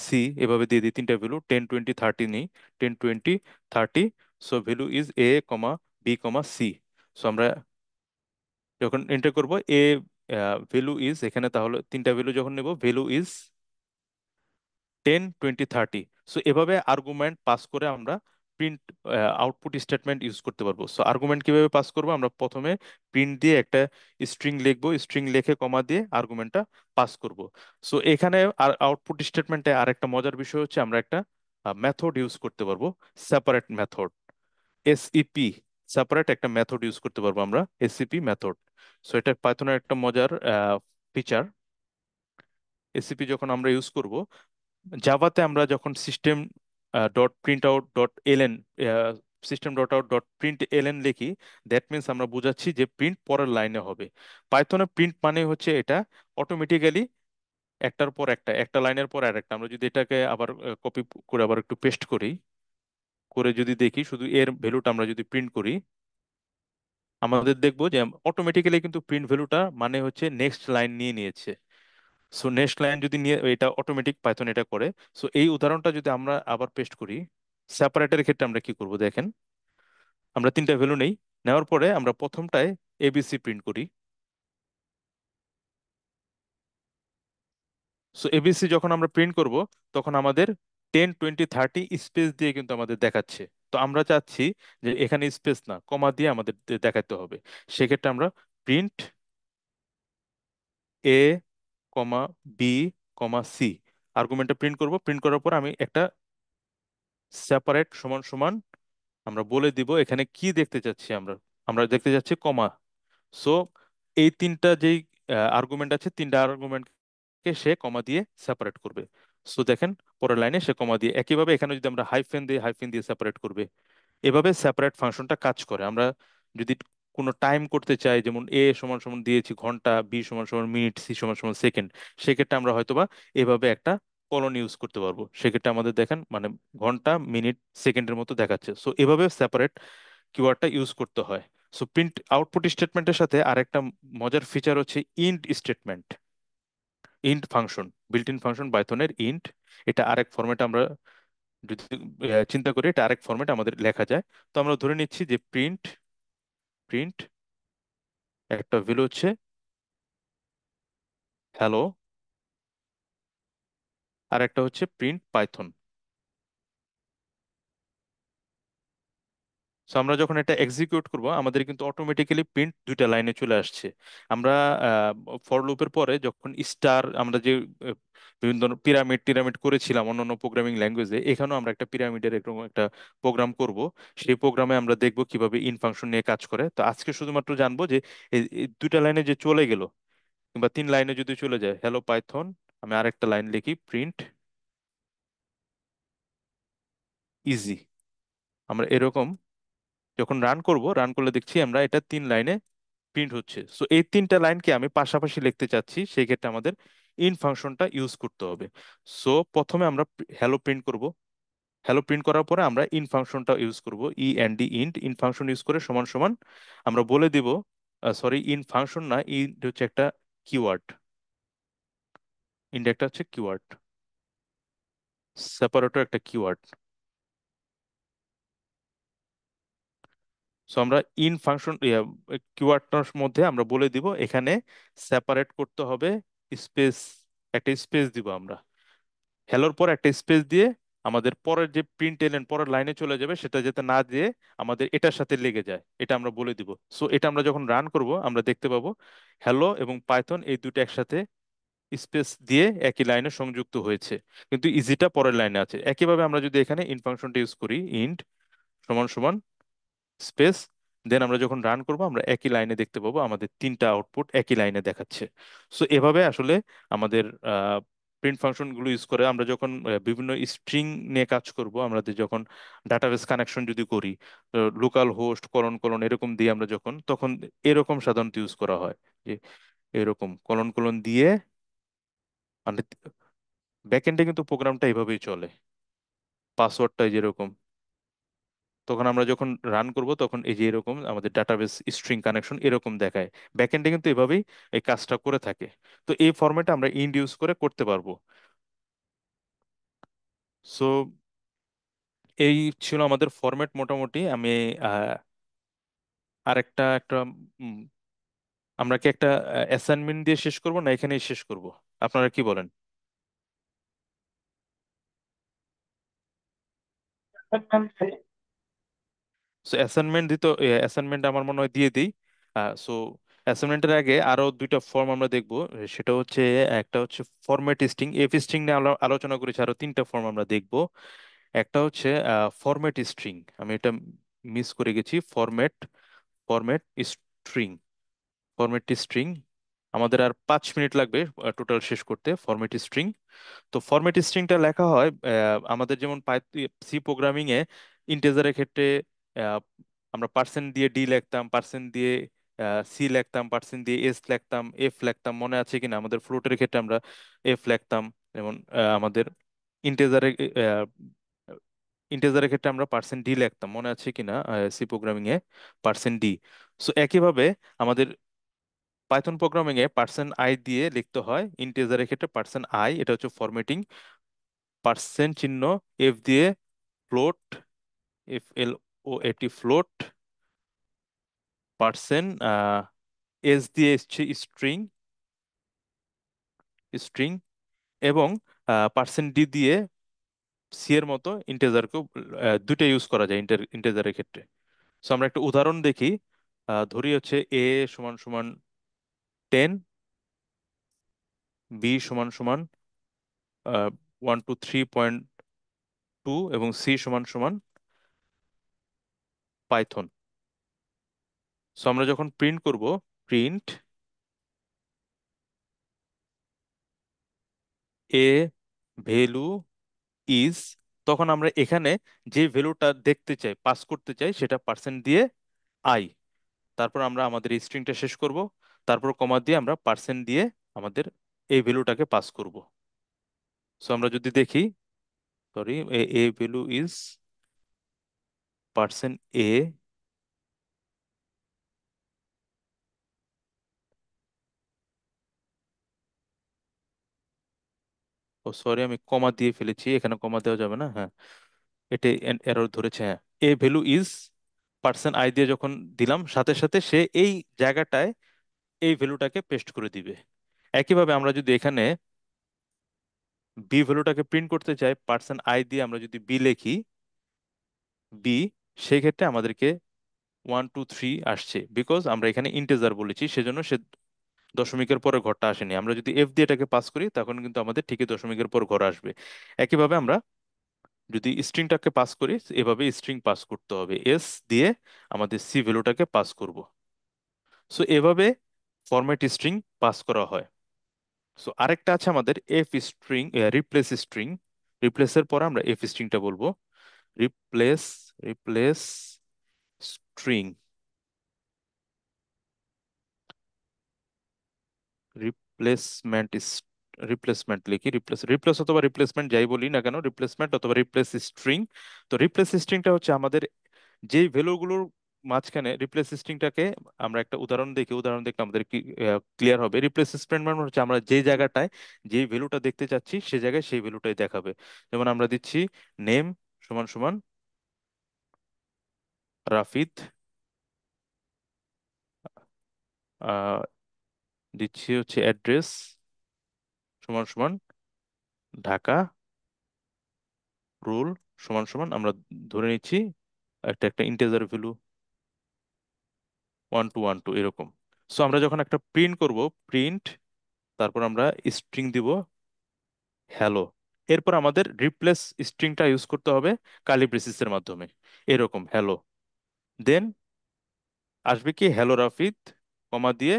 C এভাবে দিয়ে দিই, তিনটা ভ্যালু 10 20 30 নিই, 10 20 30। So value is A, B, C। So আমরা যখন এন্টার করব ভ্যালু ইজ, এখানে তাহলে তিনটা ভ্যালু যখন নেব, ভ্যালু ইজ 10 20 30। সো এভাবে আর্গুমেন্ট পাস করে আমরা প্রিন্ট আউটপুট স্টেটমেন্ট ইউজ করতে পারবো। সো আর্গুমেন্ট কিভাবে পাস করবো, আমরা প্রথমে প্রিন্ট দিয়ে একটা স্ট্রিং লিখবো, স্ট্রিং লিখে কমা দিয়ে আর্গুমেন্টটা পাস করব। সো এখানে আর আউটপুট স্টেটমেন্টে আরেকটা মজার বিষয় হচ্ছে, আমরা একটা মেথড ইউজ করতে পারবো, সেপারেট মেথড, SEP, সেপারেট একটা মেথড ইউজ করতে পারবো আমরা, SCP মেথড। সো এটা পাইথনের একটা মজার ফিচার। SCP যখন আমরা ইউজ করব, জাভাতে আমরা যখন system dot print out dot LN, system dot out dot print LN লিখি, দ্যাট মিনস আমরা বোঝাচ্ছি যে প্রিন্ট পরের লাইনে হবে। পাইথনে প্রিন্ট মানে হচ্ছে এটা অটোমেটিক্যালি একটার পর একটা, একটা লাইনের পর আর একটা। আমরা যদি এটাকে আবার কপি করে আবার একটু পেস্ট করি, করে যদি দেখি শুধু এর ভ্যালুটা আমরা যদি প্রিন্ট করি, আমাদের দেখবো যে অটোমেটিক্যালি কিন্তু প্রিন্ট ভ্যালুটা মানে হচ্ছে নেক্সট লাইন নিয়ে নিয়েছে। সো নেক্সট লাইন যদি নিয়ে, এটা অটোমেটিক পাইথন এটা করে। সো এই উদাহরণটা যদি আমরা আবার পেস্ট করি, সেপারেটের ক্ষেত্রে আমরা কি করব দেখেন, আমরা তিনটা ভ্যালু নেই, নেওয়ার পরে আমরা প্রথমটায় এবিসি প্রিন্ট করি। সো এবিসি যখন আমরা প্রিন্ট করব, তখন আমাদের 10 20 30 স্পেস দিয়ে কিন্তু আমাদের দেখাচ্ছে। তো আমরা চাচ্ছি যে এখানে স্পেস না, কমা দিয়ে আমাদের দেখাতে হবে। সেক্ষেত্রে আমরা প্রিন্ট এ কমা বি কমা সি আর্গুমেন্টটা প্রিন্ট করব। প্রিন্ট করার পর আমি একটা সেপারেট সমান সমান আমরা বলে দিব এখানে কি দেখতে চাচ্ছি আমরা। আমরা দেখতে যাচ্ছি কমা। সো এই তিনটা যেই আর্গুমেন্ট আছে, তিনটা আর্গুমেন্টকে সে কমা দিয়ে সেপারেট করবে। সো দেখেন পরের লাইনে সে কমা দিয়ে, একইভাবে এখানে যদি আমরা হাইফেন দিই, হাইফেন দিয়ে সেপারেট করবে। এভাবে সেপারেট ফাংশনটা কাজ করে। আমরা যদি কোনো টাইম করতে চাই, যেমন এ সমান সমান দিয়েছি ঘন্টা, বি সমান সমান মিনিট, সি সমান সমান সেকেন্ড, সেক্ষেত্রে আমরা হয়তোবা এভাবে একটা কলন ইউজ করতে পারবো। সেক্ষেত্রে আমাদের দেখেন মানে ঘন্টা মিনিট সেকেন্ডের মতো দেখাচ্ছে। সো এভাবে সেপারেট কিওয়ার্ডটা ইউজ করতে হয়। সো প্রিন্ট আউটপুট স্টেটমেন্টের সাথে আরেকটা মজার ফিচার হচ্ছে int statement, int function, built in function পাইথনের ইন্ট। এটা আরেক ফরম্যাট আমরা যদি চিন্তা করি, এটা আরেক ফরম্যাট আমাদের লেখা যায়। তো আমরা ধরে নিচ্ছি যে প্রিন্ট প্রিন্ট একটা ভ্যালু হচ্ছে হ্যালো, আর একটা হচ্ছে প্রিন্ট পাইথন। সো আমরা যখন এটা এক্সিকিউট করব, আমাদের কিন্তু অটোমেটিক্যালি প্রিন্ট দুইটা লাইনে চলে আসছে। আমরা ফর লুপের পরে যখন স্টার, আমরা যে বিভিন্ন ধরনের পিরামিড টিরামিড করেছিলাম অন্যান্য প্রোগ্রামিং ল্যাঙ্গুয়েজে, এখানেও আমরা একটা পিরামিডের এরকম একটা প্রোগ্রাম করব। সেই প্রোগ্রামে আমরা দেখব কিভাবে ইন ফাংশন নিয়ে কাজ করে। তো আজকে শুধুমাত্র জানবো যে এই দুইটা লাইনে যে চলে গেল, কিংবা তিন লাইনে যদি চলে যায়, হ্যালো পাইথন, আমি আরেকটা লাইন লিখি প্রিন্ট ইজি। আমরা এরকম যখন রান করব, রান করলে দেখছি আমরা এটা তিন লাইনে প্রিন্ট হচ্ছে। সো এই তিনটা লাইনকে আমি পাশাপাশি লিখতে চাচ্ছি, সেই ক্ষেত্রে আমাদের ইন ফাংশনটা ইউজ করতে হবে। সো প্রথমে আমরা হ্যালো প্রিন্ট করব। হ্যালো প্রিন্ট করার পরে আমরা ইন ফাংশনটা ইউজ করব, E N D int. In function use করে সমান সমান আমরা বলে দিব, সরি ইন ফাংশন না, ইন্ট হচ্ছে একটা কিওয়ার্ড, ইন্ট একটা হচ্ছে কিওয়ার্ড, সেপারেটর একটা কিওয়ার্ড। সো আমরা ইন ফাংশন কিওয়ার্ডটার মধ্যে আমরা বলে দিব এখানে সেপারেট করতে হবে, স্পেস, একটা স্পেস দিব আমরা। হ্যালোর পর একটা স্পেস দিয়ে আমাদের পরের যে প্রিন্ট এলেন পরের লাইনে চলে যাবে, সেটা যাতে না দিয়ে আমাদের এটার সাথে লেগে যায়, এটা আমরা বলে দিব। সো এটা আমরা যখন রান করব, আমরা দেখতে পাবো হ্যালো এবং পাইথন এই দুটো একসাথে স্পেস দিয়ে একই লাইনে সংযুক্ত হয়েছে, কিন্তু ইজিটা পরের লাইনে আছে। একইভাবে আমরা যদি এখানে ইন ফাংশনটা ইউজ করি, ইন্ট সমান সমান স্পেস, দেন আমরা যখন রান করব, আমরা একই লাইনে দেখতে পাবো আমাদের তিনটা আউটপুট একই লাইনে দেখাচ্ছে। সো এভাবে আসলে আমাদের প্রিন্ট ফাংশন গুলো ইউজ করে আমরা যখন বিভিন্ন স্ট্রিং নিয়ে কাজ করব, আমাদের যখন ডাটাবেস কানেকশন যদি করি, লোকাল হোস্ট কলন কলন এরকম দিয়ে আমরা যখন, তখন এরকম সাধারণত ইউজ করা হয় যে এরকম কলন কলন দিয়ে, মানে ব্যাকএন্ডে কিন্তু প্রোগ্রামটা এভাবেই চলে, পাসওয়ার্ডটা যেরকম। তখন আমরা যখন রান করব, তখন এই যে এরকম আমাদের ডাটাবেস স্ট্রিং কানেকশন এরকম দেখায়। ব্যাকএন্ডে কিন্তু এভাবেই এই কাজটা করে থাকে। তো এই ফরম্যাটে আমরা ইন্ড ইউজ করে করতে পারবো। সো এই ছিল আমাদের ফরম্যাট মোটামুটি। আমি আহ, আরেকটা একটা উম, আমরা কি একটা অ্যাসাইনমেন্ট দিয়ে শেষ করব, না এখানেই শেষ করব? আপনারা কি বলেন? সো অ্যাসাইনমেন্ট দিতে, অ্যাসাইনমেন্ট আমার মনে হয় দিয়ে দিই। সো অ্যাসাইনমেন্টের আগে আরো দুইটা ফর্ম আমরা দেখব। সেটা হচ্ছে, একটা হচ্ছে ফরম্যাট স্ট্রিং, এফ স্ট্রিং নিয়ে আলোচনা করেছি, আরো তিনটা ফর্ম আমরা দেখব। একটা হচ্ছে ফরম্যাট স্ট্রিং, আমি এটা মিস করে গেছি, format format string, format string আমাদের আর 5 মিনিট লাগবে টোটাল শেষ করতে ফরম্যাট স্ট্রিং। তো ফরম্যাট স্ট্রিংটা লেখা হয় আমাদের যেমন সি প্রোগ্রামিং এ ইন্টিজারের ক্ষেত্রে আহ, আমরা পার্সেন্ট দিয়ে ডি লিখতাম, পার্সেন্ট দিয়ে সি লিখতাম, পার্সেন্ট দিয়ে এস লিখতাম, এফ লিখতাম, মনে আছে কিনা? আমাদের ফ্লোটের ক্ষেত্রে আমরা এফ লিখতাম। যেমন আমাদের ইন্টিজারে ইন্টিজারের ক্ষেত্রে আমরা পার্সেন্ট ডি লিখতাম, মনে আছে কিনা সি প্রোগ্রামিং এ পার্সেন্ট ডি। সো একইভাবে আমাদের Python programming A percent I দিয়ে লিখতে হয়, ইন্টিজারের ক্ষেত্রে পার্সেন্ট আই, এটা হচ্ছে ফরম্যাটিং। পার্সেন্ট চিহ্ন এফ দিয়ে ফ্লোট, এফ এল ও এটি ফ্লোট। পার্সেন্ট এস দিয়ে এসছে স্ট্রিং, স্ট্রিং। এবং পার্সেন্ট ডি দিয়ে সি এর মতো ইন্টেজারকেও দুটো ইউজ করা যায় ইন্টেজারের ক্ষেত্রে। সো আমরা একটা উদাহরণ দেখি। ধরি হচ্ছে এ সমান সমান 10, বি সমান সমান 123.2 এবং সি সমান সমান পাইথন। সো আমরা যখন প্রিন্ট করব, প্রিন্ট এ ভ্যালু ইজ, তখন আমরা এখানে যে ভ্যালুটা দেখতে চাই, পাস করতে চাই, সেটা পার্সেন্ট দিয়ে আই। তারপর আমরা আমাদের এই স্ট্রিংটা শেষ করব, তারপর কমা দিয়ে আমরা পার্সেন্ট দিয়ে আমাদের এই ভ্যালুটাকে পাস করব। সো আমরা যদি দেখি, sorry, a value is percent a, oh sorry আমি কমা দিয়ে ফেলেছি, এখানে কমা দেওয়া যাবে না, হ্যাঁ এটা এরর ধরেছে, হ্যাঁ। এ ভ্যালু ইজ পার্সেন্ট আই দিয়ে যখন দিলাম, সাথে সাথে সে এই জায়গাটায় এই ভ্যালুটাকে পেস্ট করে দিবে। একইভাবে আমরা যদি এখানে বি ভ্যালুটাকে প্রিন্ট করতে চাই, পার্সেন্ট আই দিয়ে আমরা যদি বি লিখি, বি, সেই ক্ষেত্রে আমাদেরকে 123 আসছে, বিকজ আমরা এখানে ইন্টেজার বলেছি, সেজন্য সে দশমিকের পরে ঘরটা আসেনি। আমরা যদি এফ দিয়ে এটাকে পাস করি, তখন কিন্তু আমাদের ঠিকই দশমিকের পর ঘর আসবে। একইভাবে আমরা যদি স্ট্রিংটাকে পাস করি, এভাবে স্ট্রিং পাস করতে হবে, এস দিয়ে আমাদের সি ভ্যালুটাকে পাস করব। সো এভাবে ফরম্যাট স্ট্রিং পাস করা হয়। সো আরেকটা আছে আমাদের এফ স্ট্রিং, রিপ্লেস স্ট্রিং। রিপ্লেসের পর আমরা এফ স্ট্রিংটা বলবো। Replace, replace string, replacement, replacement লিখি, রিপ্লেস, রিপ্লেস অথবা রিপ্লেসমেন্ট যাই বলি না কেন, রিপ্লেসমেন্ট অথবা রিপ্লেস স্ট্রিং। তো রিপ্লেস স্ট্রিংটা হচ্ছে আমাদের যেই ভ্যালুগুলোর মাঝখানে, রিপ্লেস স্ট্রিংটাকে আমরা একটা উদাহরণ দেখি, উদাহরণ দেখলে আমাদের কি ক্লিয়ার হবে। রিপ্লেস স্টেটমেন্ট মানে হচ্ছে আমরা যে জায়গাটায় যেই ভ্যালুটা দেখতে চাচ্ছি, সে জায়গায় সেই ভ্যালুটাই দেখাবে। যেমন আমরা দিচ্ছি নেম সমান সমান রাফিদ, আহ, দিচ্ছি হচ্ছে অ্যাড্রেস সমান সমান ঢাকা, রুল সমান সমান আমরা ধরে নিচ্ছি একটা একটা ইন্টিজার ভ্যালু 1212 এরকম। সো আমরা যখন একটা প্রিন্ট করব, প্রিন্ট, তারপর আমরা স্ট্রিং দিব হ্যালো, এরপর আমাদের রিপ্লেস স্ট্রিংটা ইউজ করতে হবে কার্লি ব্রেসিসের মাধ্যমে, এরকম হ্যালো। দেন আসবে কি হ্যালো রাফিদ, কমা দিয়ে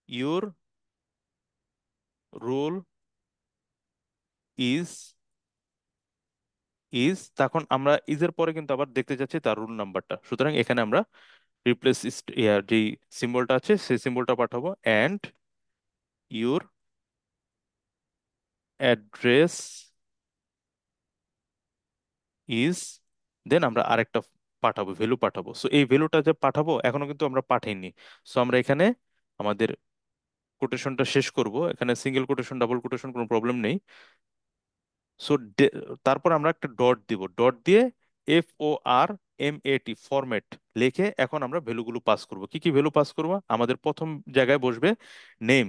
ইউর রোল ইজ, ইজ, তখন আমরা ইজের পরে কিন্তু আবার দেখতে চাচ্ছি তার রুল নাম্বারটা, সুতরাং এখানে আমরা রিপ্লেস যে সিম্বলটা আছে সেই সিম্বলটা পাঠাবো, and your address is, then আমরা আরেকটা পাঠাবো, ভ্যালু পাঠাবো। সো এই ভ্যালুটা যে পাঠাবো এখনো কিন্তু আমরা পাঠাইনি। সো আমরা এখানে আমাদের কোটেশনটা শেষ করব, এখানে সিঙ্গেল কোটেশন ডাবল কোটেশন কোনো প্রবলেম নেই। সো তারপর আমরা একটা ডট দিব, ডট দিয়ে FORMAT, ফরম্যাট লিখে এখন আমরা ভ্যালুগুলো পাস করব। কি কি ভ্যালু পাস করব? আমাদের প্রথম জায়গায় বসবে নেম,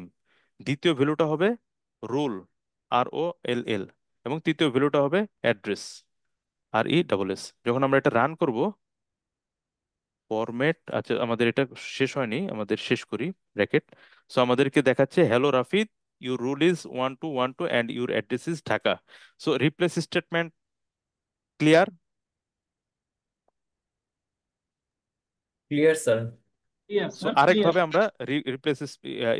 দ্বিতীয় ভ্যালুটা হবে রোল, ROLL, এবং তৃতীয় ভ্যালুটা হবে অ্যাড্রেস, RESS। যখন আমরা এটা রান করব, ফরম্যাট, আচ্ছা আমাদের এটা শেষ হয়নি, আমাদের শেষ করি ব্র্যাকেট। সো আমাদেরকে দেখাচ্ছে hello Rafid, your rule is 1212 and your address is Dhaka. So replace statement clear? Clear sir. Clear, so sir. Clear. আরেকভাবে আমরা রিপ্লেস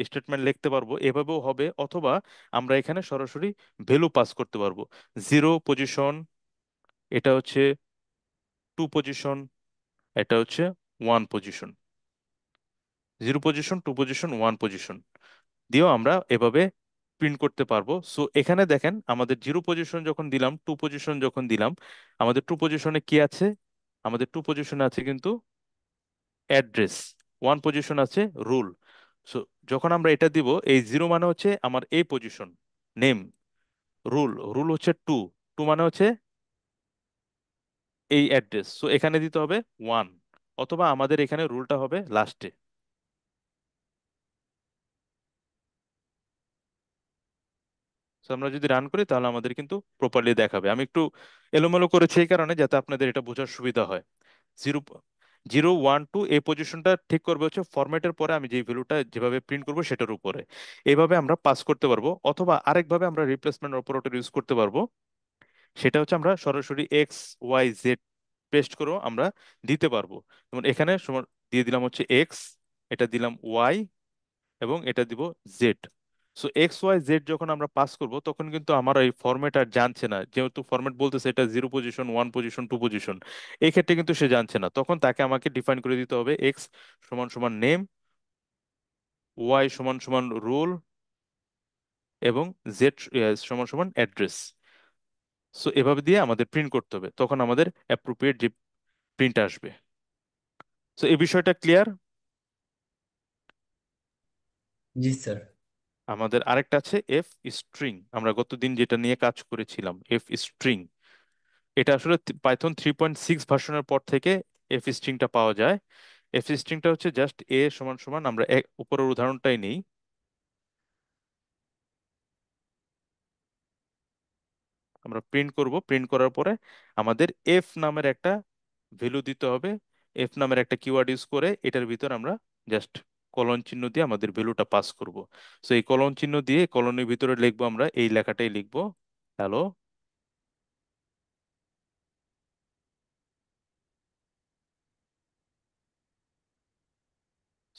স্টেটমেন্ট লিখতে পারবো, এভাবেও হবে, অথবা আমরা এখানে সরাসরি ভ্যালু পাস করতে পারবো। জিরো পজিশন, এটা হচ্ছে টু পজিশন, এটা হচ্ছে one position. Zero position, two position, one position দিয়েও আমরা এভাবে প্রিন্ট করতে পারবো। সো এখানে দেখেন, আমাদের জিরো পজিশন যখন দিলাম, টু পজিশন যখন দিলাম, আমাদের টু পজিশনে কি আছে? আমাদের টু পজিশনে আছে কিন্তু অ্যাড্রেস, ওয়ান পজিশন আছে রুল। সো যখন আমরা এটা দিব, এই জিরো মানে হচ্ছে আমার এই পজিশন নেম, রুল, রুল হচ্ছে টু, টু মানে হচ্ছে এই অ্যাড্রেস। সো এখানে দিতে হবে ওয়ান, অথবা আমাদের এখানে রুলটা হবে লাস্টে। তো আমরা যদি রান করি তাহলে আমাদের কিন্তু প্রপারলি দেখাবে। আমি একটু এলোমেলো করেছি এই কারণে, যাতে আপনাদের এটা বোঝার সুবিধা হয়। জিরো, জিরো ওয়ান টু এই পজিশনটা ঠিক করবে হচ্ছে ফরম্যাটের পরে আমি যে ভ্যালুটা যেভাবে প্রিন্ট করবো সেটার উপরে। এইভাবে আমরা পাস করতে পারবো, অথবা আরেকভাবে আমরা রিপ্লেসমেন্ট অপারেটর ইউজ করতে পারবো। সেটা হচ্ছে আমরা সরাসরি এক্স ওয়াই জেড পেস্ট করেও আমরা দিতে পারবো। যেমন এখানে সমান দিয়ে দিলাম হচ্ছে এক্স, এটা দিলাম ওয়াই, এবং এটা দিব Z. So X Y Z যখন আমরা পাস করব, তখন কিন্তু আমার এই ফরম্যাট আর জানছে না, যেহেতু ফরম্যাট বলতেছে এটা zero position, one position, two position. এই ক্ষেত্রে কিন্তু সে জানছে না, তখন তাকে আমাকে ডিফাইন করে দিতে হবে এক্স সমান সমান নেম, ওয়াই সমান সমান রোল, এবং জেড সমান সমান অ্যাড্রেস। সো এভাবে দিয়ে আমাদের প্রিন্ট করতে হবে, তখন আমাদের অ্যাপ্রোপ্রিয়েট যে প্রিন্ট আসবে। সো এই বিষয়টা ক্লিয়ার? জি স্যার। আমাদের আরেকটা আছে এফ স্ট্রিং, আমরা গতদিন যেটা নিয়ে কাজ করেছিলাম, এফ স্ট্রিং। এটা আসলে পাইথন 3.6 ভার্সনের পর থেকে এফ স্ট্রিংটা পাওয়া যায়। এফ স্ট্রিংটা হচ্ছে জাস্ট এ সমান সমান, আমরা উপরের উদাহরণটাই নেই। আমরা প্রিন্ট করব, প্রিন্ট করার পরে আমাদের এফ নামের একটা ভ্যালু দিতে হবে। এফ নামের একটা কিওয়ার্ড ইউজ করে এটার ভিতর আমরা জাস্ট কলন চিহ্ন দিয়ে আমাদের ভ্যালুটা পাস করব। সো এই কলন চিহ্ন দিয়ে কলনের ভিতরে লিখবো, আমরা এই লেখাটাই লিখবো, হ্যালো।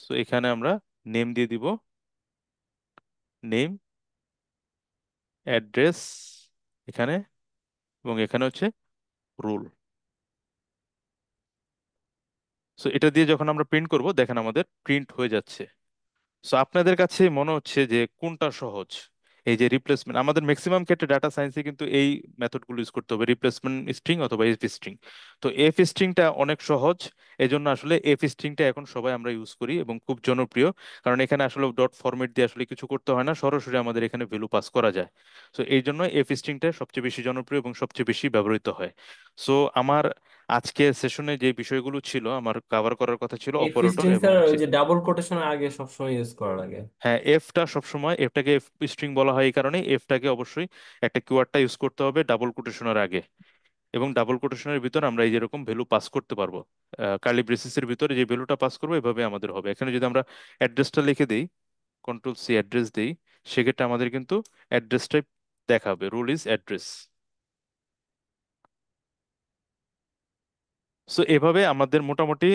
সো এখানে আমরা নেম দিয়ে দিব, নেম, অ্যাড্রেস এখানে, এবং এখানে হচ্ছে রুল। সো এটা দিয়ে যখন আমরা প্রিন্ট করব, দেখেন আমাদের প্রিন্ট হয়ে যাচ্ছে। সো আপনাদের কাছে মনে হচ্ছে যে কোনটা সহজ? এই যে রিপ্লেসমেন্ট, আমাদের ম্যাক্সিমাম ক্ষেত্রে ডাটা সায়েন্সে কিন্তু এই মেথডগুলো ইউজ করতে হবে, রিপ্লেসমেন্ট স্ট্রিং অথবা এফ স্ট্রিং। তো এফ স্ট্রিংটা অনেক সহজ, এজন্য আসলে এফ স্ট্রিংটা এখন সবাই আমরা ইউজ করি এবং খুব জনপ্রিয়। কারণ এখানে আসলে ডট ফরম্যাট দিয়ে আসলে কিছু করতে হয় না, সরাসরি আমাদের এখানে ভ্যালু পাস করা যায়। সো এই জন্য এফ স্ট্রিংটা সবচেয়ে বেশি জনপ্রিয় এবং সবচেয়ে বেশি ব্যবহৃত হয়। সো আমার আজকে সেশনে যে বিষয়গুলো ছিল, আমার কভার করার কথা ছিল এফ অপারেটর স্ট্রিং এবং স্যার ওই হচ্ছে, যে ডাবল কোটেশনের আগে সবসময় ইউজ করা লাগে। হ্যাঁ, এফটা সবসময়, এফটাকে এফ স্ট্রিং বলা হয় এই কারণে, এফটাকে অবশ্যই একটা কিওয়ার্ডটা ইউজ করতে হবে ডাবল কোটেশনের আগে, এবং ডাবল কোটেশনের ভিতর আমরা এই যেরকম ভ্যালু পাস করতে পারবো, কার্লি ব্রেসিসের ভিতরে যে ভ্যালুটা পাস করবো এভাবে আমাদের হবে। এখানে যদি আমরা অ্যাড্রেসটা লিখে দিই, কন্ট্রোল সি অ্যাড্রেস দিই, সেক্ষেত্রে আমাদের কিন্তু অ্যাড্রেসটাই দেখাবে, রুল ইজ অ্যাড্রেস। সো এভাবে আমাদের মোটামুটি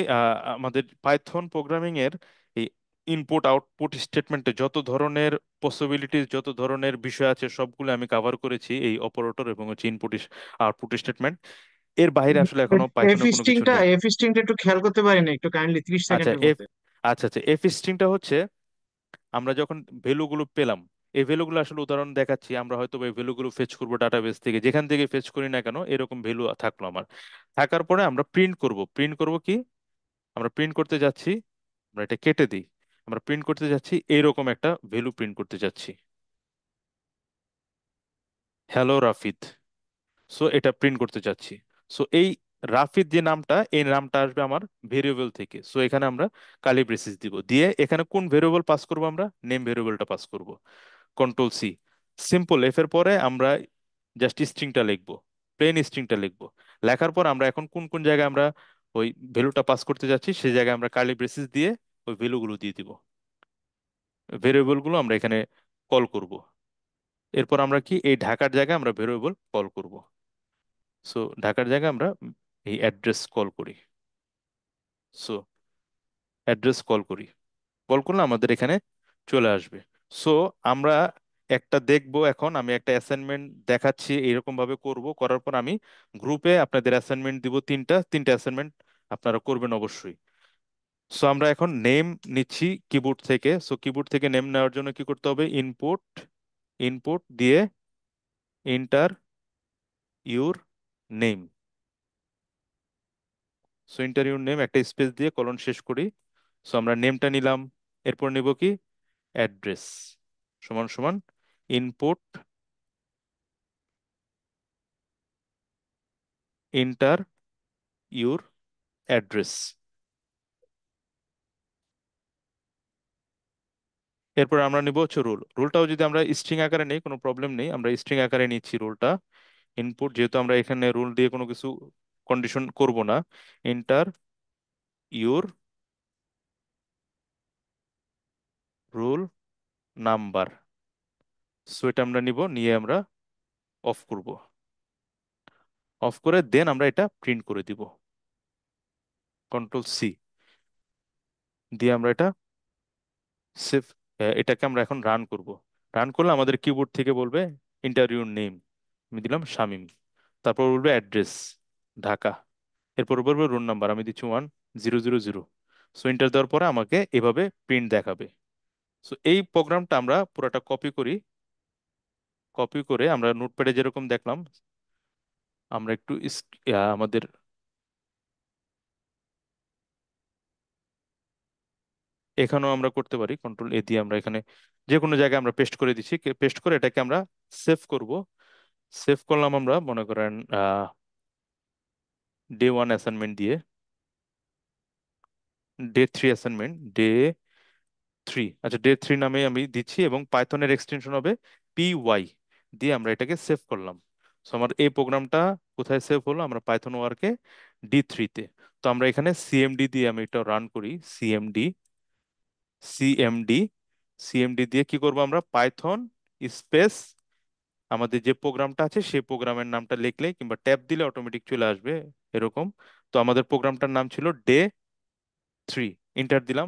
আমাদের পাইথন প্রোগ্রামিং এর এই ইনপুট আউটপুট স্টেটমেন্টে যত ধরনের পসিবিলিটিস, যত ধরনের বিষয় আছে, সবগুলো আমি কভার করেছি এই অপারেটর এবং হচ্ছে ইনপুট আউটপুট স্টেটমেন্ট। এর বাইরে আসলে এখনো এফ পাইথনে কোনো কিছু স্ট্রিংটা নেই। এফ স্ট্রিংটা একটু খেয়াল করতে পারি না, একটু কাইন্ডলি 30 আচ্ছা সেকেন্ডের এফ, মধ্যে। আচ্ছা আচ্ছা, এফ স্ট্রিংটা হচ্ছে আমরা যখন ভ্যালুগুলো পেলাম, এই ভ্যালুগুলো আসলে উদাহরণ দেখাচ্ছি, আমরা হয়তো এই ভ্যালুগুলো ফেচ করবো ডাটাবেস থেকে, যেখান থেকে ফেচ করি না কেন, এরকম ভ্যালু থাকলো আমার, থাকার পরে আমরা প্রিন্ট করব। প্রিন্ট করব কি? আমরা প্রিন্ট করতে যাচ্ছি, আমরা এটা কেটে দিই, আমরা প্রিন্ট করতে যাচ্ছি এইরকম একটা ভ্যালু প্রিন্ট করতে যাচ্ছি, হ্যালো রাফিদ। সো এটা প্রিন্ট করতে চাচ্ছি। সো এই রাফিদ যে নামটা, এই নামটা আসবে আমার ভেরিয়েবল থেকে। সো এখানে আমরা কার্লি ব্রেসিস দিব, দিয়ে এখানে কোন ভেরিয়েবল পাস করব? আমরা নেম ভেরিয়েবলটা পাস করব। Control c, simple. এফ এর পরে আমরা জাস্ট স্ট্রিংটা লিখবো, প্লেন স্ট্রিংটা লিখবো। লেখার পর আমরা এখন কোন কোন জায়গায় আমরা ওই ভ্যালুটা পাস করতে যাচ্ছি, সেই জায়গায় আমরা কার্লি ব্রেসিস দিয়ে ওই ভ্যালুগুলো দিয়ে দিব, ভেরিয়েবলগুলো আমরা এখানে কল করব। এরপর আমরা কি, এই ঢাকার জায়গায় আমরা ভেরিয়েবল কল করব। সো ঢাকার জায়গায় আমরা এই অ্যাড্রেস কল করি। সো অ্যাড্রেস কল করি, কল করলে আমাদের এখানে চলে আসবে। সো আমরা একটা দেখবো, এখন আমি একটা অ্যাসাইনমেন্ট দেখাচ্ছি, এরকম ভাবে করব, করার পর আমি গ্রুপে আপনাদের অ্যাসাইনমেন্ট দিব, তিনটা তিনটা অ্যাসাইনমেন্ট আপনারা করবেন অবশ্যই। সো আমরা এখন নেম নিচ্ছি কিবোর্ড থেকে। সো কিবোর্ড থেকে নেম নেওয়ার জন্য কি করতে হবে, ইনপুট, ইনপুট দিয়ে enter your name. So enter your name, একটা স্পেস দিয়ে কলন শেষ করি। সো আমরা নেমটা নিলাম, এরপর নিব কি অ্যাড্রেস, সমান সমান ইনপুট এন্টার ইউর অ্যাড্রেস। এরপর আমরা নিব হচ্ছে রুল। রুলটাও যদি আমরা স্ট্রিং আকারে নেই কোনো প্রবলেম নেই, আমরা স্ট্রিং আকারে নিচ্ছি রুলটা। ইনপুট, যেহেতু আমরা এখানে রুল দিয়ে কোনো কিছু কন্ডিশন করব না, enter your rule number. So এটা আমরা নিব, নিয়ে আমরা অফ করব, অফ করে দেন আমরা এটা প্রিন্ট করে দিব, কন্ট্রোল C দিয়ে আমরা এটা সেভ, এটাকে আমরা এখন রান করব। রান করলে আমাদের কিবোর্ড থেকে বলবে ইন্টারভিউ নেম, আমি দিলাম শামিম, তারপর বলবে অ্যাড্রেস ঢাকা, এরপর বলবে রোল নাম্বার, আমি দিচ্ছি 1000। সো এন্টার দেওয়ার পরে আমাকে এভাবে প্রিন্ট দেখাবে। সো এই প্রোগ্রামটা আমরা পুরোটা কপি করি, কপি করে আমরা নোটপ্যাডে যেরকম দেখলাম, আমরা একটু আমাদের এখানেও আমরা করতে পারি, কন্ট্রোল A দিয়ে আমরা এখানে যে কোনো জায়গায় আমরা পেস্ট করে দিচ্ছি, পেস্ট করে এটাকে আমরা সেভ করব। সেভ করলাম আমরা, মনে করেন ডে 1 অ্যাসাইনমেন্ট দিয়ে, ডে 3 অ্যাসাইনমেন্ট, ডে 3, আচ্ছা ডে 3 নামে আমি দিচ্ছি, এবং পাইথনের এক্সটেনশন হবে PY দিয়ে আমরা এটাকে সেভ করলাম। সো আমার এই প্রোগ্রামটা কোথায় সেভ হলো, আমরা পাইথন ওয়ার্কে ডে 3-তে। তো আমরা এখানে সিএমডি দিয়ে আমি এটা রান করি, সিএমডি, সিএমডি, সিএমডি দিয়ে কি করব, আমরা পাইথন স্পেস আমাদের যে প্রোগ্রামটা আছে সেই প্রোগ্রামের নামটা লিখলেই, কিংবা ট্যাব দিলে অটোমেটিক চলে আসবে এরকম। তো আমাদের প্রোগ্রামটার নাম ছিল ডে 3, এন্টার দিলাম,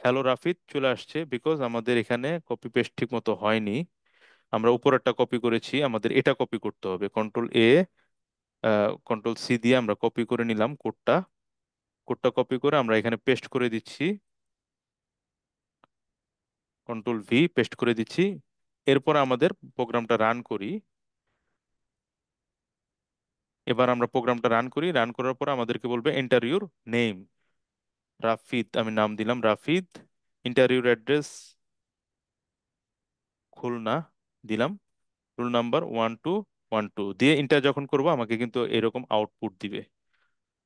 হ্যালো রাফিদ চলে আসছে, বিকজ আমাদের এখানে কপি পেস্ট ঠিক মতো হয়নি, আমরা উপরেরটা কপি করেছি, আমাদের এটা কপি করতে হবে, কন্ট্রোল C দিয়ে আমরা কপি করে নিলাম কোডটা, কোডটা কপি করে আমরা এখানে পেস্ট করে দিচ্ছি, কন্ট্রোল V পেস্ট করে দিচ্ছি। এরপর আমাদের প্রোগ্রামটা রান করি, এবার আমরা প্রোগ্রামটা রান করি, রান করার পর আমাদেরকে বলবে এন্টার ইউর নেম, রাফিদ, আমি নাম দিলাম Rafid, enter your address Khulna দিলাম, রুল নাম্বার 1212 দিয়ে এন্টার যখন করব আমাকে কিন্তু এরকম আউটপুট দিবে।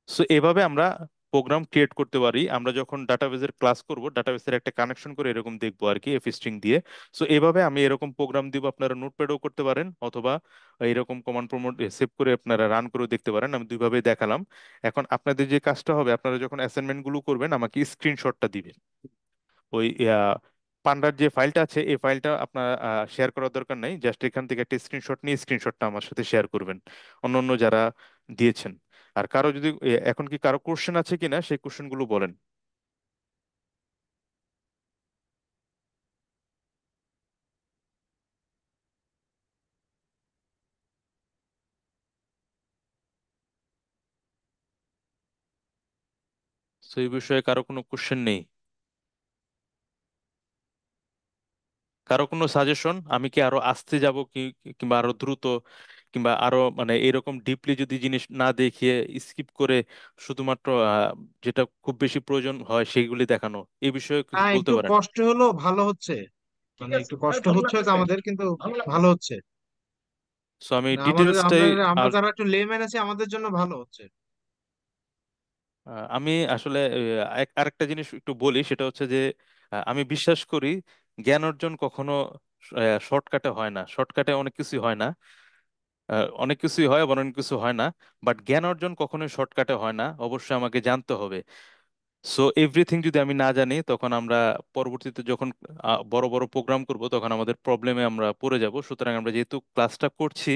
সো এভাবে আমরা প্রোগ্রাম ক্রিয়েট করতে পারি। আমরা যখন ডাটাবেজের ক্লাস করব, ডাটাবেসের একটা কানেকশন করে এরকম দেখবো আর কি, এফ স্ট্রিং দিয়ে। সো এভাবে আমি এরকম প্রোগ্রাম দিব, আপনারা নোটপ্যাডও করতে পারেন, অথবা এরকম কমান্ড প্রমোট সেভ করে আপনারা রান করেও দেখতে পারেন, আমি দুইভাবেই দেখালাম। এখন আপনাদের যে কাজটা হবে, আপনারা যখন অ্যাসাইনমেন্ট গুলো করবেন আমাকে স্ক্রিনশটটা দিবেন, ওই পান্ডার যে ফাইলটা আছে এই ফাইলটা আপনার শেয়ার করার দরকার নাই, জাস্ট এখান থেকে একটা স্ক্রিনশট নিয়ে স্ক্রিনশটটা আমার সাথে শেয়ার করবেন, অন্য অন্য যারা দিয়েছেন। আর কারো যদি এখন কি কারো কোশ্চেন আছে কিনা সেই কোশ্চেন গুলো বলেন। তো এই বিষয়ে কারো কোনো কোশ্চেন নেই, কারো কোনো সাজেশন, আমি কি আরো আসতে যাব কি, কিংবা আরো দ্রুত, কিংবা আরো মানে এরকম ডিপলি যদি জিনিস না দেখিয়ে স্কিপ করে শুধুমাত্র যেটা খুব বেশি প্রয়োজন হয় সেইগুলি দেখানো, এই বিষয়ে কিছু হ্যাঁ, বলতে একটু পারেন। কষ্ট হলো, ভালো হচ্ছে। ঠিক মানে আছে একটু ভাই, কষ্ট ভালো হচ্ছে হয়তো লাগছে, আমাদের, কিন্তু ভালো ভালো লাগতেছে। হচ্ছে। সো আমি না, আমাদের ডিটেলসটাই, আমরা আমরা যারা একটু লেম্যান আছি আমাদের জন্য ভালো হচ্ছে। আমি আসলে আরেকটা জিনিস একটু বলি, সেটা হচ্ছে যে আমি বিশ্বাস করি জ্ঞান অর্জন কখনো শর্টকাটে হয় না, শর্টকাটে অনেক কিছুই হয় না, অনেক কিছুই হয় আবার অনেক কিছু হয় না, বাট জ্ঞান অর্জন কখনোই শর্টকাটে হয় না, অবশ্যই আমাকে জানতে হবে। সো এভরিথিং যদি আমি না জানি, তখন আমরা পরবর্তীতে যখন বড় বড় প্রোগ্রাম করব তখন আমাদের প্রবলেমে আমরা পড়ে যাব। সুতরাং আমরা যেহেতু ক্লাসটা করছি,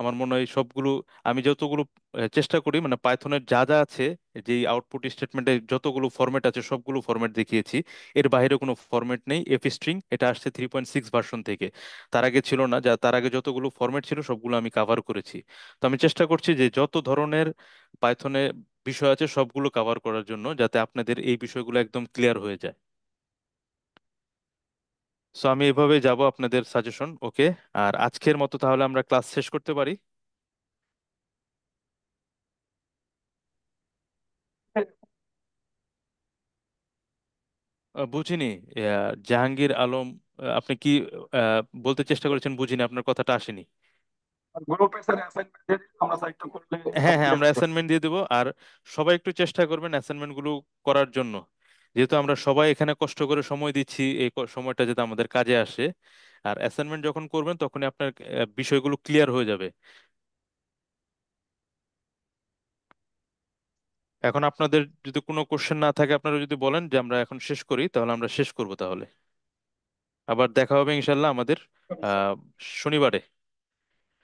আমার মনে হয় সবগুলো, আমি যতগুলো চেষ্টা করি, মানে পাইথনের যা যা আছে, যেই আউটপুট স্টেটমেন্টে যতগুলো ফরম্যাট আছে সবগুলো ফরম্যাট দেখিয়েছি। এর বাইরে কোনো ফরম্যাট নেই। এফ স্ট্রিং এটা আসছে 3.6 ভার্সন থেকে, তার আগে ছিল না। তার আগে যতগুলো ফরম্যাট ছিল সবগুলো আমি কাভার করেছি। তো আমি চেষ্টা করছি যে যত ধরনের পাইথনে বিষয় আছে সবগুলো কভার করার জন্য, যাতে আপনাদের এই বিষয়গুলো একদম ক্লিয়ার হয়ে যায়। সো আমি এভাবে যাব আপনাদের সাজেশন। ওকে, আর আজকের মতো তাহলে আমরা ক্লাস শেষ করতে পারি। বুঝিনি। জাহাঙ্গীর আলম, আপনি কি বলতে চেষ্টা করেছেন? বুঝিনি, আপনার কথাটা আসেনি। গ্রুপে স্যার অ্যাসাইনমেন্ট দিয়ে দিলে আমরা সাইটটা করলে হ্যাঁ হ্যাঁ, কমপ্লিট আমরা করতে। অ্যাসাইনমেন্ট দিয়ে দেবো। আর সবাই একটু চেষ্টা করবেন অ্যাসাইনমেন্ট গুলো করার জন্য, যেহেতু আমরা সবাই এখানে কষ্ট করে সময় দিচ্ছি, এই সময়টা যাতে আমাদের কাজে আসে। আর অ্যাসাইনমেন্ট যখন করবেন তখনই আপনার বিষয়গুলো ক্লিয়ার হয়ে যাবে। এখন আপনাদের যদি কোনো কোশ্চেন না থাকে, আপনারা যদি বলেন যে আমরা এখন শেষ করি, তাহলে আমরা শেষ করব তাহলে। আবার দেখা হবে ইনশাল্লাহ আমাদের আহ শনিবারে।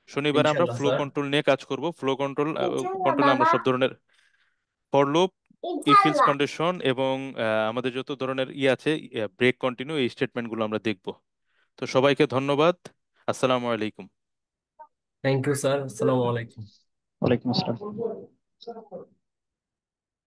শনিবারে আমরা ইনশাল্লাহ ফ্লো স্যার। কন্ট্রোল নিয়ে কাজ করব। ফ্লো কন্ট্রোল ইনশাল্লাহ কন্ট্রোলে আমরা বাবা। সব ধরনের ফর লুপ, ইফ এলস ইনশাল্লাহ। কন্ডিশন এবং আমাদের যত ধরনের আছে, ব্রেক কন্টিনিউ, এই স্টেটমেন্টগুলো আমরা দেখব। তো সবাইকে ধন্যবাদ। আসসালামু আলাইকুম। থ্যাংক ইউ স্যার, আসসালামু আলাইকুম। ওয়ালাইকুম আসসালাম।